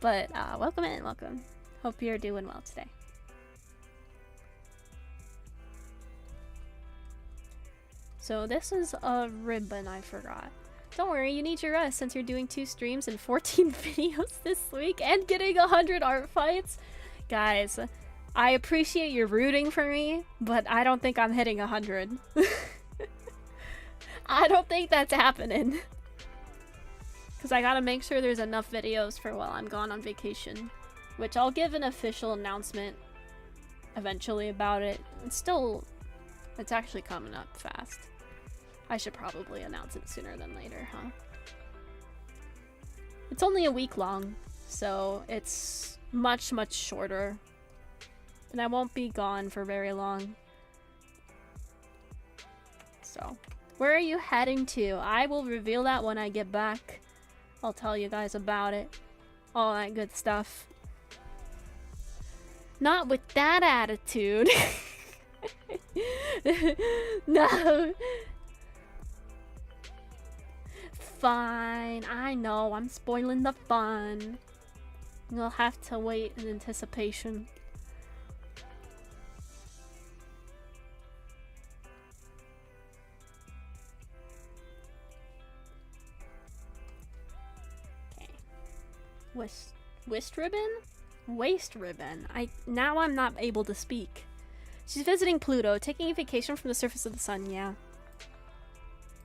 But welcome in, welcome. Hope you're doing well today. So this is a ribbon I forgot. Don't worry, you need your rest since you're doing 2 streams and 14 videos this week and getting 100 art fights. Guys, I appreciate your rooting for me, but I don't think I'm hitting 100. I don't think that's happening. Because I gotta make sure there's enough videos for while I'm gone on vacation. Which I'll give an official announcement eventually about it. It's actually coming up fast. I should probably announce it sooner than later, huh? It's only a week long, so it's much, much shorter. And I won't be gone for very long. So, where are you heading to? I will reveal that when I get back. I'll tell you guys about it. All that good stuff. Not with that attitude. No. Fine, I know, I'm spoiling the fun. You'll have to wait in anticipation. Okay. Waist ribbon? Waist ribbon. Now I'm not able to speak. She's visiting Pluto, taking a vacation from the surface of the sun, yeah.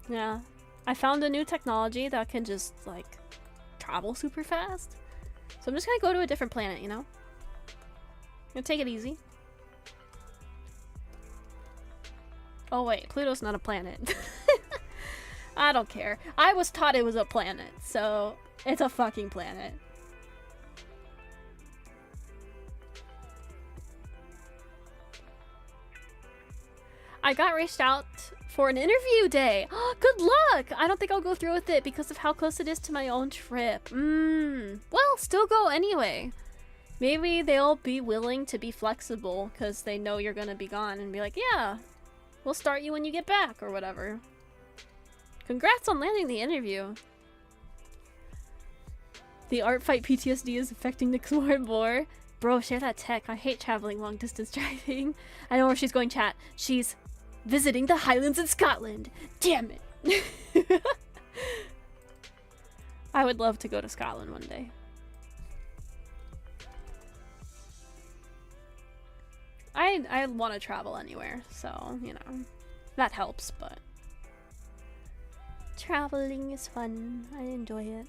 Yeah. I found a new technology that can just, like, travel super fast. So I'm just gonna go to a different planet, you know? I'm gonna take it easy. Oh wait, Pluto's not a planet. I don't care. I was taught it was a planet, so it's a fucking planet. I got reached out for an interview day. Good luck! I don't think I'll go through with it because of how close it is to my own trip. Well, still go anyway. Maybe they'll be willing to be flexible because they know you're gonna be gone and be like, yeah, we'll start you when you get back or whatever. Congrats on landing the interview. The art fight PTSD is affecting Nick's more and more. Bro, share that tech. I hate traveling long distance driving. I know where she's going, chat. She's visiting the Highlands in Scotland. Damn it. I would love to go to Scotland one day. I want to travel anywhere, so, you know, that helps, but traveling is fun. I enjoy it.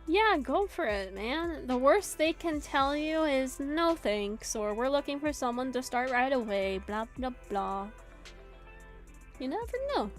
Yeah, go for it, man. The worst they can tell you is no thanks, or we're looking for someone to start right away, blah blah blah. You never know.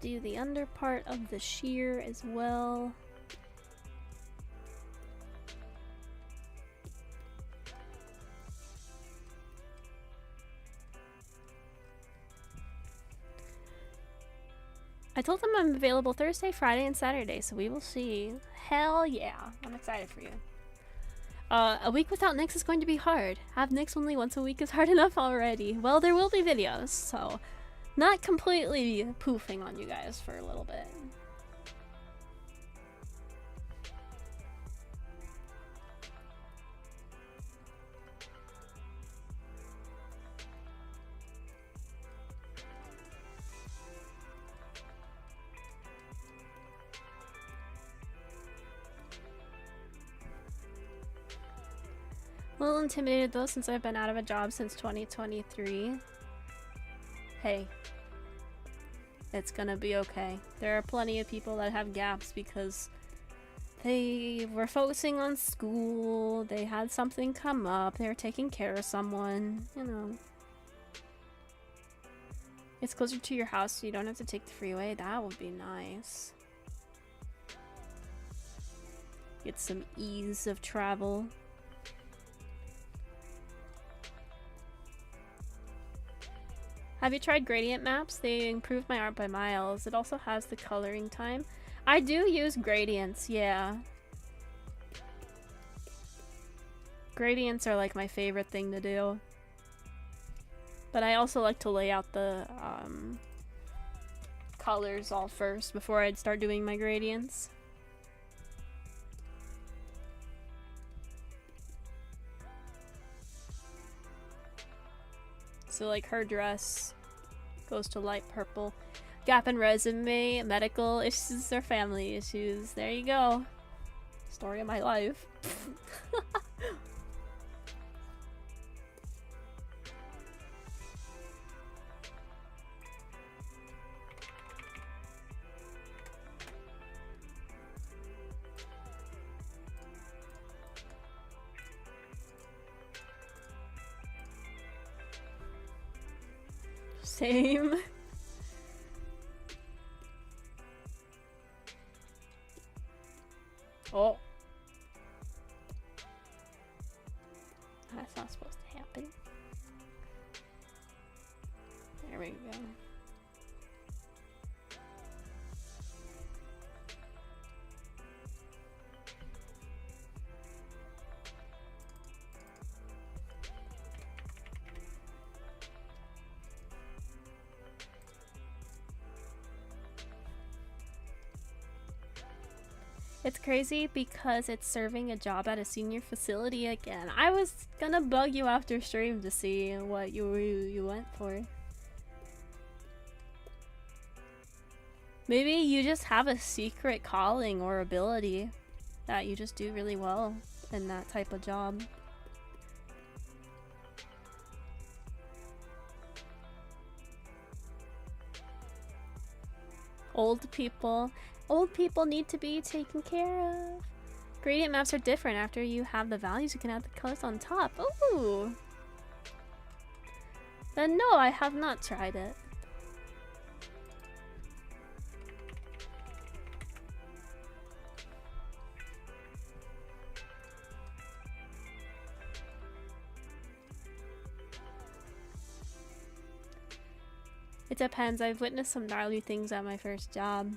Do the under part of the shear as well. I told them I'm available Thursday, Friday, and Saturday, so we will see. Hell yeah. I'm excited for you. A week without Nyx is going to be hard. Have Nyx only once a week is hard enough already. Well, there will be videos, so not completely poofing on you guys for a little bit. A little intimidated though since I've been out of a job since 2023. Hey, it's gonna be okay. There are plenty of people that have gaps because they were focusing on school, they had something come up, they were taking care of someone, you know. It's closer to your house so you don't have to take the freeway. That would be nice. Get some ease of travel. Have you tried gradient maps? They improved my art by miles. It also has the coloring time. I do use gradients, yeah. Gradients are like my favorite thing to do. But I also like to lay out the colors all first before I'd start doing my gradients. So like her dress goes to light purple. Gap in resume, medical issues or family issues. There you go. Story of my life. Same. Oh. That's not supposed to happen. There we go. It's crazy because it's serving a job at a senior facility again. I was gonna bug you after stream to see what you went for. Maybe you just have a secret calling or ability that you just do really well in that type of job. Old people need to be taken care of. Gradient maps are different. After you have the values, you can add the colors on top. Ooh. Then no, I have not tried it. It depends. I've witnessed some gnarly things at my first job.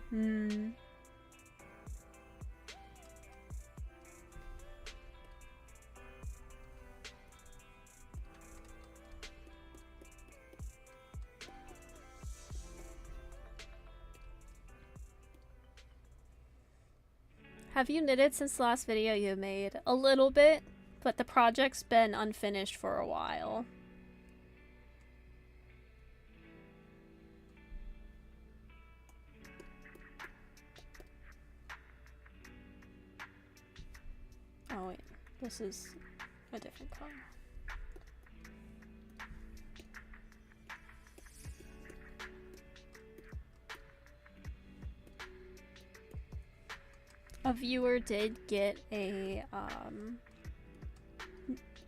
Have you knitted since the last video you made? A little bit, but the project's been unfinished for a while. Oh wait, this is a different color. A viewer did get a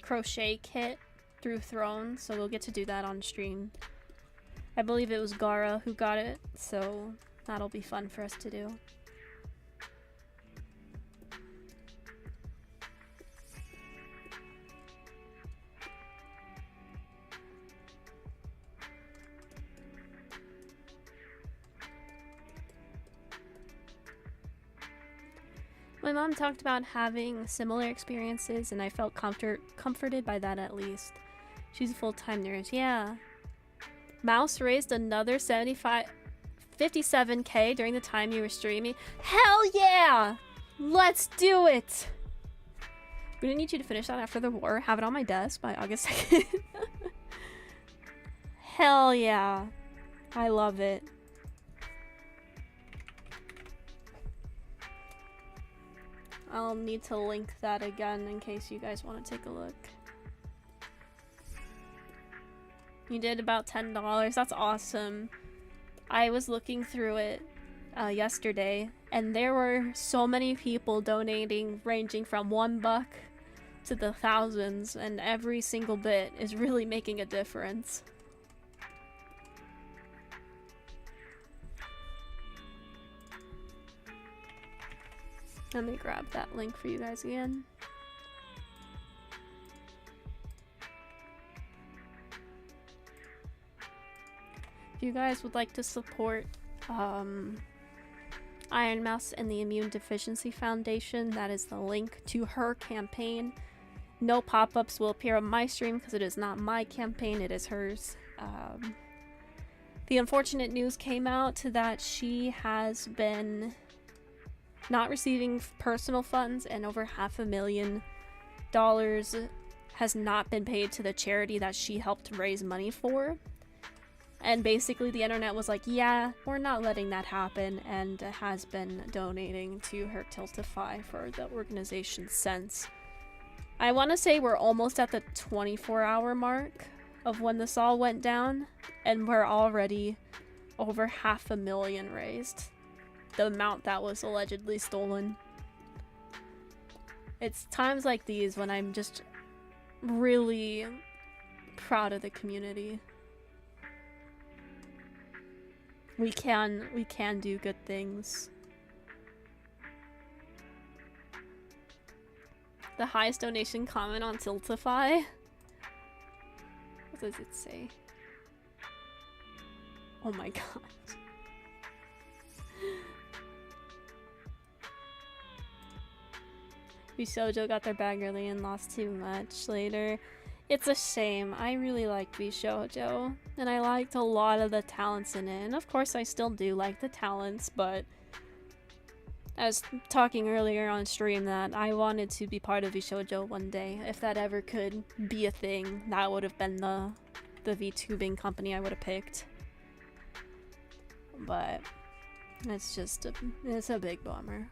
crochet kit through Throne, so we'll get to do that on stream. I believe it was Gara who got it, so that'll be fun for us to do. My mom talked about having similar experiences, and I felt comforted by that at least. She's a full-time nurse. Yeah. Mouse raised another 57k during the time you were streaming. Hell yeah! Let's do it! I'm gonna need you to finish that after the war. Have it on my desk by August 2nd. Hell yeah. I love it. I'll need to link that again in case you guys want to take a look. You did about $10. That's awesome. I was looking through it yesterday, and there were so many people donating, ranging from $1 to the thousands, and every single bit is really making a difference. Let me grab that link for you guys again. If you guys would like to support Iron Mouse and the Immune Deficiency Foundation, that is the link to her campaign. No pop-ups will appear on my stream because it is not my campaign, it is hers. The unfortunate news came out that she has been not receiving personal funds, and over $500,000 has not been paid to the charity that she helped raise money for. And basically the internet was like, yeah, we're not letting that happen, and has been donating to her Tiltify for the organization since. I want to say we're almost at the 24-hour mark of when this all went down, and we're already over $500,000 raised. The amount that was allegedly stolen. It's times like these when I'm just really proud of the community. We can do good things. The highest donation comment on Tiltify? What does it say? Oh my god. Bishojo got their bag early and lost too much later. It's a shame. I really liked Bishojo, and I liked a lot of the talents in it. And of course I still do like the talents, but I was talking earlier on stream that I wanted to be part of Bishojo one day. If that ever could be a thing, that would have been the VTubing company I would have picked. But it's just it's a big bummer.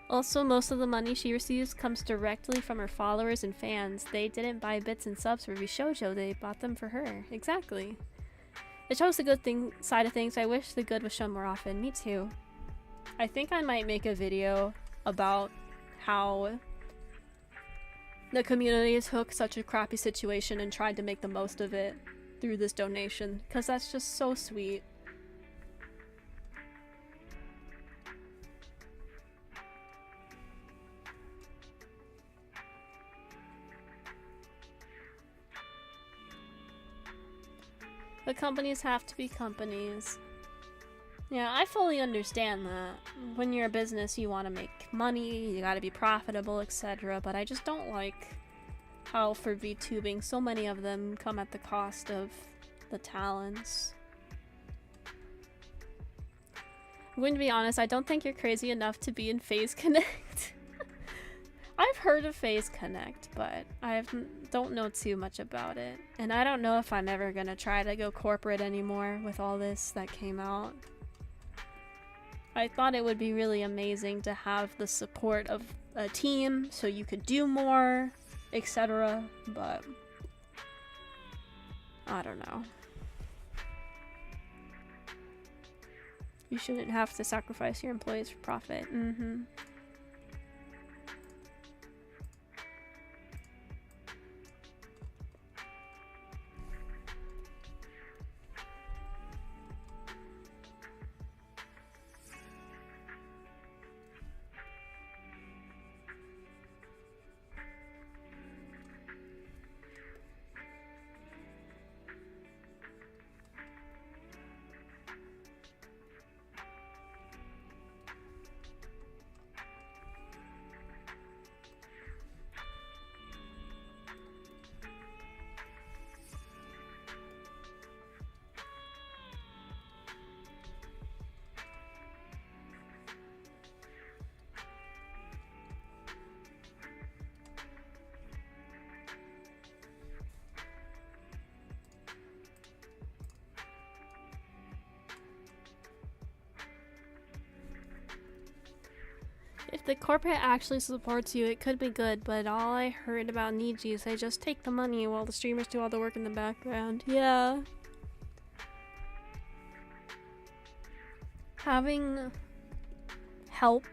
Also, most of the money she receives comes directly from her followers and fans. They didn't buy bits and subs for Bishojo, they bought them for her. Exactly. It shows the good side of things. I wish the good was shown more often. Me too. I think I might make a video about how the community took such a crappy situation and tried to make the most of it through this donation, because that's just so sweet. But companies have to be companies. Yeah, I fully understand that. When you're a business, you want to make money, you gotta be profitable, etc. But I just don't like how for VTubing, so many of them come at the cost of the talents. I'm going to be honest, I don't think you're crazy enough to be in Phase Connect. I've heard of Phase Connect, but I don't know too much about it. And I don't know if I'm ever gonna try to go corporate anymore with all this that came out. I thought it would be really amazing to have the support of a team so you could do more, etc. But I don't know. You shouldn't have to sacrifice your employees for profit. If the corporate actually supports you, it could be good, but all I heard about Niji is they just take the money while the streamers do all the work in the background. Yeah. Having help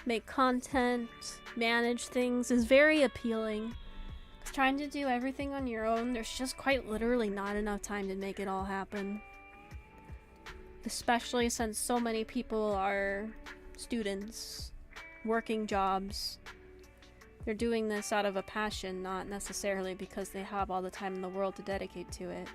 make content, manage things is very appealing. 'Cause trying to do everything on your own, there's just quite literally not enough time to make it all happen. Especially since so many people are students. Working jobs. They're doing this out of a passion, not necessarily because they have all the time in the world to dedicate to it.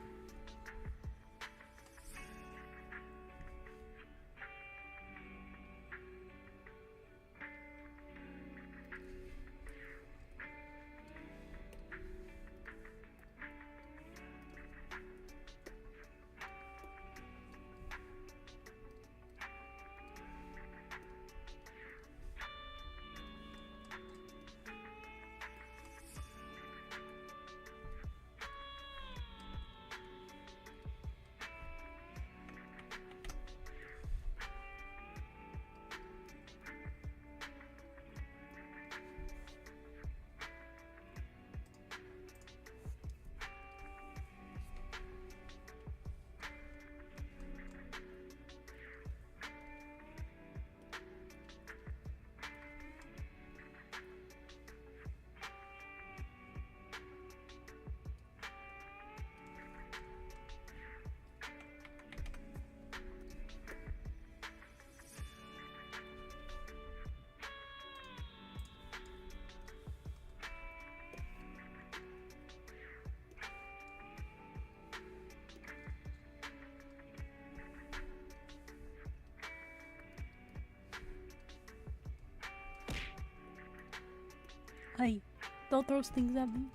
Hey, don't throw things at me.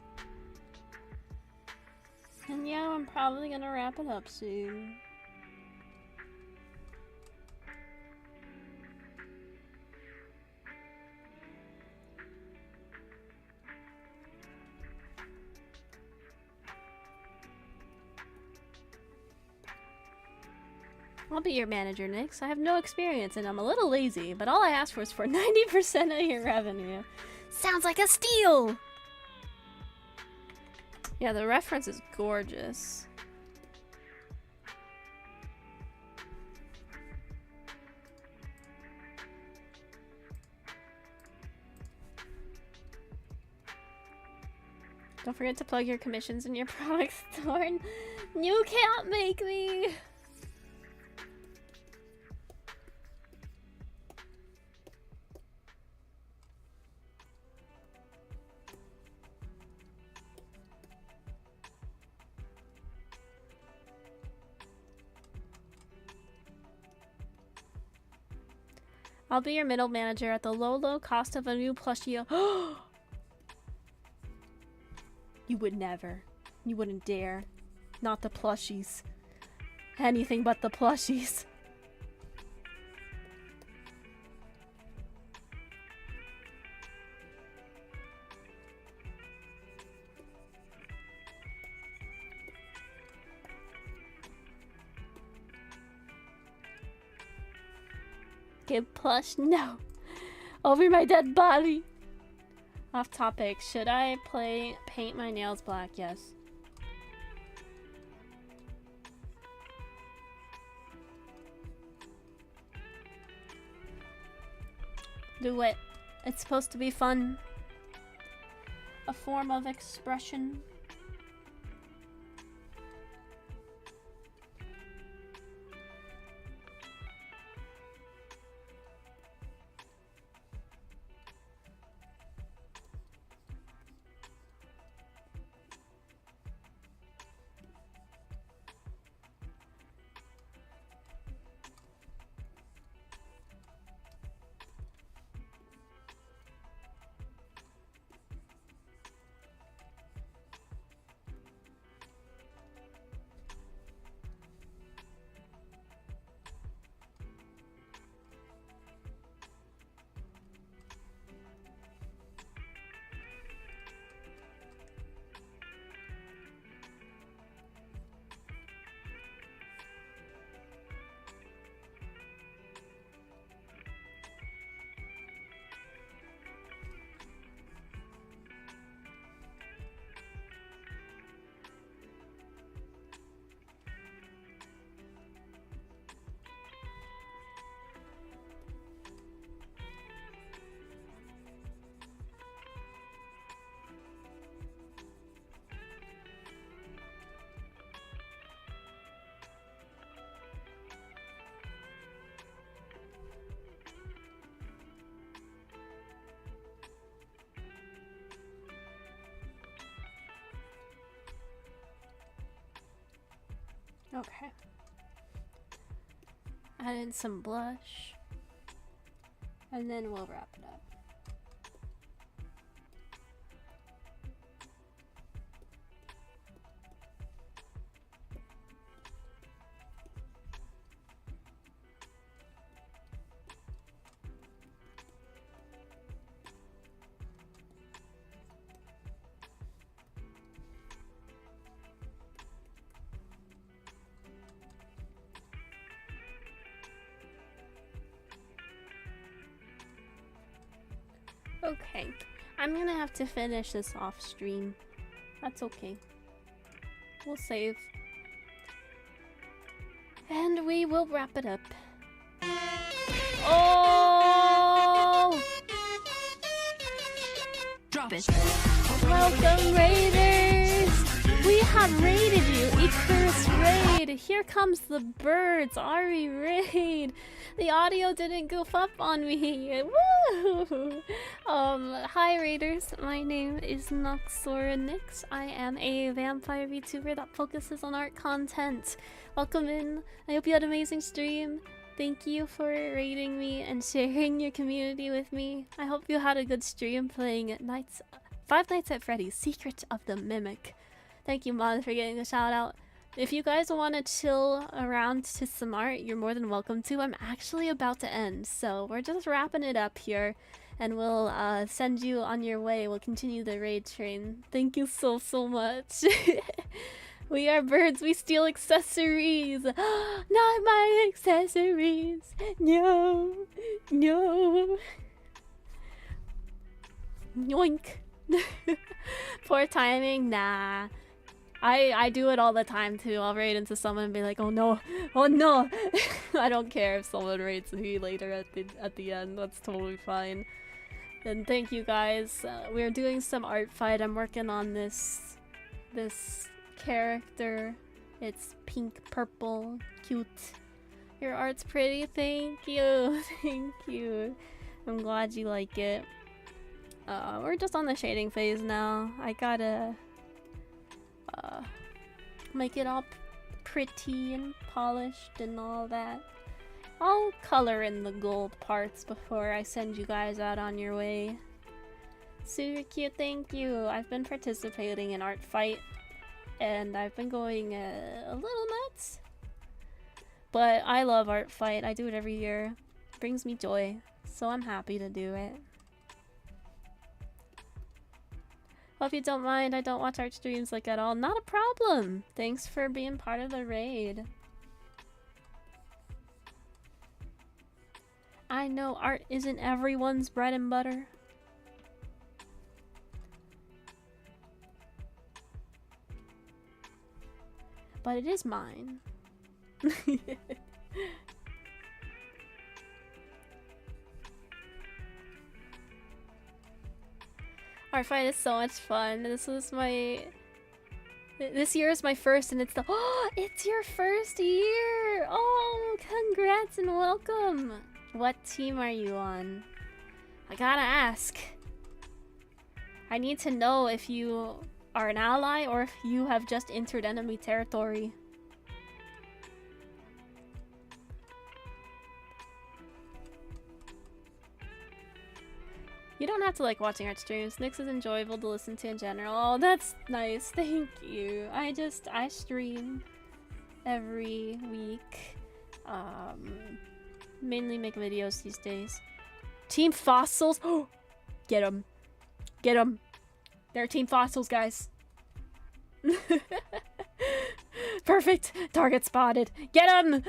And yeah, I'm probably gonna wrap it up soon. I'll be your manager, Nix. I have no experience and I'm a little lazy, but all I ask for is for 90% of your revenue. Sounds like a steal! Yeah, the reference is gorgeous. Don't forget to plug your commissions in your product store. You can't make me! I'll be your middle manager at the low cost of a new plushie. You would never. You wouldn't dare. Not the plushies. Anything but the plushies. Give plush? No. Over my dead body. Off topic. Should I paint my nails black? Yes. Do it. It's supposed to be fun. A form of expression. Okay. Add in some blush. And then we'll wrap it up. Okay, I'm gonna have to finish this off stream. That's okay. We'll save. And we will wrap it up. Oh! Drop it. Welcome, Raiders! We have raided you! Icarus raid! Here comes the birds! Ari raid! The audio didn't goof up on me! Woo! Hi Raiders, my name is Noxaura Nix. I am a vampire VTuber that focuses on art content. Welcome in. I hope you had an amazing stream. Thank you for raiding me and sharing your community with me. I hope you had a good stream playing Five Nights at Freddy's Secret of the Mimic. Thank you, Mod, for getting a shout out. If you guys want to chill around to some art, you're more than welcome to. I'm actually about to end, so we're just wrapping it up here. And we'll send you on your way. We'll continue the raid train. Thank you so much. We are birds. We steal accessories. Not my accessories. No. No. Yoink. Poor timing. Nah. I do it all the time too. I'll raid into someone and be like, oh no, oh no. I don't care if someone raids me later at the end. That's totally fine. And thank you guys. We're doing some art fight. I'm working on this character. It's pink, purple, cute. Your art's pretty. Thank you. Thank you. I'm glad you like it. We're just on the shading phase now. I gotta make it all pretty and polished and all that. I'll color in the gold parts before I send you guys out on your way. Super cute, thank you. I've been participating in Art Fight, and I've been going a little nuts. But I love Art Fight. I do it every year. It brings me joy, so I'm happy to do it. Hope you don't mind. I don't watch art streams like at all. Not a problem. Thanks for being part of the raid. I know art isn't everyone's bread and butter. But it is mine. Art Fight is so much fun. This year is my first, and it's it's your first year. Oh, congrats and welcome. What team are you on? I gotta ask. I need to know if you are an ally or if you have just entered enemy territory. You don't have to like watching art streams. Nyx is enjoyable to listen to in general. Oh, that's nice. Thank you. I stream every week. Mainly make videos these days. Team Fossils. Oh, get them. Get them. They're Team Fossils, guys. Perfect. Target spotted. Get them.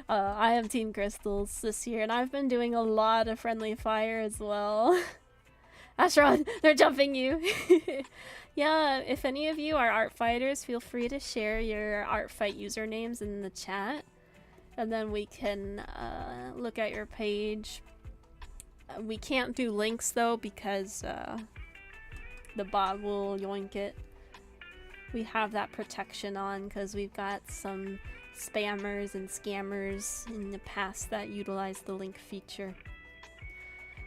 I am Team Crystals this year, and I've been doing a lot of friendly fire as well. Astron, they're jumping you. Yeah, if any of you are art fighters, feel free to share your art fight usernames in the chat, and then we can look at your page. We can't do links though because the bot will yoink it. We have that protection on because we've got some spammers and scammers in the past that utilize the link feature.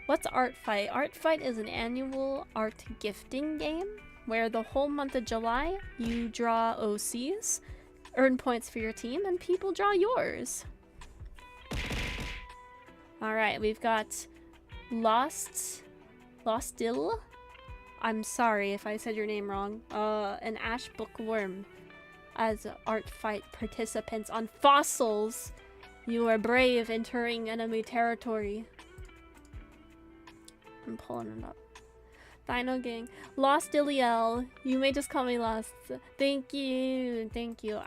What's Art Fight? Art Fight is an annual art gifting game where the whole month of July you draw OCs, earn points for your team, and people draw yours. Alright, we've got Lostil. I'm sorry if I said your name wrong. An Ash Bookworm. As Art Fight participants on Fossils, you are brave entering enemy territory. I'm pulling it up. Dino Gang. Lost Iliel. You may just call me Lost. Thank you. Thank you.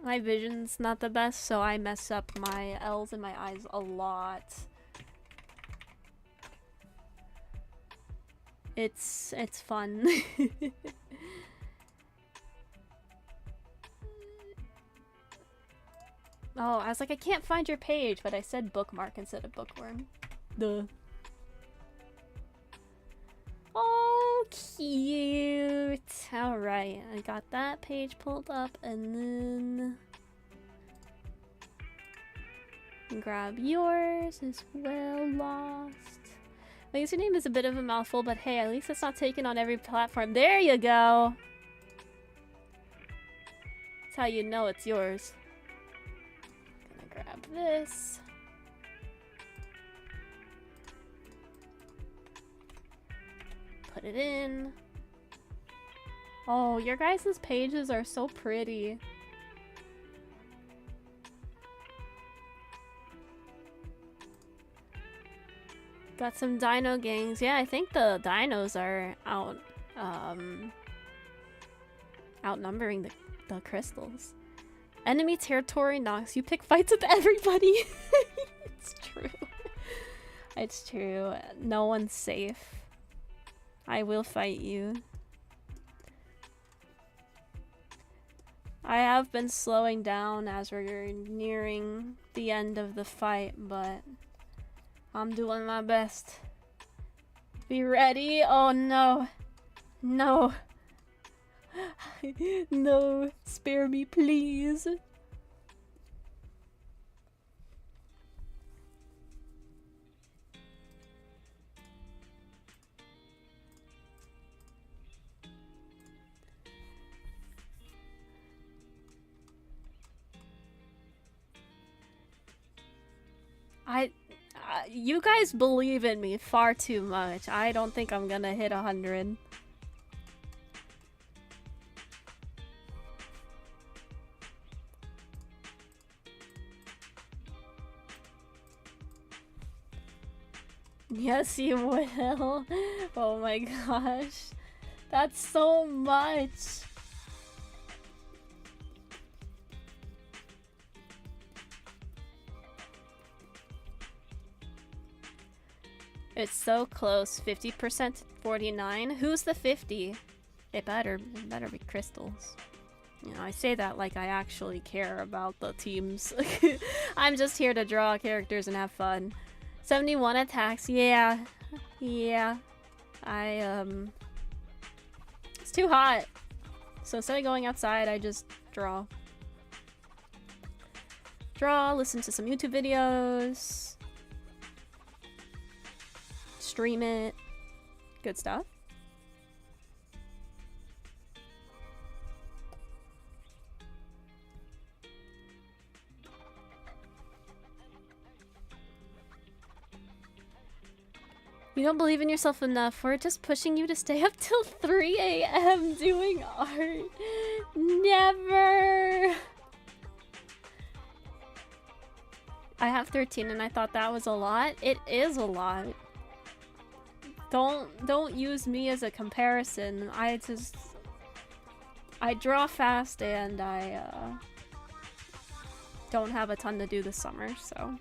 My vision's not the best, so I mess up my L's and my I's a lot. It's fun. Oh, I was like, I can't find your page, but I said bookmark instead of bookworm. Duh. Oh, cute. Alright, I got that page pulled up, and then grab yours as well, Lost. My username is a bit of a mouthful, but hey, at least it's not taken on every platform. There you go! That's how you know it's yours. Grab this. Put it in. Oh, your guys' pages are so pretty. Got some dino gangs. Yeah, I think the dinos are outnumbering the crystals. Enemy territory knocks. You pick fights with everybody. It's true. It's true. No one's safe. I will fight you. I have been slowing down as we're nearing the end of the fight, but I'm doing my best. Be ready. Oh no. No. No, spare me, please. You guys believe in me far too much. I don't think I'm gonna hit 100. Yes, you will. Oh my gosh. That's so much. It's so close. 50% to 49. Who's the 50? It better be crystals. You know, I say that like I actually care about the teams. I'm just here to draw characters and have fun. 71 attacks. Yeah. Yeah. It's too hot. So instead of going outside, I just draw. Draw, listen to some YouTube videos. Stream it. Good stuff. You don't believe in yourself enough. We're just pushing you to stay up till 3 a.m. doing art. Never. I have 13 and I thought that was a lot. It is a lot. Don't use me as a comparison. I draw fast and I don't have a ton to do this summer, so.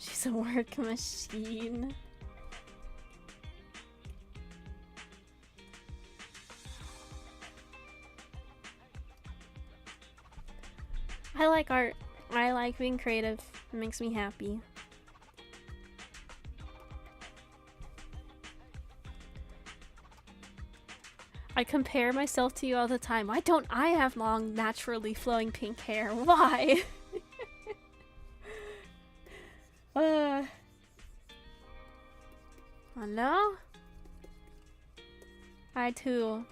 She's a work machine. I like art. I like being creative. It makes me happy. I compare myself to you all the time. Why don't I have long, naturally flowing pink hair? Why? Hello? I too.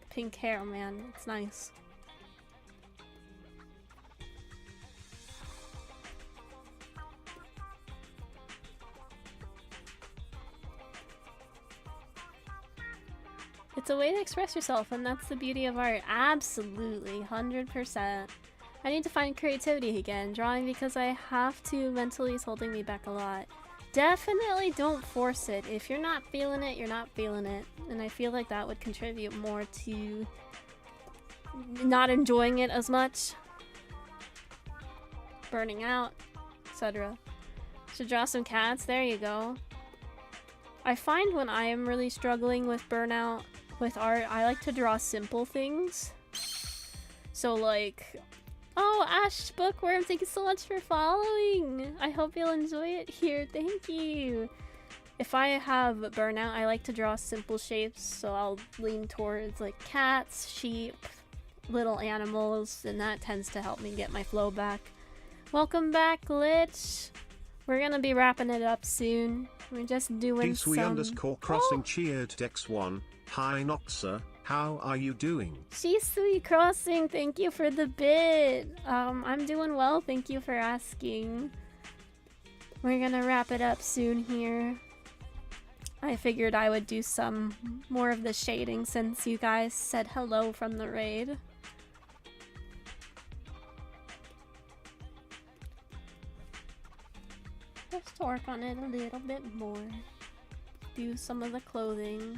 Pink hair, man. It's nice. It's a way to express yourself, and that's the beauty of art. Absolutely, 100%. I need to find creativity again. Drawing because I have to mentally is holding me back a lot. Definitely don't force it. If you're not feeling it, you're not feeling it. And I feel like that would contribute more to not enjoying it as much. Burning out, etc. Should draw some cats. There you go. I find when I am really struggling with burnout with art, I like to draw simple things. So like, oh, Ash Bookworm, thank you so much for following. I hope you'll enjoy it here. Thank you. If I have burnout, I like to draw simple shapes, so I'll lean towards like cats, sheep, little animals, and that tends to help me get my flow back. Welcome back, Lich. We're gonna be wrapping it up soon. We're just doing some... _crossing cheered Dex1. Hi Noxa, how are you doing? Shisui Crossing, thank you for the bit. I'm doing well, thank you for asking. We're gonna wrap it up soon here. I figured I would do some more of the shading since you guys said hello from the raid. Just work on it a little bit more. Do some of the clothing.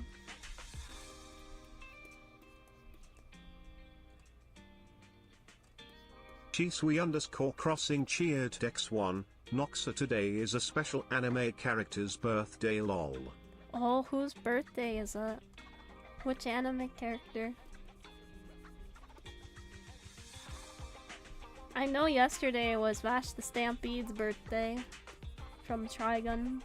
Chisui underscore crossing cheered Dex1. Noxa today is a special anime character's birthday lol. Oh, whose birthday is it? Which anime character? I know yesterday was Vash the Stampede's birthday from Trigun.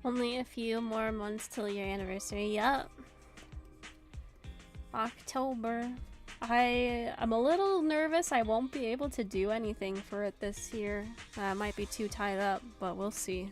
Only a few more months till your anniversary. Yup. October. I'm a little nervous I won't be able to do anything for it this year. I might be too tied up, but we'll see.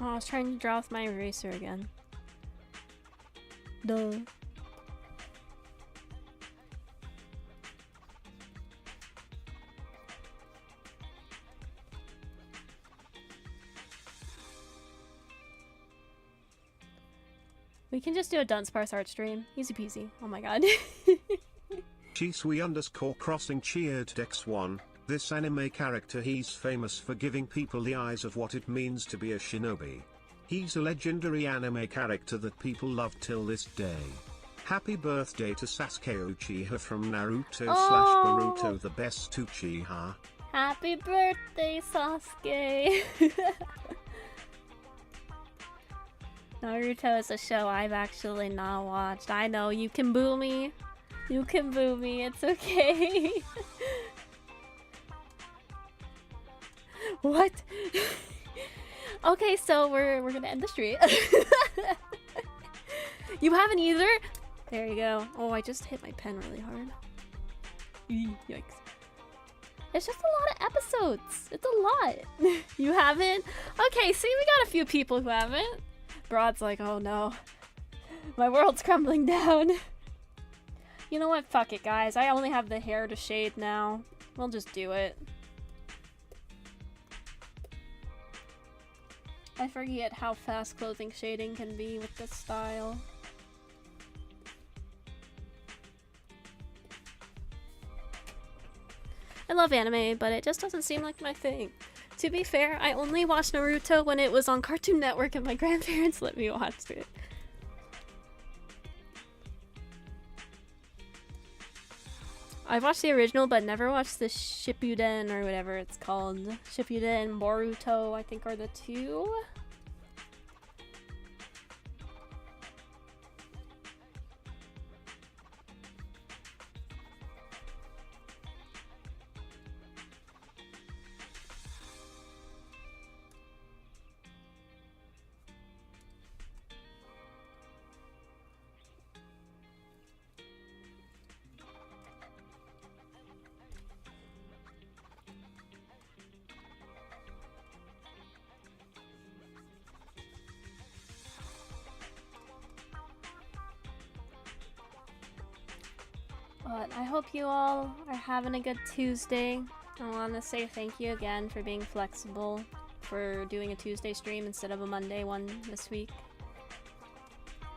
Oh, I was trying to draw with my eraser again. Duh. We can just do a dunce parse art stream. Easy peasy. Oh my god. Chisui underscore crossing cheered Dex1. This anime character, he's famous for giving people the eyes of what it means to be a shinobi. He's a legendary anime character that people love till this day. Happy birthday to Sasuke Uchiha from Naruto Oh. /Boruto, the best Uchiha. Happy birthday, Sasuke! Naruto is a show I've actually not watched. I know, you can boo me. You can boo me, it's okay. What? Okay, so we're gonna end the stream. You haven't either? There you go. Oh, I just hit my pen really hard. Yikes. It's just a lot of episodes. It's a lot. You haven't? Okay, see, we got a few people who haven't. Broad's like, oh no. My world's crumbling down. You know what? Fuck it, guys. I only have the hair to shade now. We'll just do it. I forget how fast clothing shading can be with this style. I love anime, but it just doesn't seem like my thing. To be fair, I only watched Naruto when it was on Cartoon Network and my grandparents let me watch it. I watched the original, but never watched the Shippuden or whatever it's called. Shippuden and Boruto, I think, are the two. But I hope you all are having a good Tuesday. I want to say thank you again for being flexible, for doing a Tuesday stream instead of a Monday one this week.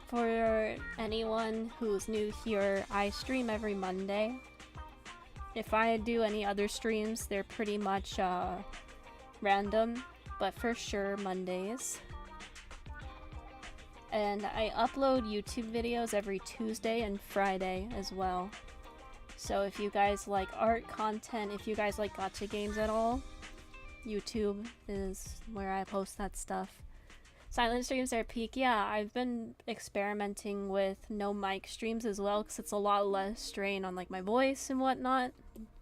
For anyone who's new here, I stream every Monday. If I do any other streams, they're pretty much random, but for sure Mondays. And I upload YouTube videos every Tuesday and Friday as well. So if you guys like art content, if you guys like gacha games at all, YouTube is where I post that stuff. Silent streams are peak. Yeah, I've been experimenting with no mic streams as well because it's a lot less strain on like my voice and whatnot.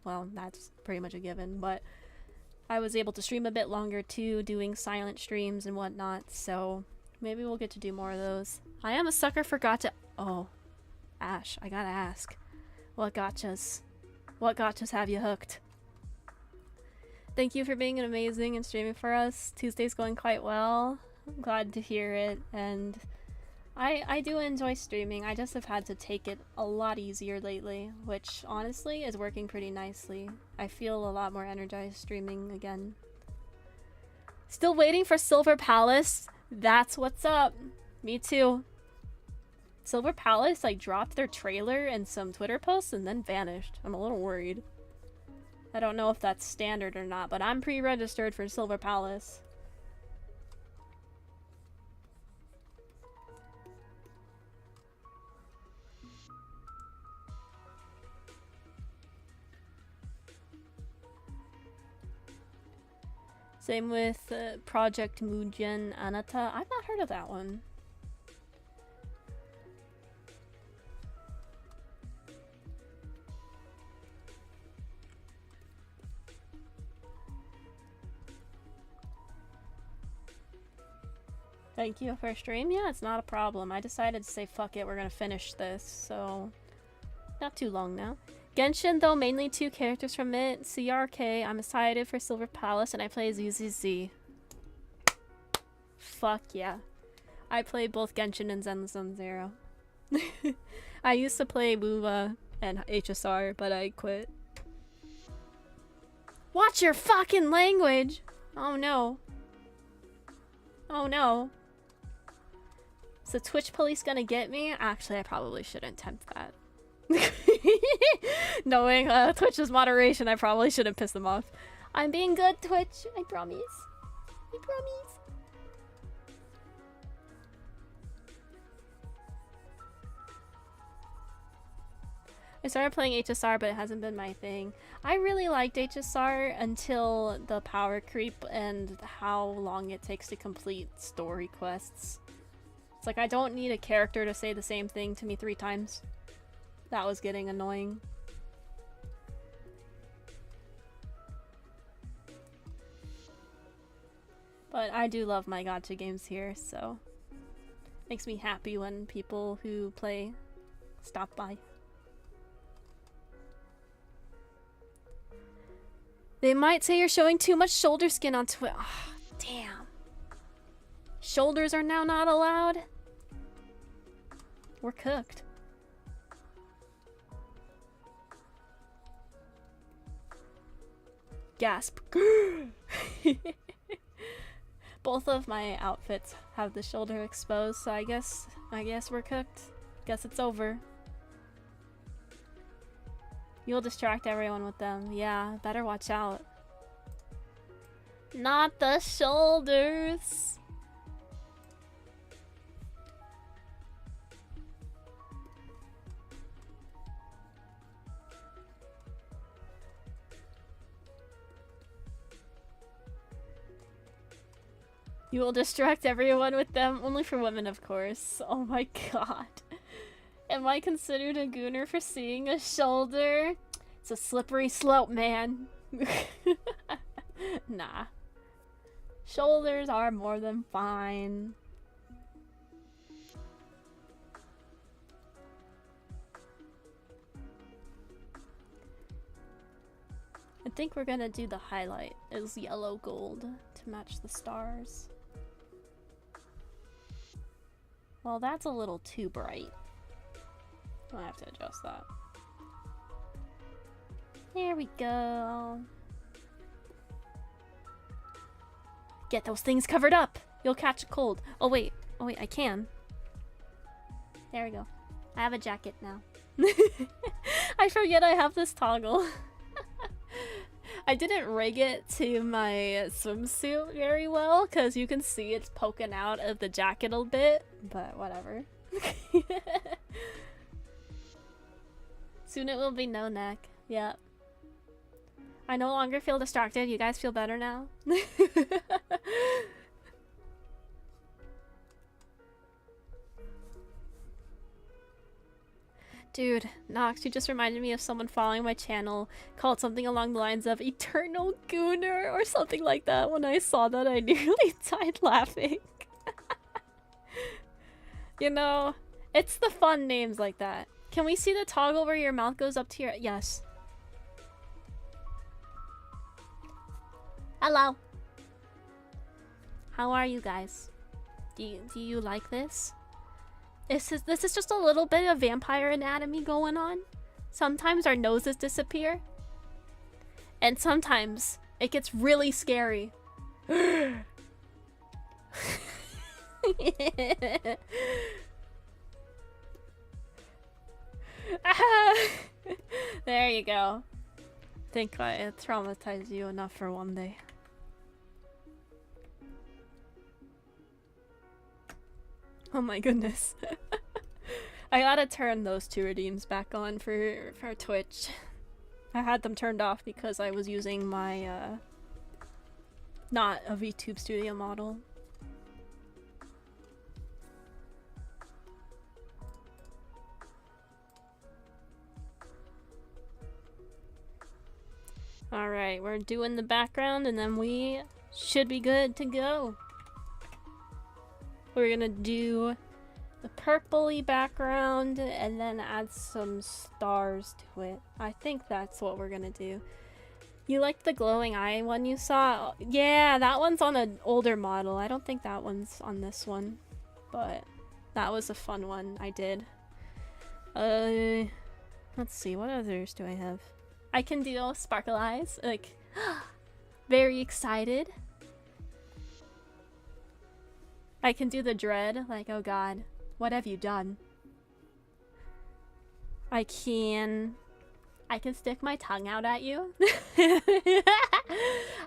Well, that's pretty much a given, but I was able to stream a bit longer too, doing silent streams and whatnot, so maybe we'll get to do more of those. I am a sucker for gotcha. Oh, Ash, I gotta ask. What gotchas? What gotchas have you hooked? Thank you for being amazing and streaming for us. Tuesday's going quite well. I'm glad to hear it, and I do enjoy streaming. I just have had to take it a lot easier lately, which honestly is working pretty nicely. I feel a lot more energized streaming again. Still waiting for Silver Palace? That's what's up. Me too. Silver Palace like dropped their trailer and some Twitter posts and then vanished. I'm a little worried. I don't know if that's standard or not, but I'm pre-registered for Silver Palace. Same with Project Mugen Anata. I've not heard of that one. Thank you for stream. Yeah, it's not a problem. I decided to say fuck it, we're gonna finish this, so not too long now. Genshin, though, mainly 2 characters from it. CRK, I'm excited for Silver Palace, and I play ZZZ. Fuck yeah. I play both Genshin and Zenless Zero. I used to play WoWa and HSR, but I quit. Watch your fucking language! Oh no. Oh no. Is the Twitch police gonna get me? Actually, I probably shouldn't tempt that. Knowing Twitch's moderation, I probably shouldn't piss them off. I'm being good, Twitch. I promise. I promise. I started playing HSR, but it hasn't been my thing. I really liked HSR until the power creep and how long it takes to complete story quests. It's like I don't need a character to say the same thing to me 3 times. That was getting annoying. But I do love my gacha games here, so makes me happy when people who play stop by. They might say you're showing too much shoulder skin on Twitch. Oh, damn. Shoulders are now not allowed? We're cooked. Gasp. Both of my outfits have the shoulder exposed, so I guess we're cooked. Guess it's over. You'll distract everyone with them. Yeah, better watch out. Not the shoulders. You will distract everyone with them, only for women, of course. Oh my god. Am I considered a gooner for seeing a shoulder? It's a slippery slope, man. Nah. Shoulders are more than fine. I think we're gonna do the highlight as yellow gold to match the stars. Well, that's a little too bright. I have to adjust that. There we go. Get those things covered up. You'll catch a cold. Oh wait, I can. There we go. I have a jacket now. I forget I have this toggle. I didn't rig it to my swimsuit very well because you can see it's poking out of the jacket a bit, but whatever. Soon it will be no neck. Yep. I no longer feel distracted. You guys feel better now? Dude, Nox, you just reminded me of someone following my channel called something along the lines of Eternal Gooner or something like that. When I saw that, I nearly died laughing. You know, it's the fun names like that. Can we see the toggle where your mouth goes up to your... Yes. Hello. How are you guys? Do you like this? This is just a little bit of vampire anatomy going on. Sometimes our noses disappear. And sometimes it gets really scary. There you go. Think I traumatized you enough for one day. Oh my goodness. I gotta turn those two redeems back on for Twitch. I had them turned off because I was using my not a VTube Studio model. Alright, we're doing the background and then we should be good to go. We're gonna do the purpley background and then add some stars to it. I think that's what we're gonna do. You liked the glowing eye one you saw? Yeah, that one's on an older model. I don't think that one's on this one. But that was a fun one I did. Let's see, what others do I have? I can do sparkle eyes, like, very excited. I can do the dread, like, oh god, what have you done? I can stick my tongue out at you.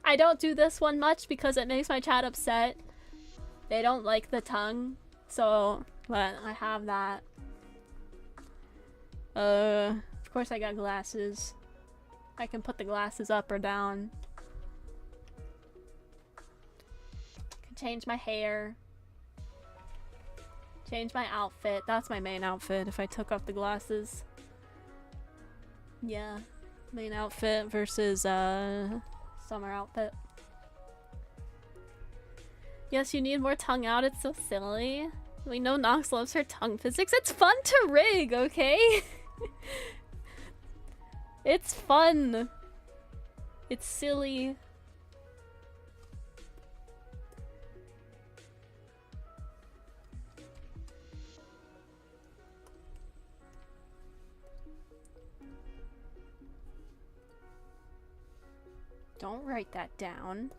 I don't do this one much because it makes my chat upset. They don't like the tongue, so, but I have that. Of course I got glasses. I can put the glasses up or down. Can change my hair. Change my outfit. That's my main outfit if I took off the glasses. Yeah. Main outfit versus summer outfit. Yes, you need more tongue out. It's so silly. We know Nox loves her tongue physics. It's fun to rig, okay? It's fun. It's silly. Don't write that down.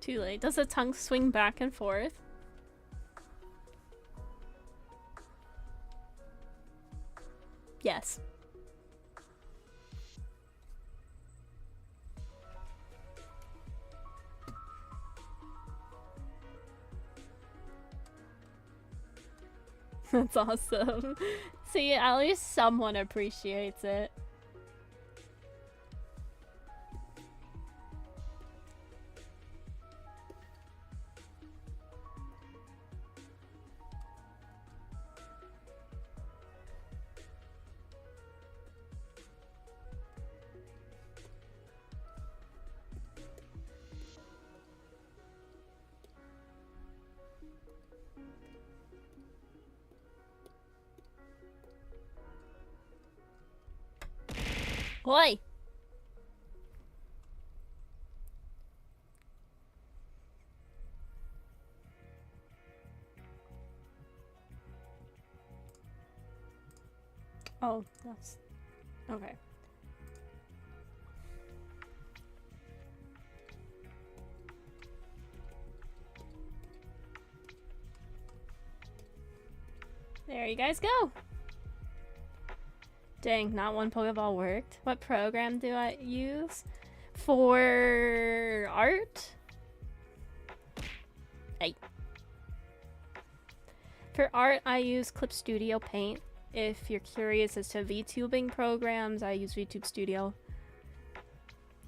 Too late. Does the tongue swing back and forth? Yes. That's awesome. See, at least someone appreciates it. Oi! Oh, that's... okay. There you guys go! Dang, not one Pokeball worked. What program do I use? For art? Hey. For art, I use Clip Studio Paint. If you're curious as to VTubing programs, I use VTube Studio.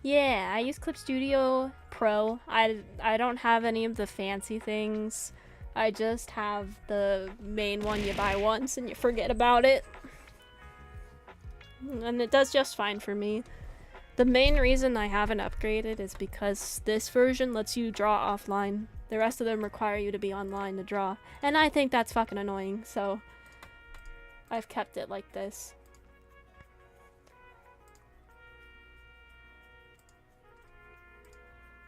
Yeah, I use Clip Studio Pro. I don't have any of the fancy things. I just have the main one you buy once and you forget about it. And it does just fine for me. The main reason I haven't upgraded is because this version lets you draw offline. The rest of them require you to be online to draw. And I think that's fucking annoying, so I've kept it like this.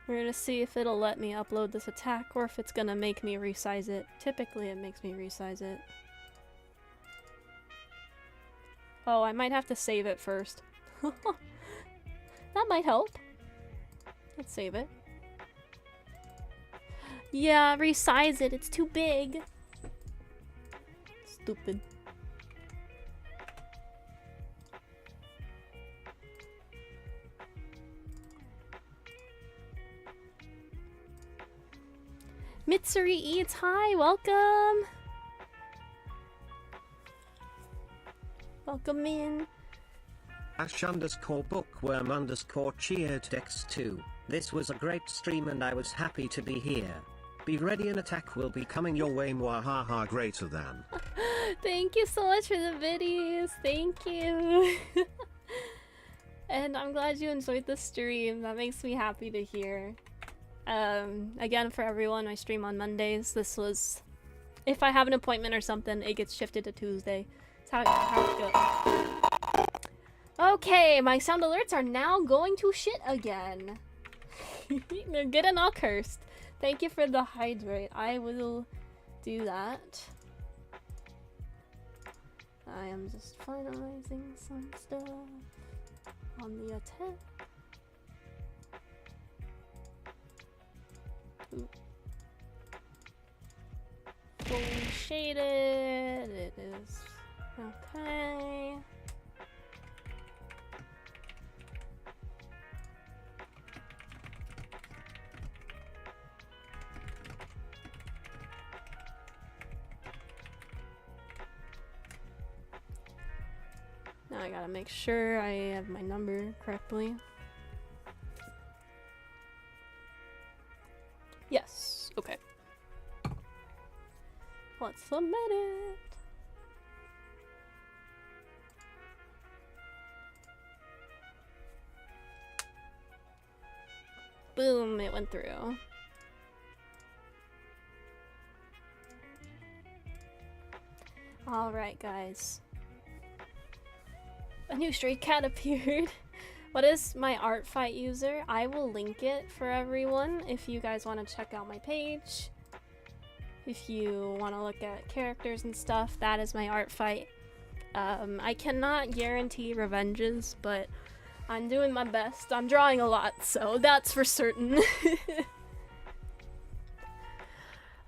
We're gonna see if it'll let me upload this attack or if it's gonna make me resize it. Typically it makes me resize it. Oh, I might have to save it first. That might help. Let's save it. Yeah, resize it. It's too big. Stupid. Mitsuri Eats, hi, welcome! Welcome in. _bookworm_cheered Dex2. This was a great stream and I was happy to be here. Be ready, an attack will be coming your way, Mwahaha greater than. Thank you so much for the videos, thank you! And I'm glad you enjoyed the stream, that makes me happy to hear. Again, for everyone, I stream on Mondays. This was... If I have an appointment or something, it gets shifted to Tuesday. That's how it goes. Okay, my sound alerts are now going to shit again. They're getting all cursed. Thank you for the hydrate. I will do that. I am just finalizing some stuff on the attack. Fully shaded. It is okay. Now I gotta make sure I have my number correctly. Yes, okay. Let's submit it. Boom, it went through. Alright, guys. A new stray cat appeared. What is my art fight user? I will link it for everyone if you guys want to check out my page. If you want to look at characters and stuff, that is my art fight. I cannot guarantee revenges, but I'm doing my best. I'm drawing a lot, so that's for certain.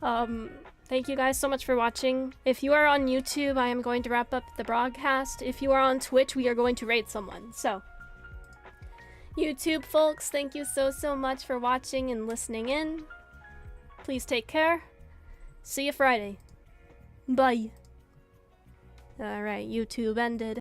Thank you guys so much for watching. If you are on YouTube, I am going to wrap up the broadcast. If you are on Twitch, we are going to raid someone. So, YouTube folks, thank you so much for watching and listening in. Please take care. See you Friday. Bye. Alright, YouTube ended.